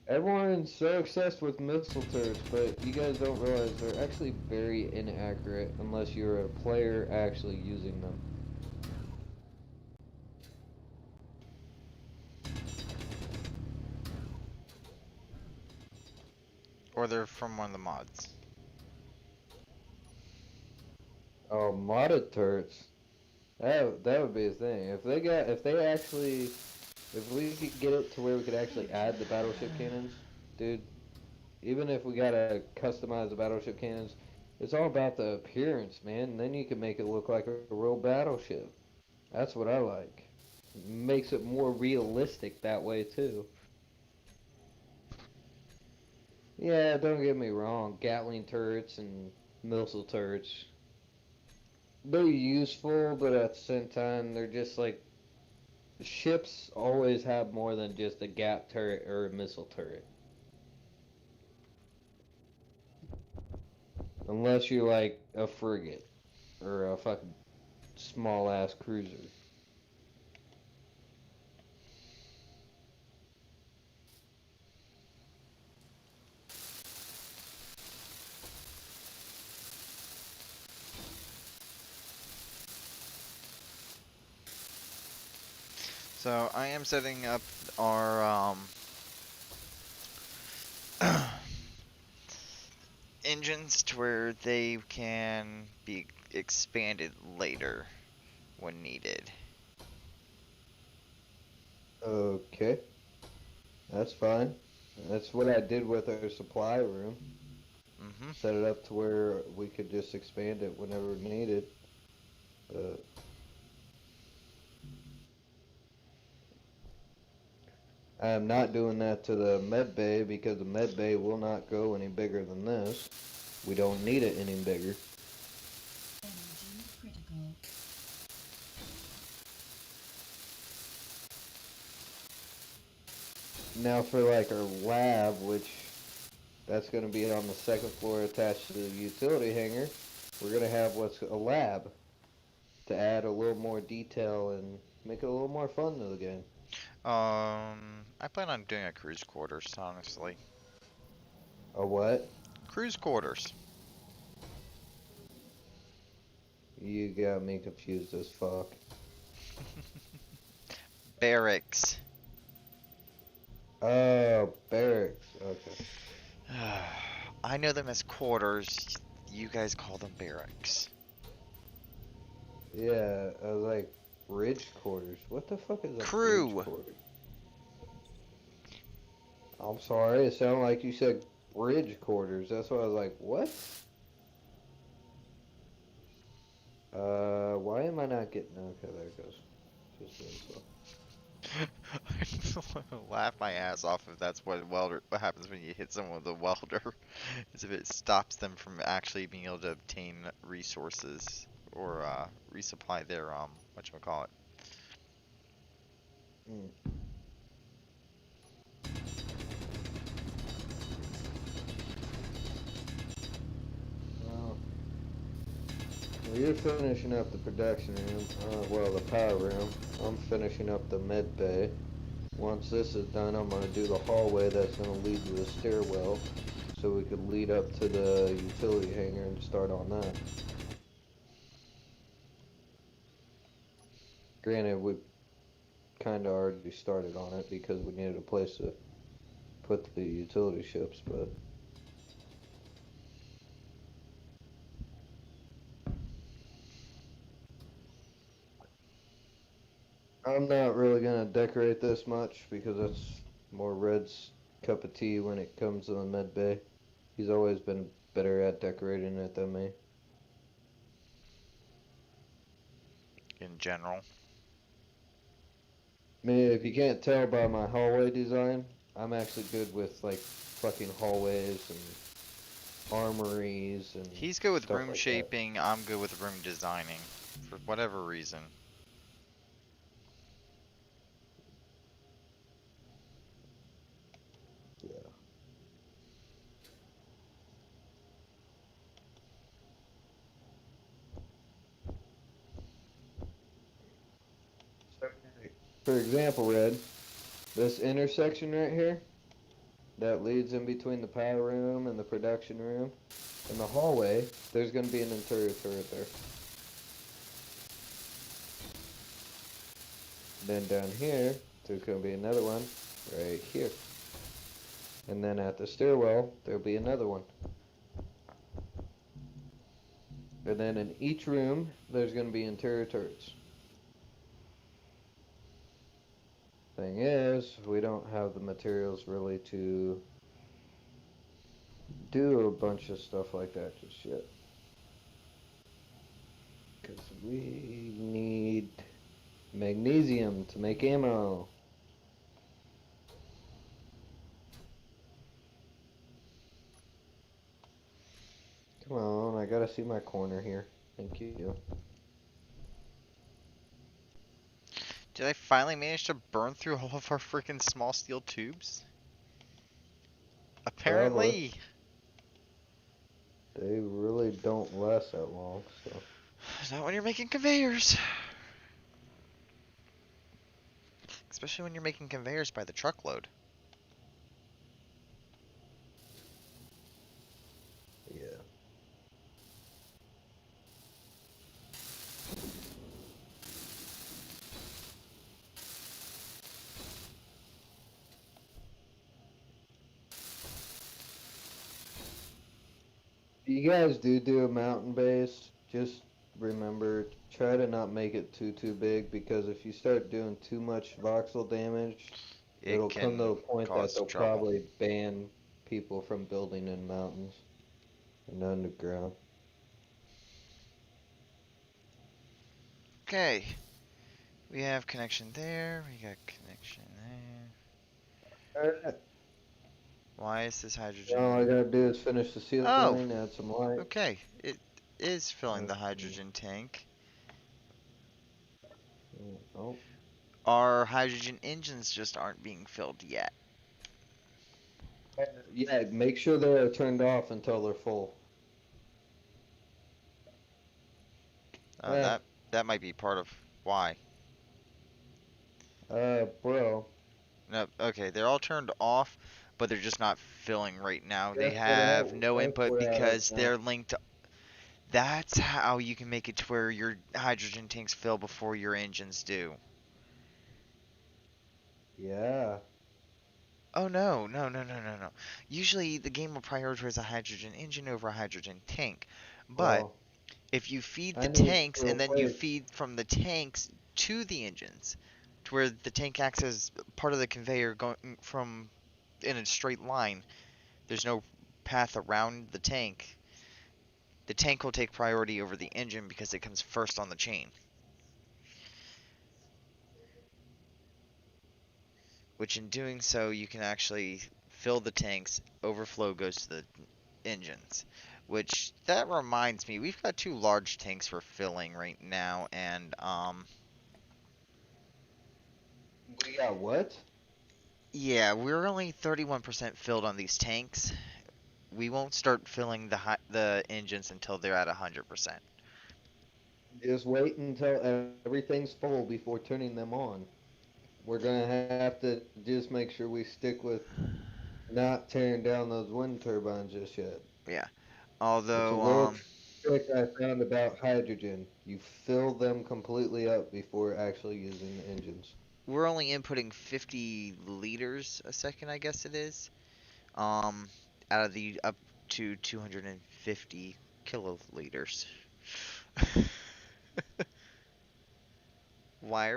Everyone's so obsessed with missile turrets, but you guys don't realize they're actually very inaccurate unless you're a player actually using them. Or they're from one of the mods. Oh, modded turrets. That would be a thing. If we could get it to where we could actually add the battleship cannons, dude. Even if we gotta customize the battleship cannons, it's all about the appearance, man. And then you can make it look like a real battleship. That's what I like. Makes it more realistic that way too. Yeah, don't get me wrong. Gatling turrets and missile turrets. they're useful, but at the same time, they're just like ships always have more than just a gap turret or a missile turret. Unless you're like a frigate or a fucking small ass cruiser. So I am setting up our engines to where they can be expanded later when needed. Okay, that's fine. That's what I did with our supply room. Hmm. Set it up to where we could just expand it whenever needed. Uh, I am not doing that to the med bay because the med bay will not go any bigger than this. We don't need it any bigger. Energy critical. Now for like our lab, which that's going to be on the second floor attached to the utility hangar, we're going to have what's a lab to add a little more detail and make it a little more fun to the game. I plan on doing a cruise quarters, honestly. A what? Cruise quarters. You got me confused as fuck. Barracks. Oh, barracks. Okay. I know them as quarters. You guys call them barracks. Yeah, I was like, bridge quarters. What the fuck is a bridge Crew. quarter? I'm sorry, it sounded like you said bridge quarters. That's why I was like, what? Why am I not getting? Okay, there it goes. Just doing so. I just laugh my ass off if that's what happens when you hit someone with a welder. Is if it stops them from actually being able to obtain resources or resupply their whatchamacallit. Hmm. Well, you're finishing up the production room. Well, the power room. I'm finishing up the med bay. Once this is done, I'm gonna do the hallway that's gonna lead to the stairwell, so we could lead up to the utility hangar and start on that. Granted, we kind of already started on it because we needed a place to put the utility ships, but I'm not really gonna decorate this much because that's more Red's cup of tea when it comes to the med bay. He's always been better at decorating it than me. In general. I mean, if you can't tell by my hallway design, I'm actually good with like fucking hallways and armories and He's good with stuff room like that. shaping. I'm good with room designing, for whatever reason. Yeah. So, for example, Red, this intersection right here that leads in between the power room and the production room and the hallway, there's going to be an interior turret there. Then down here, there's going to be another one right here. And then at the stairwell, there'll be another one. And then in each room, there's going to be interior turrets. Thing is, we don't have the materials really to do a bunch of stuff like that just yet. Because we need magnesium to make ammo. Come on, I gotta see my corner here. Thank you. Did I finally manage to burn through all of our freaking small steel tubes? Probably. Apparently. They really don't last that long, so. Not when you're making conveyors. Especially when you're making conveyors by the truckload. Yeah. You guys do a mountain base, just remember, try to not make it too big, because if you start doing too much voxel damage, It it'll come to can a point that cause they'll trouble. probably ban people from building in mountains and underground. Okay. We have connection there. We got connection there. Alright. Why is this All I hydrogen? gotta do is finish the Oh, ceiling, add some light. okay. It is filling the Okay. hydrogen tank. Oh, Our hydrogen engines just aren't being filled yet. yeah, make sure they're turned off until they're full. Oh, Eh, that might be part of why. bro, No, okay, they're all turned off, but they're just not filling right now. They guess have no guess input we're out of because now. they're linked. That's how you can make it to where your hydrogen tanks fill before your engines do. Yeah, Oh no, no, no, no, no, no. Usually the game will prioritize a hydrogen engine over a hydrogen tank. But well, if you feed the I need tanks to and then you replace. feed from the tanks to the engines, to where the tank acts as part of the conveyor going from in a straight line, there's no path around the tank. The tank will take priority over the engine because it comes first on the chain. Which in doing so, you can actually fill the tanks, overflow goes to the engines. Which, that reminds me, we've got two large tanks for filling right now, and, We got what? yeah, we're only 31% filled on these tanks. We won't start filling the engines until they're at 100%. Just wait until everything's full before turning them on. We're gonna have to just make sure we stick with not tearing down those wind turbines just yet. Yeah. It's a Although, little trick I found about hydrogen. You fill them completely up before actually using the engines. we're only inputting 50 liters a second, I guess it is. Um, out of the up to 250 kiloliters. Why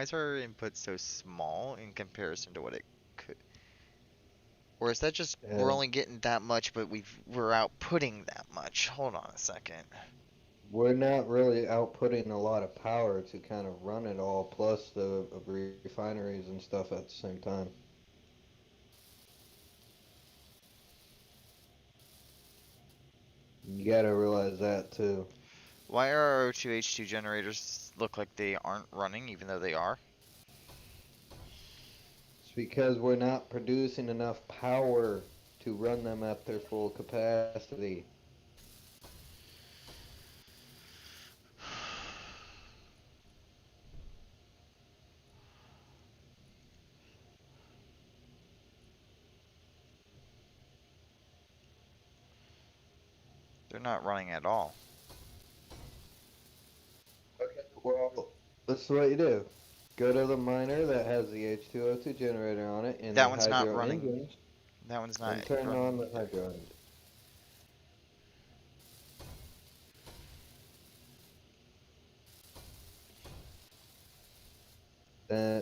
is our input so small in comparison to what it could? Or is that just we're And only getting that much, but we're outputting that much? Hold on a second. we're not really outputting a lot of power to kind of run it all, plus the refineries and stuff at the same time. You gotta realize that too. Why are our O2H2 generators look like they aren't running even though they are? It's because we're not producing enough power to run them at their full capacity. They're not running at all. Okay, well, this is what you do. Go to the miner that has the H2O2 generator on it and That the one's not hydro running. engines, That one's not and turn on running. the hydro engine.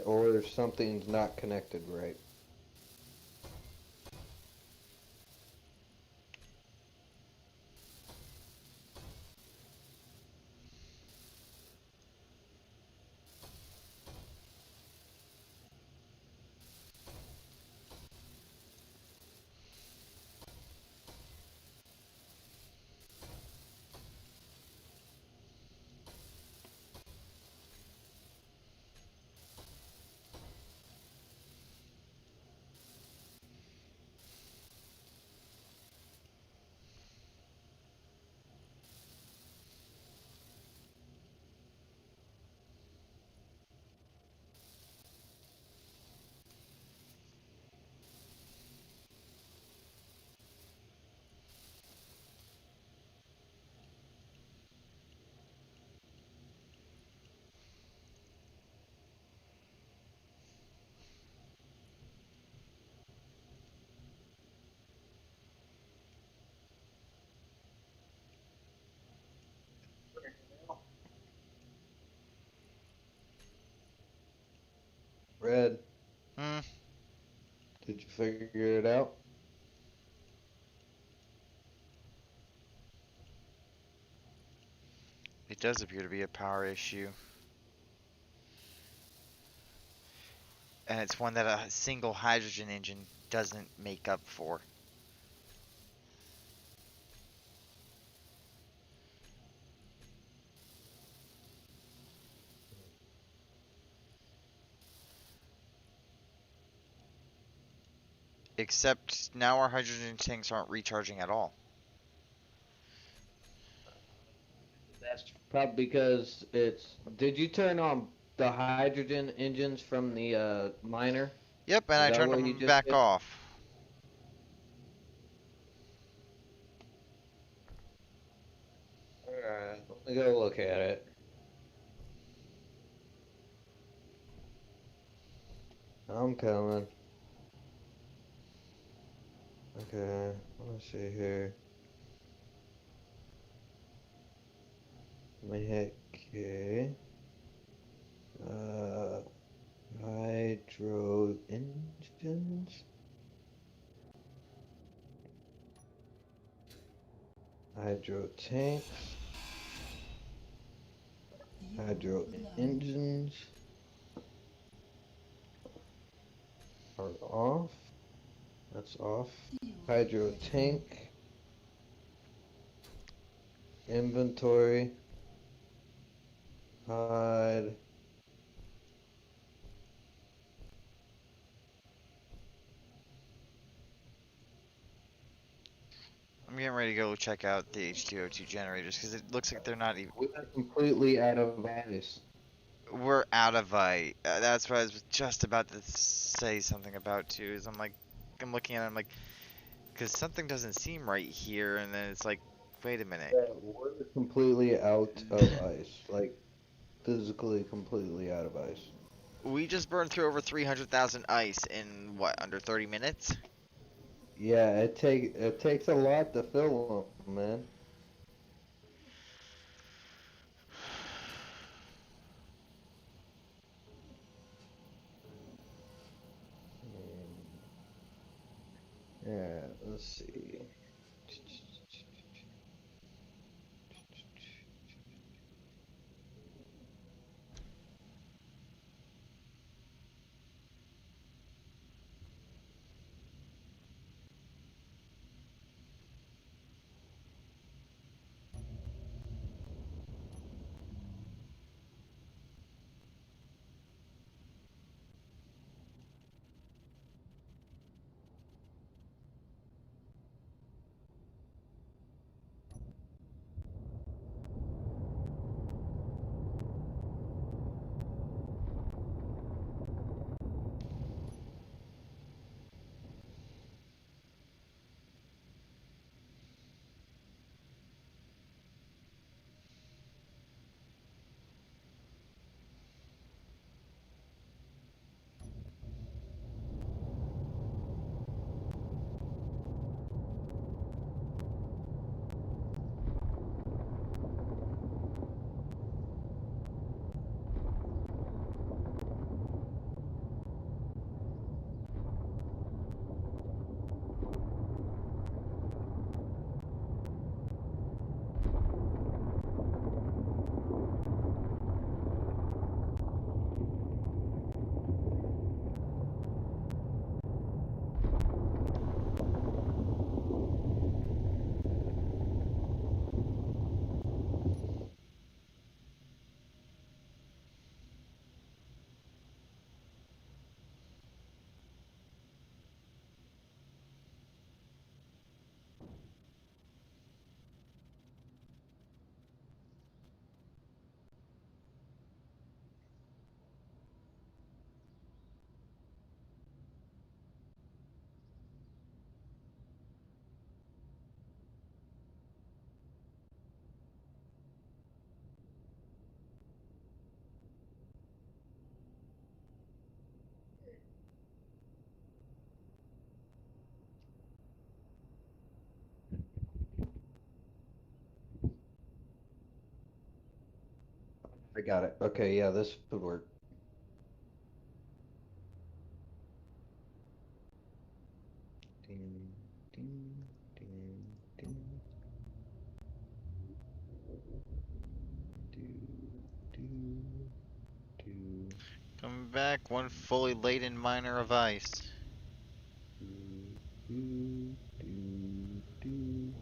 Or something's not connected right. Red, Hmm. did you figure it out? It does appear to be a power issue. And it's one that a single hydrogen engine doesn't make up for. Except now our hydrogen tanks aren't recharging at all. That's probably because it's. Did you turn on the hydrogen engines from the miner? Yep, and Is I that turned what you them just back did? off. Alright, let me go look at it. I'm coming. Okay, let's see here. Let me hit K. Uh, hydro engines? Hydro tanks? Hydro engines are off. That's off. Hydro tank. Inventory. Hide. I'm getting ready to go check out the H2O2 generators because it looks like they're not even. We are completely out of ice. We're out of I. That's what I was just about to say something about too. Is I'm looking at it, I'm like, because something doesn't seem right here, and then it's like, wait a minute. Yeah, we're completely out of ice. Like, physically completely out of ice. We just burned through over 300,000 ice in what, under 30 minutes? Yeah, it takes a lot to fill them, man. Yeah, let's see. I got it. Okay, yeah, this would work. back one fully laden miner of ice. Do, do, do,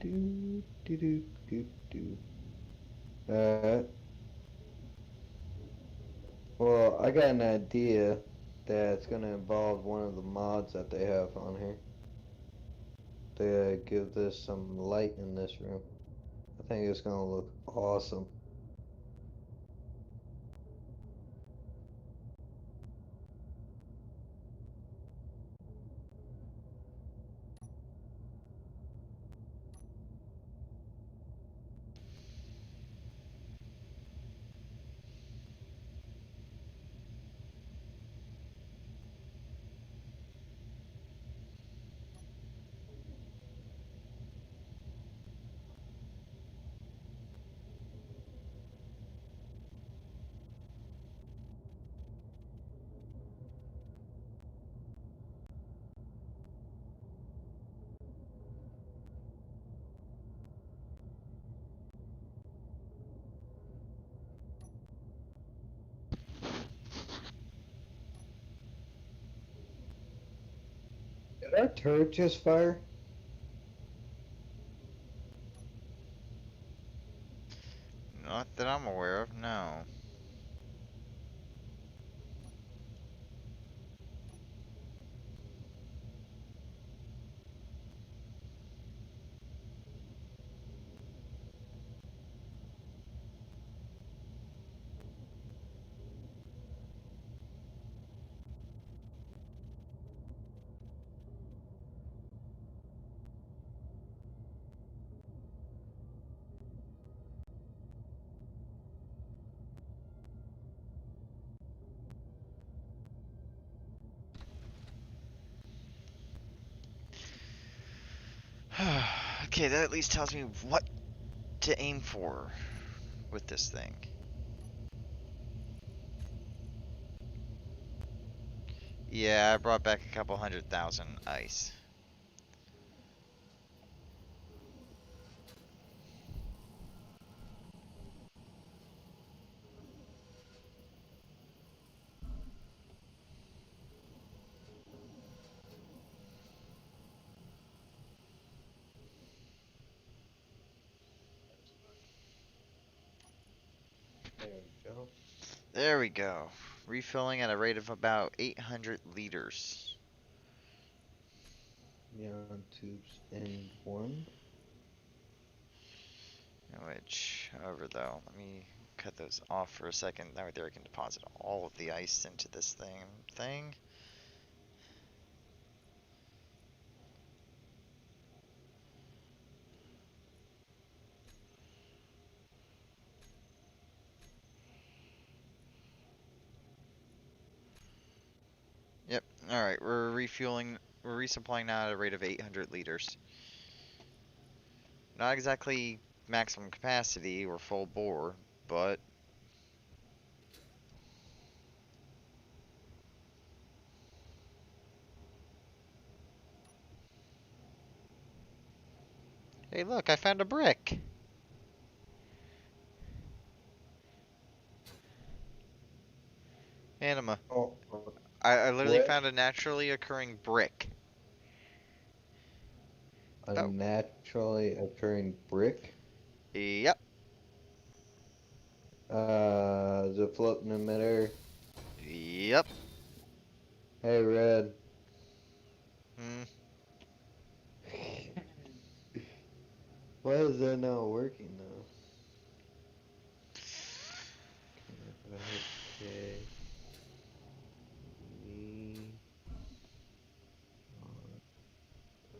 do, do, do, do. Uh, well, I got an idea that's gonna involve one of the mods that they have on here to give this some light in this room. I think it's gonna look awesome. Did our turret just fire? Not that I'm aware of, no. Okay, that at least tells me what to aim for with this thing. Yeah, I brought back a couple 100,000 ice. There we go. There we go. Refilling at a rate of about 800 liters. Neon tubes in one. Which, however, though, let me cut those off for a second. That way there I can deposit all of the ice into this thing. Yep. All right. We're refueling. We're resupplying now at a rate of 800 liters. Not exactly maximum capacity or full bore, but hey, look! I found a brick. Anima. Oh, I literally what? found a naturally occurring brick. A Oh. naturally occurring brick? Yep. Is it floating in midair? Yep. Hey, Red. Hmm. Why is that not working though? Okay. E-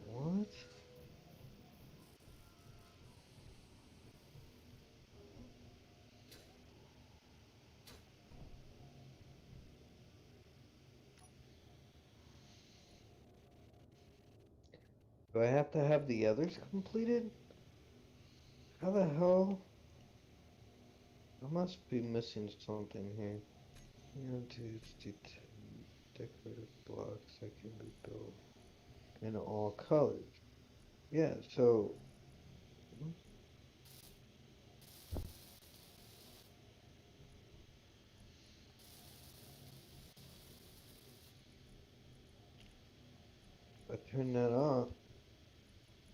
What? Do I have to have the others completed? How the hell? I must be missing something here. Decorative blocks that can be built in all colors. Yeah, so Turn that off.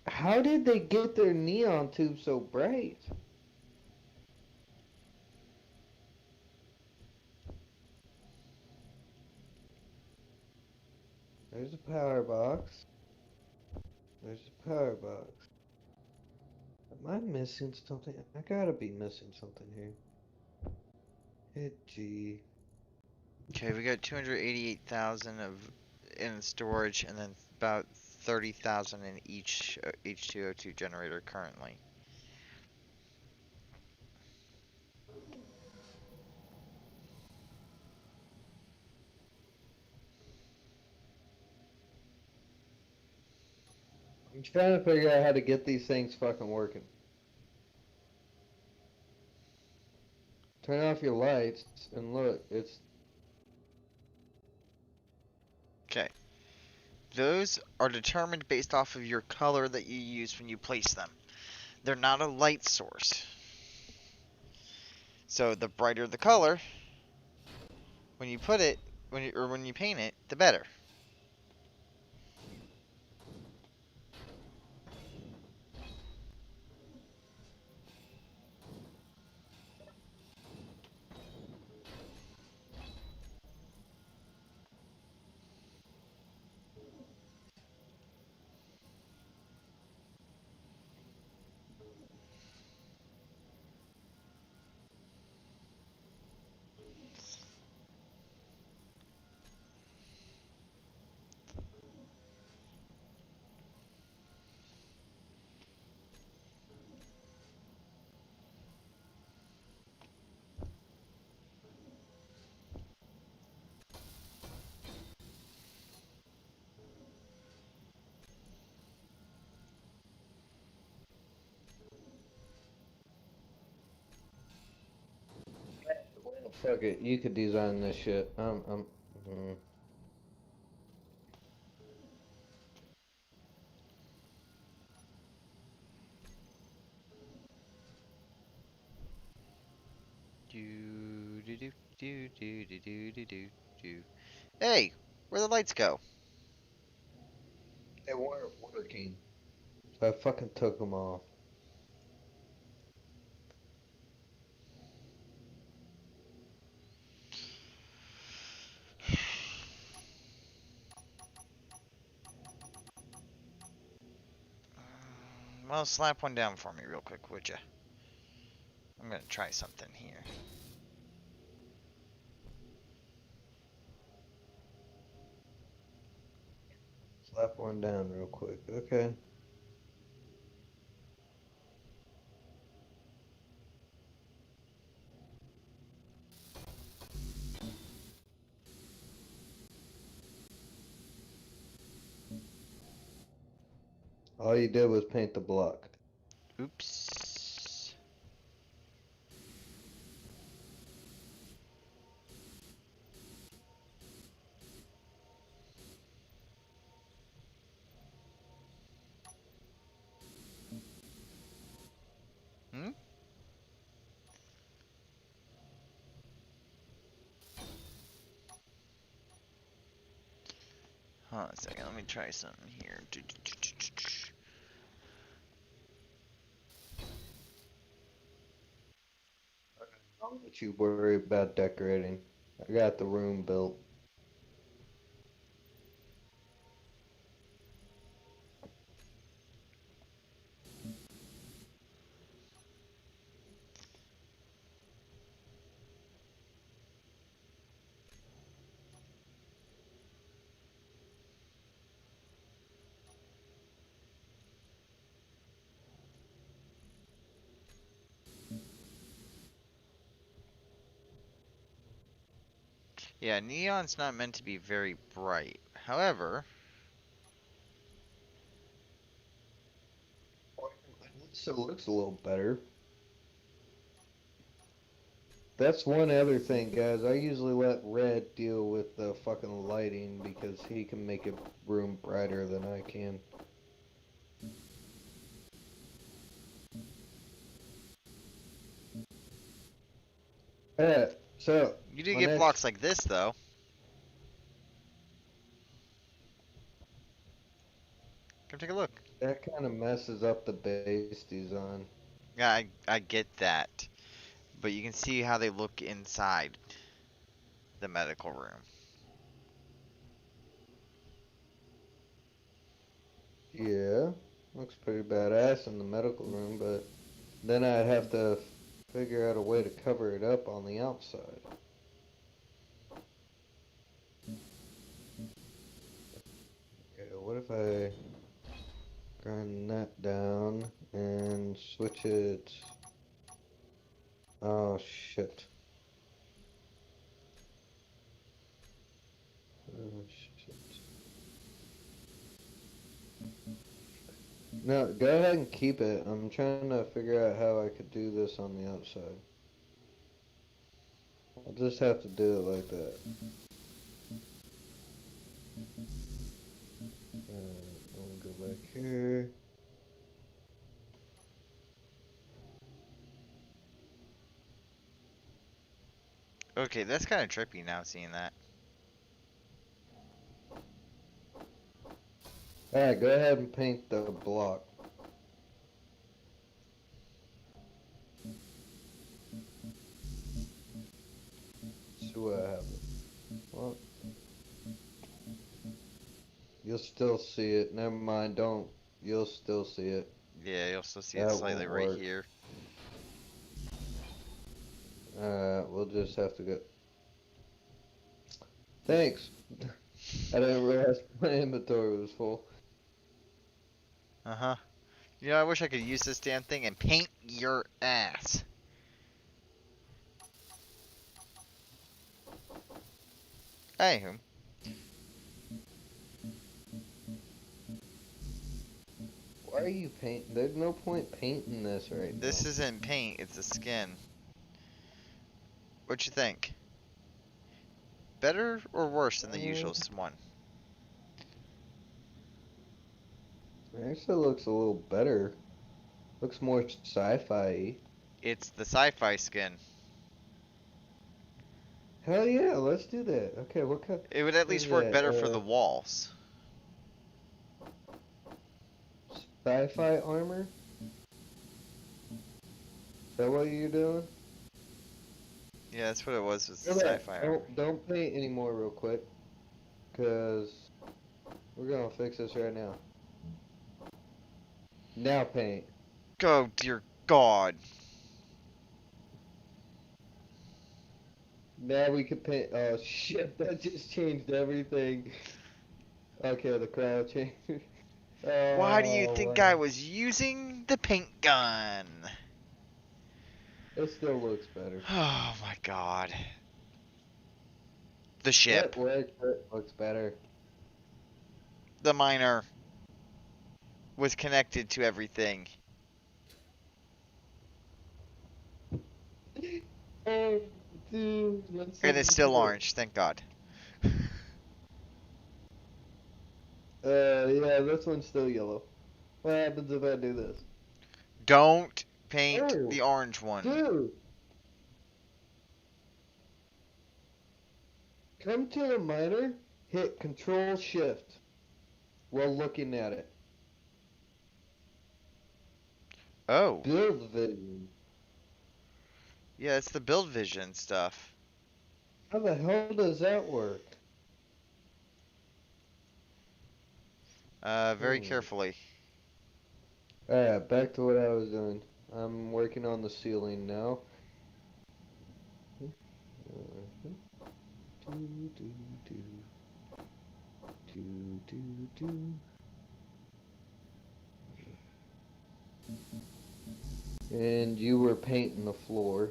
How did they get their neon tube so bright? There's a power box. There's a power box. Am I missing something? I gotta be missing something here. Hit G. Okay, we got 288,000 of in storage, and then about 30,000 in each H2O2 generator currently. I'm trying to figure out how to get these things fucking working. Turn off your lights and look, it's Okay. Those are determined based off of your color that you use when you place them. They're not a light source. So the brighter the color, when you put it, when you paint it, the better. fuck it. You could design this shit. Mm. Do do do do do do do do do do. Hey, where'd the lights go? They weren't working. So I fucking took them off. Well, slap one down for me real quick, would ya? I'm gonna try something here. Slap one down real quick. Okay. All you did was paint the block. Oops. Hmm? Hold on a second, let me try something here. Don't let you worry about decorating. I got the room built. Yeah, neon's not meant to be very bright. However, So it looks a little better. That's one other thing, guys. I usually let Red deal with the fucking lighting because he can make a room brighter than I can. Yeah, so you do my get next blocks like this, though. Come take a look. That kind of messes up the base design. Yeah, I get that. But you can see how they look inside the medical room. Yeah, looks pretty badass in the medical room, but then I'd have to figure out a way to cover it up on the outside. Okay, what if I grind that down and switch it? Oh shit. Oh shit. No, go ahead and keep it. I'm trying to figure out how I could do this on the outside. I'll just have to do it like that. I'll go back here. Okay, that's kind of trippy now seeing that. Alright, go ahead and paint the block. See what happens. Well, you'll still see it. Never mind, don't. You'll still see it. Yeah, you'll still see it That slightly won't right work. here. Alright, we'll just have to go. Thanks. I didn't realize my inventory was full. Uh-huh. You know, I wish I could use this damn thing and paint your ass. Anywho. Why are you painting? There's no point painting this right now. This isn't paint, it's a skin. What you think? Better or worse than the usual one? It actually looks a little better. Looks more sci-fi. It's the sci-fi skin. Hell yeah, let's do that. Okay, what kind? It would at What least is work that? better for the walls. Sci-fi armor? Is that what you're doing? Yeah, that's what it was with Go back. sci-fi armor. Don't paint anymore real quick. Cause we're gonna fix this right now. Now paint. Oh, dear God. Now we can paint. Oh shit, that just changed everything. Okay, the crowd changed. Why do you think wow. I was using the paint gun? It still looks better. Oh my God. The ship. What looks better? The miner was connected to everything. Oh, dude. And it's still orange, thank God. Yeah, this one's still yellow. What happens if I do this? Don't paint Oh, the orange one. dude. Come to the miner, hit Control Shift while looking at it. Oh. Build vision. Yeah, it's the build vision stuff. How the hell does that work? Very carefully. Alright, back to what I was doing. I'm working on the ceiling now. And you were painting the floor.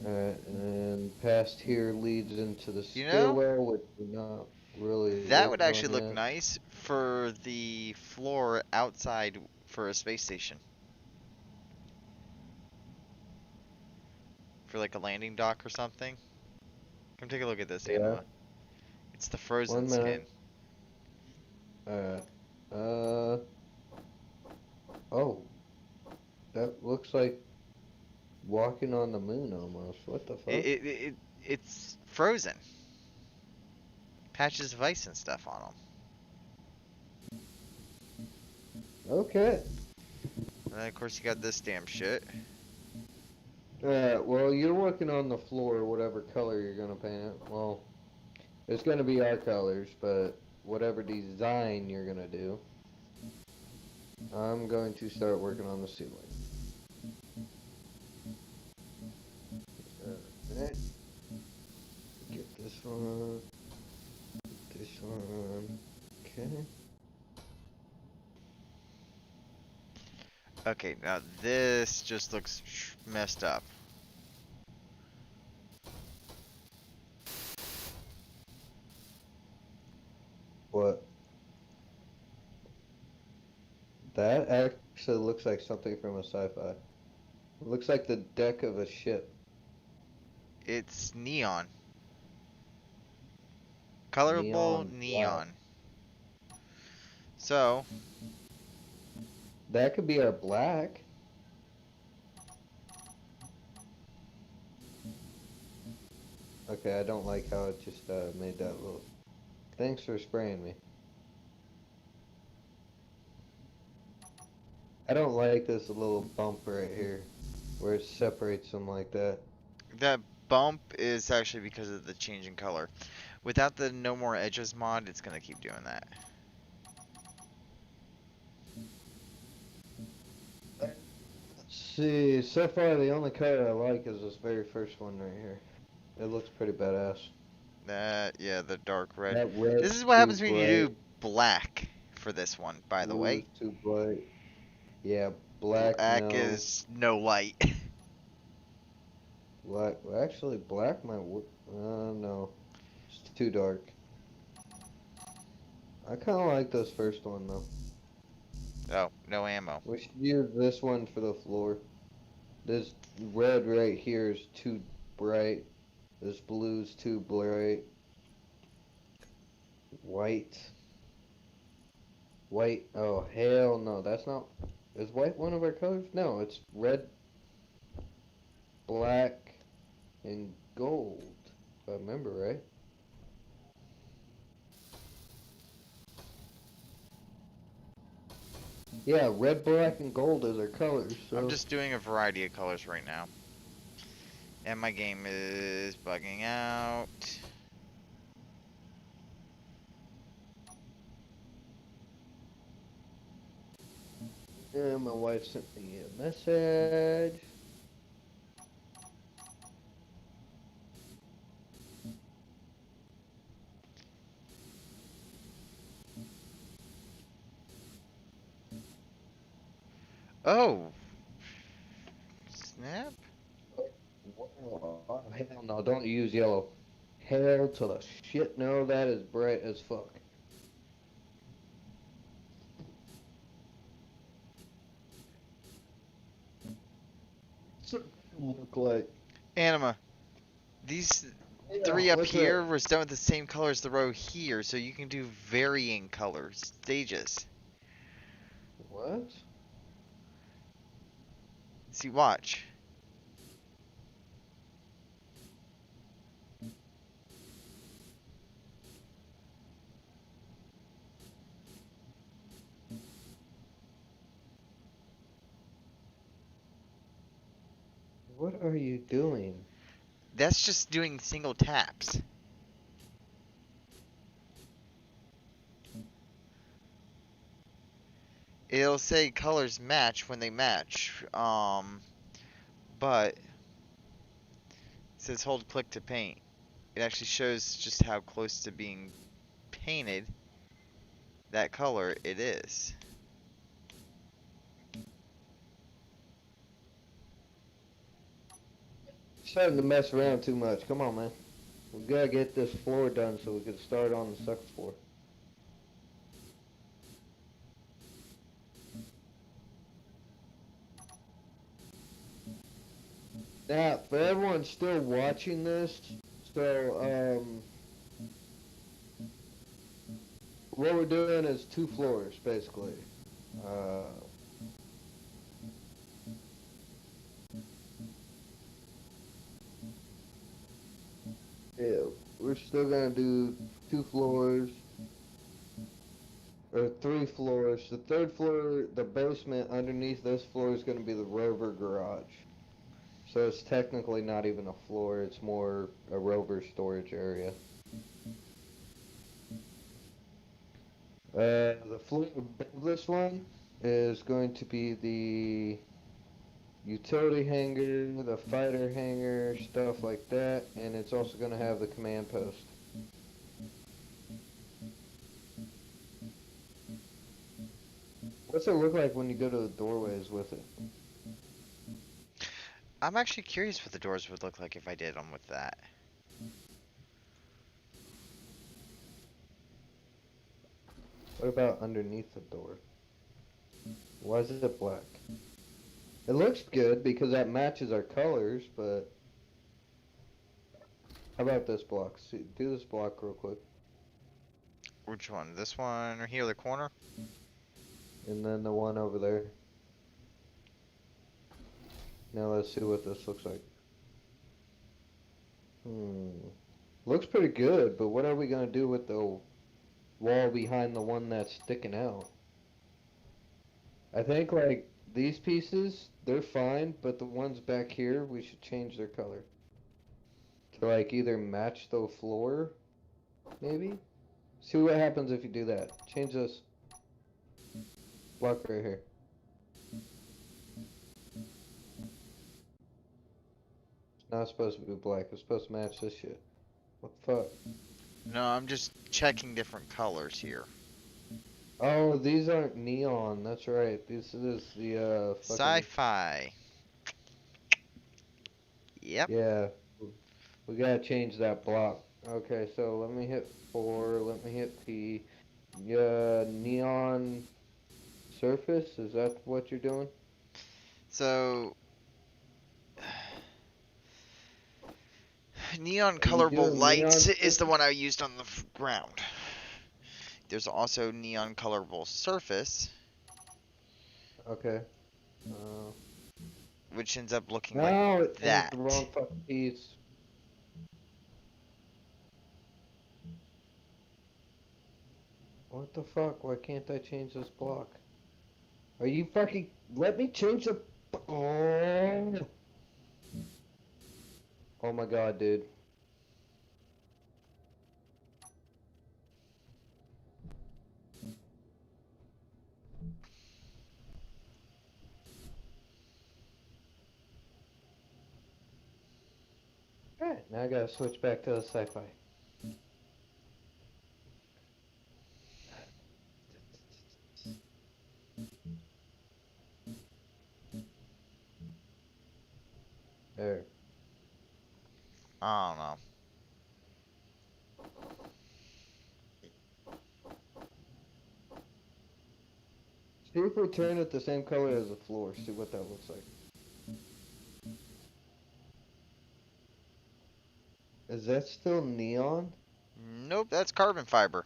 Alright, and past here leads into the You know, stairwell, which we're not really. That would working actually on look yet. nice for the floor outside for a space station. For like a landing dock or something. Come take a look at this, Yeah. Anima. It's the frozen 1 skin. minute. Alright. Oh. That looks like walking on the moon almost. What the fuck? It's frozen. Patches of ice and stuff on them. Okay. And then, of course, you got this damn shit. Well, you're working on the floor, whatever color you're gonna paint it. Well, it's gonna be our colors, but whatever design you're gonna do, I'm going to start working on the ceiling. Alright. Get this one. This one. Okay. Okay, now this just looks messed up. What? That actually looks like something from a sci-fi. It looks like the deck of a ship. It's neon. Colorable Neon black. neon. So, That could be our black. Okay, I don't like how it just made that little. Thanks for spraying me. I don't like this little bump right here, where it separates them like that. that bump is actually because of the change in color. Without the No More Edges mod, it's gonna keep doing that. Let's see, so far the only color I like is this very first one right here. It looks pretty badass. Yeah, the dark red. That red's This is what too happens when you bright, do black for this one, by the way. blue's too bright. Yeah, black Black no. is no light. Black, well, actually black might work. No. It's too dark. I kinda like this first one though. Oh, no ammo. We should use this one for the floor. This red right here is too bright. This blue's too bright. White. White. Oh, hell no. That's not. Is white one of our colors? No, it's red, black, and gold. If I remember right. Yeah, red, black, and gold is our colors. So. I'm just doing a variety of colors right now. And my game is bugging out. And my wife sent me a message. Oh! Snap? Oh, hell no, don't use yellow. Hell to the shit no, that is bright as fuck. So, look like. Anima. These Yeah, three up what's here up? was done with the same color as the row here, so you can do varying color stages. What? See, watch. What are you doing? That's just doing single taps. It'll say colors match when they match, but it says hold click to paint. It actually shows just how close to being painted that color it is. Starting to mess around too much. Come on, man. We gotta get this floor done so we can start on the second floor. Now, for everyone still watching this, so, what we're doing is 2 floors, basically. Uh, Yeah, we're still gonna do 2 floors or 3 floors. The third floor, the basement underneath this floor is gonna be the rover garage. So it's technically not even a floor, it's more a rover storage area. The floor above this one is going to be the utility hangar, the fighter hangar, stuff like that, and it's also going to have the command post. What's it look like when you go to the doorways with it? I'm actually curious what the doors would look like if I did them with that. What about underneath the door? Why is it black? It looks good because that matches our colors, but how about this block? See, do this block real quick. Which one? This one right here, the corner? And then the one over there. Now let's see what this looks like. Looks pretty good, but what are we gonna do with the wall behind the one that's sticking out? I think like these pieces, they're fine, but the ones back here, we should change their color. To like either match the floor, maybe? See what happens if you do that. Change this block right here. It's not supposed to be black, it's supposed to match this shit. What the fuck? No, I'm just checking different colors here. Oh, these aren't neon, that's right. This is the fucking... Sci-fi. Yep. Yeah, we gotta change that block. Okay, so let me hit 4, let me hit P. Yeah, neon surface, is that what you're doing? So, neon Are you colorable doing neon lights is the surface? one I used on the ground. There's also neon colorable surface, Okay. Uh, which ends up looking like no, it changed the that. wrong fucking piece. What the fuck? Why can't I change this block? Are you fucking... Let me change the... Oh, oh my god, dude. Alright, now I gotta switch back to the sci-fi. There. I don't know. See if we turn it the same color as the floor, see what that looks like. Is that still neon? Nope, that's carbon fiber.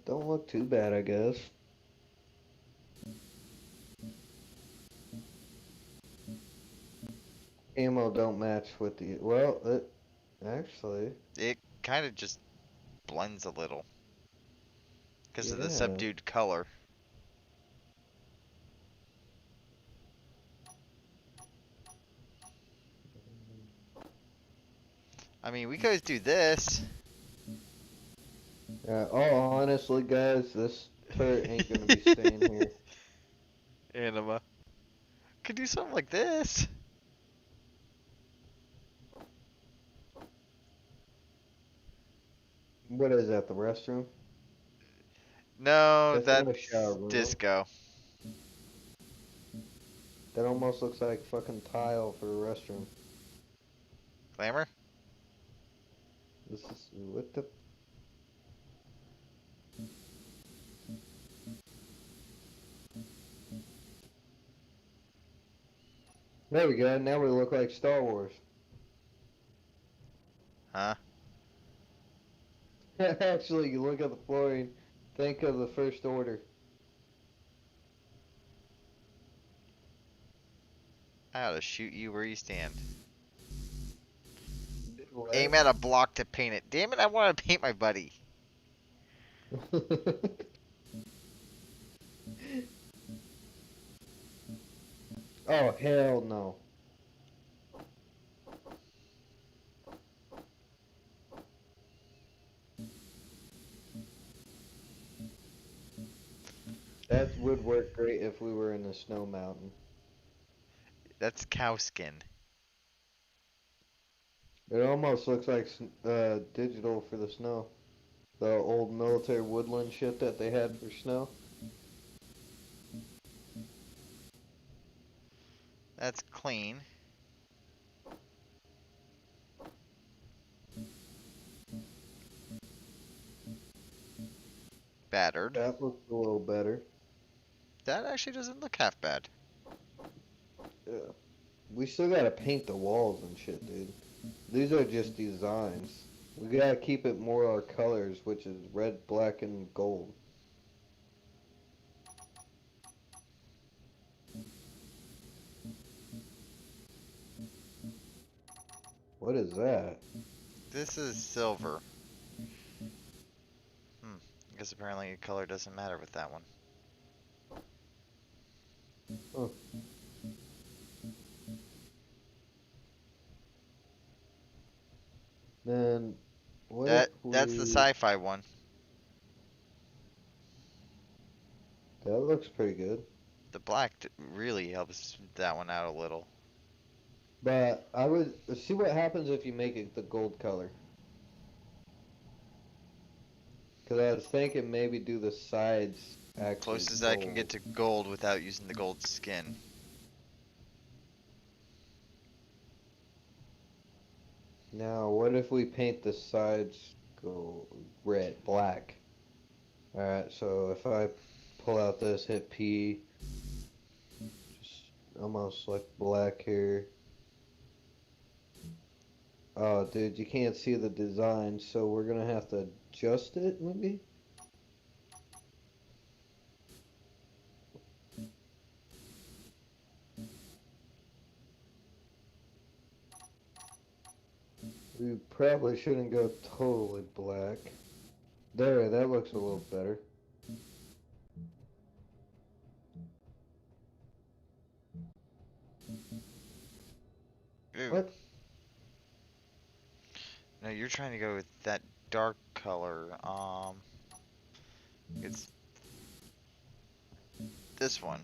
Don't look too bad, I guess. Ammo don't match with the... Well, it... Actually... It kind of just blends a little because of the Yeah. subdued color. I mean, we could always do this. Honestly, guys, this turret ain't gonna be staying here. Anima. Could do something like this. What is that, the restroom? No, That's not a that's shower room. disco. That almost looks like fucking tile for a restroom. Glamour? This is... What the... There we go, now we look like Star Wars. Huh? Actually, you look at the flooring, think of the First Order. I ought to shoot you where you stand. aim at a block to paint it. Damn it, I want to paint my buddy. Oh, hell no. That would work great if we were in a snow mountain. That's cow skin. It almost looks like digital for the snow. The old military woodland shit that they had for snow. That's clean. Battered. That looks a little better. That actually doesn't look half bad. Yeah. We still gotta paint the walls and shit, dude. These are just designs. We gotta keep it more our colors, which is red, black, and gold. What is that? This is silver. I guess apparently color doesn't matter with that one. Huh. Then, what if That's the we... sci-fi one. That looks pretty good. The black really helps that one out a little. But I would see what happens if you make it the gold color. Because I was thinking maybe do the sides actually Closest I can get gold. to gold without using the gold skin. Now, what if we paint the sides gold, red, black? Alright, so if I pull out this, hit P, just almost like black here. Oh, dude, you can't see the design, so we're gonna have to adjust it, maybe? We probably shouldn't go totally black. There, that looks a little better. Ooh. What? No, you're trying to go with that dark color. It's this one.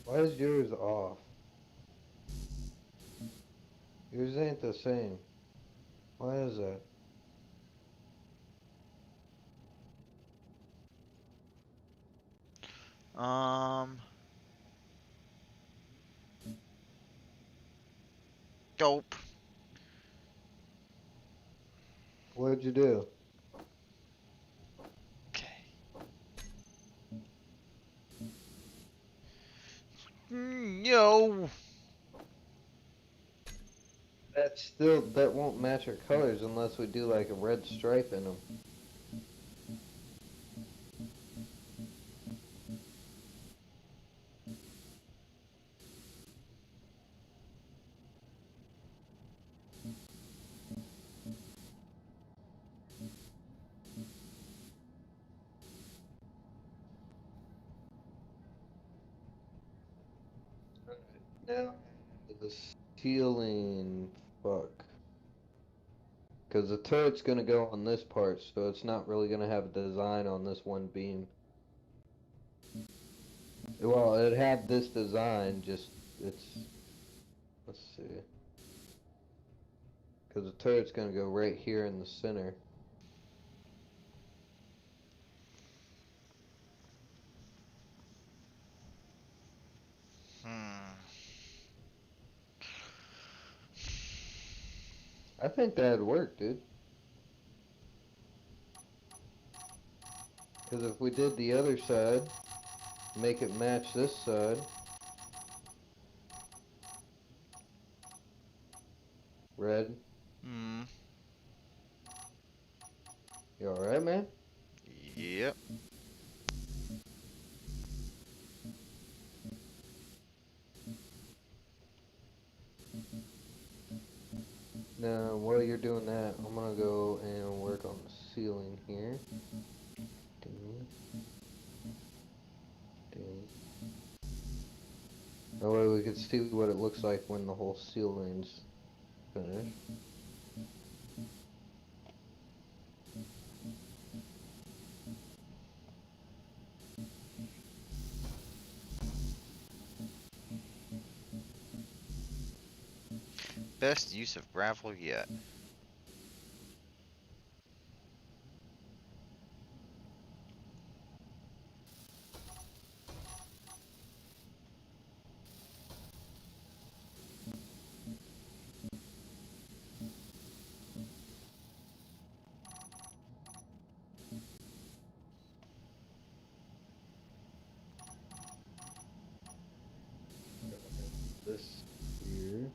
Why is yours off? Yours ain't the same. Why is that? Dope. What'd you do? Okay. Yo. That won't match our colors unless we do like a red stripe in them. Now, the ceiling, fuck. Because the turret's gonna go on this part, so it's not really gonna have a design on this one beam. Well, it had this design, just, let's see. Because the turret's gonna go right here in the center. I think that'd work, dude. Because if we did the other side, make it match this side. Red. Hmm. You alright, man? Yep. Now, while you're doing that, I'm gonna go and work on the ceiling here. Ding, ding. That way we can see what it looks like when the whole ceiling's finished. Best use of gravel yet. This here.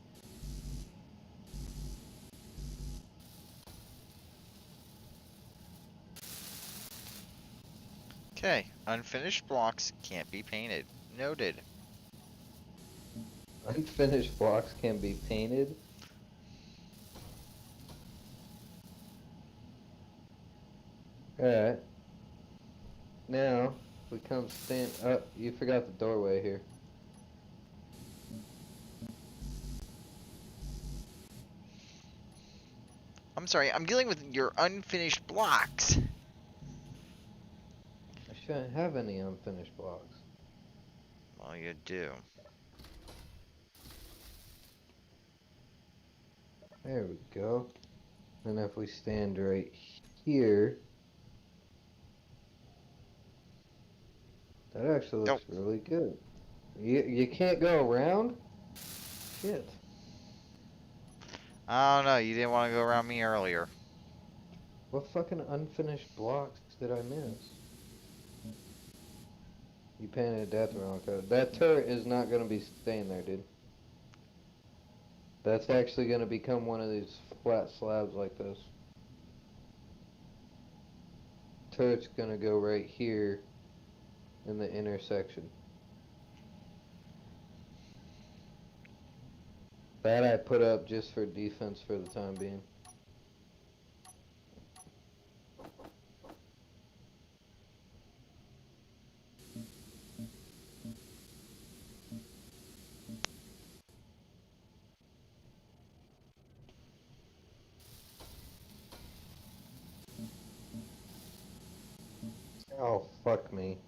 Okay, unfinished blocks can't be painted. Noted. Unfinished blocks can be painted. Alright. Now, we come stand up. You forgot the doorway here. I'm sorry, I'm dealing with your unfinished blocks. I shouldn't have any unfinished blocks. Well, you do. There we go. And if we stand right here, that actually Nope. looks really good. You can't go around? Shit. I don't know, you didn't want to go around me earlier. What fucking unfinished blocks did I miss? You painted that the wrong color. That turret is not gonna be staying there, dude. That's actually gonna become one of these flat slabs like this. Turret's gonna go right here in the intersection. That I put up just for defense for the time being. Oh, fuck me.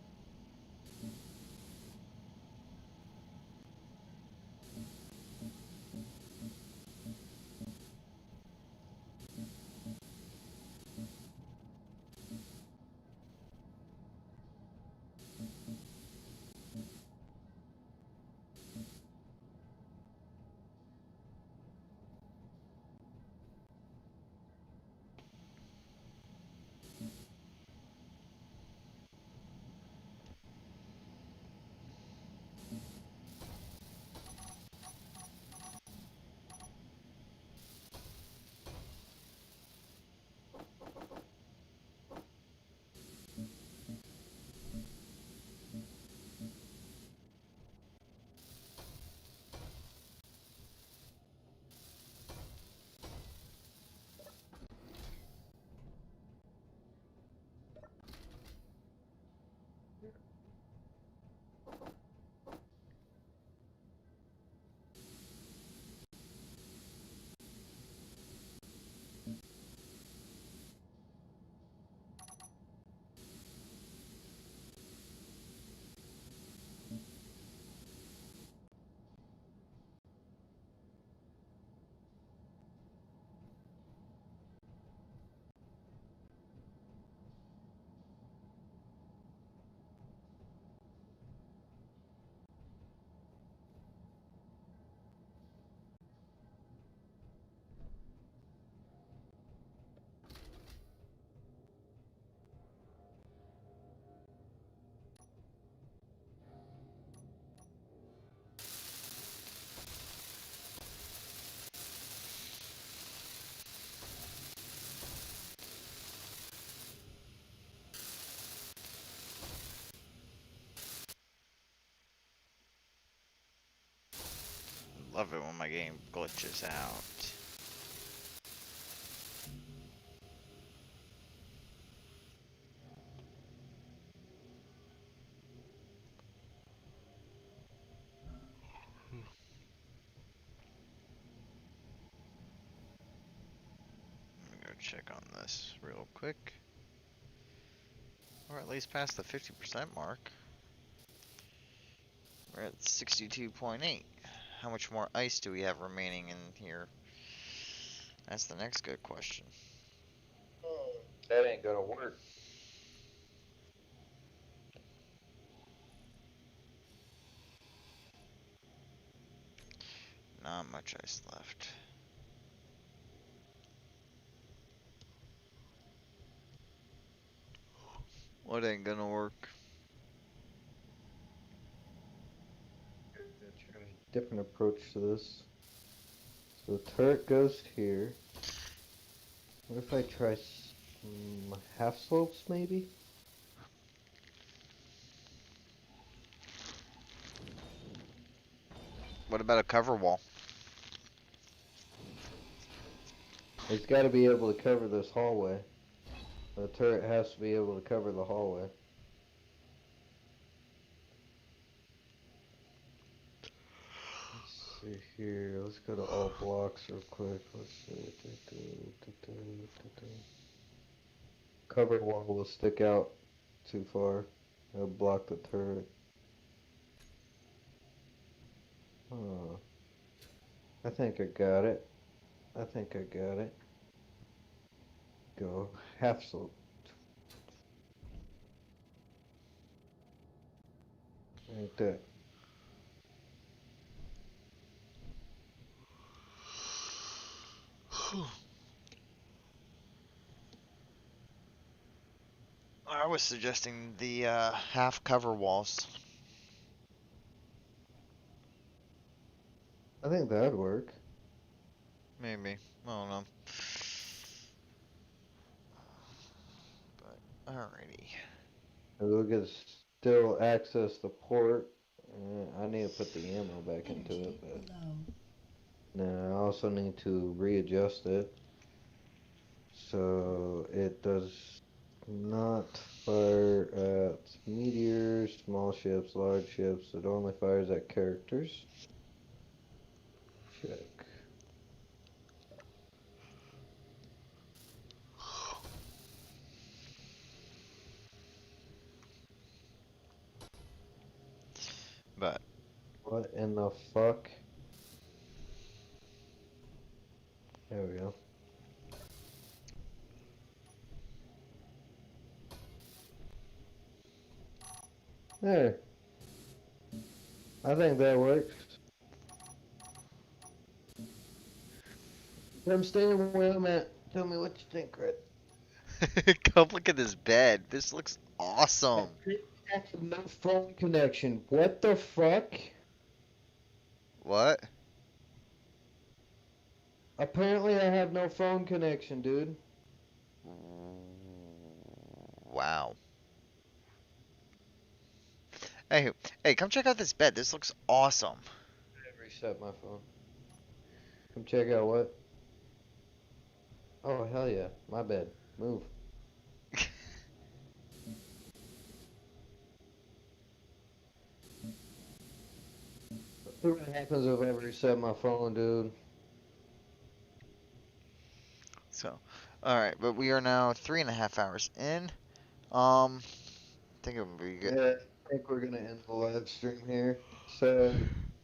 Love it when my game glitches out. check on this real quick. Or at least past the 50% mark. We're at 62.8. How much more ice do we have remaining in here? That's the next good question. That ain't gonna work. Not much ice left. What ain't gonna work? Try a different approach to this. So the turret goes here. What if I try half slopes, maybe? What about a cover wall? It's got to be able to cover this hallway. The turret has to be able to cover the hallway. Let's see here. Let's go to all blocks real quick. Let's see. Cover wall will stick out too far. It'll block the turret. Huh. I think I got it. I think I got it. Go half slope. Like that. I was suggesting the half cover walls. I think that'd work. Maybe. I don't know. But, alrighty. We could still access the port. I need to put the ammo back into Energy it, but low. now I also need to readjust it so it does not fire at meteors, small ships, large ships. It only fires at characters. Check. But What in the fuck? There we go. There. I think that works. I'm staying where I'm at. Tell me what you think, Crit. come look at this bed. This looks awesome. I have no phone connection. What the fuck? What? Apparently I have no phone connection, dude. Wow. Hey, hey, come check out this bed. This looks awesome. I reset my phone. Come check out what? Oh, hell yeah. My bad. Move. See what happens if I reset my phone, dude. So, all right, but we are now 3.5 hours in. I think it would be good. Yeah, I think we're gonna end the live stream here. So,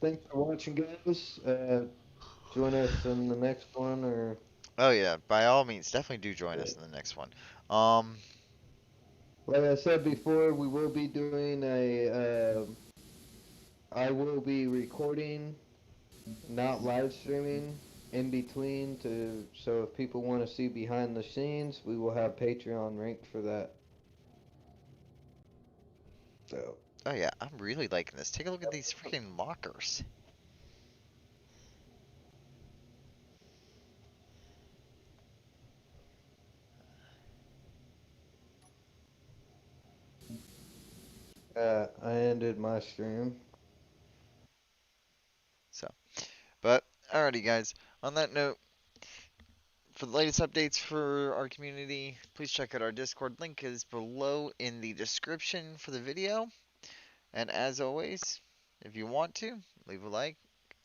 thanks for watching, guys. Join us in the next one, or Oh yeah, by all means, definitely do join us in the next one. Um, like I said before, we will be doing I will be recording, not live streaming in between so if people want to see behind the scenes, we will have Patreon ranked for that. So, oh yeah, I'm really liking this. Take a look at these freaking lockers. I ended my stream. So, but alrighty, guys. On that note, for the latest updates for our community, please check out our Discord. Link is below in the description for the video. And as always, if you want to, leave a like,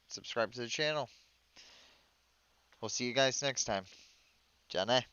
subscribe to the channel. We'll see you guys next time. Jane.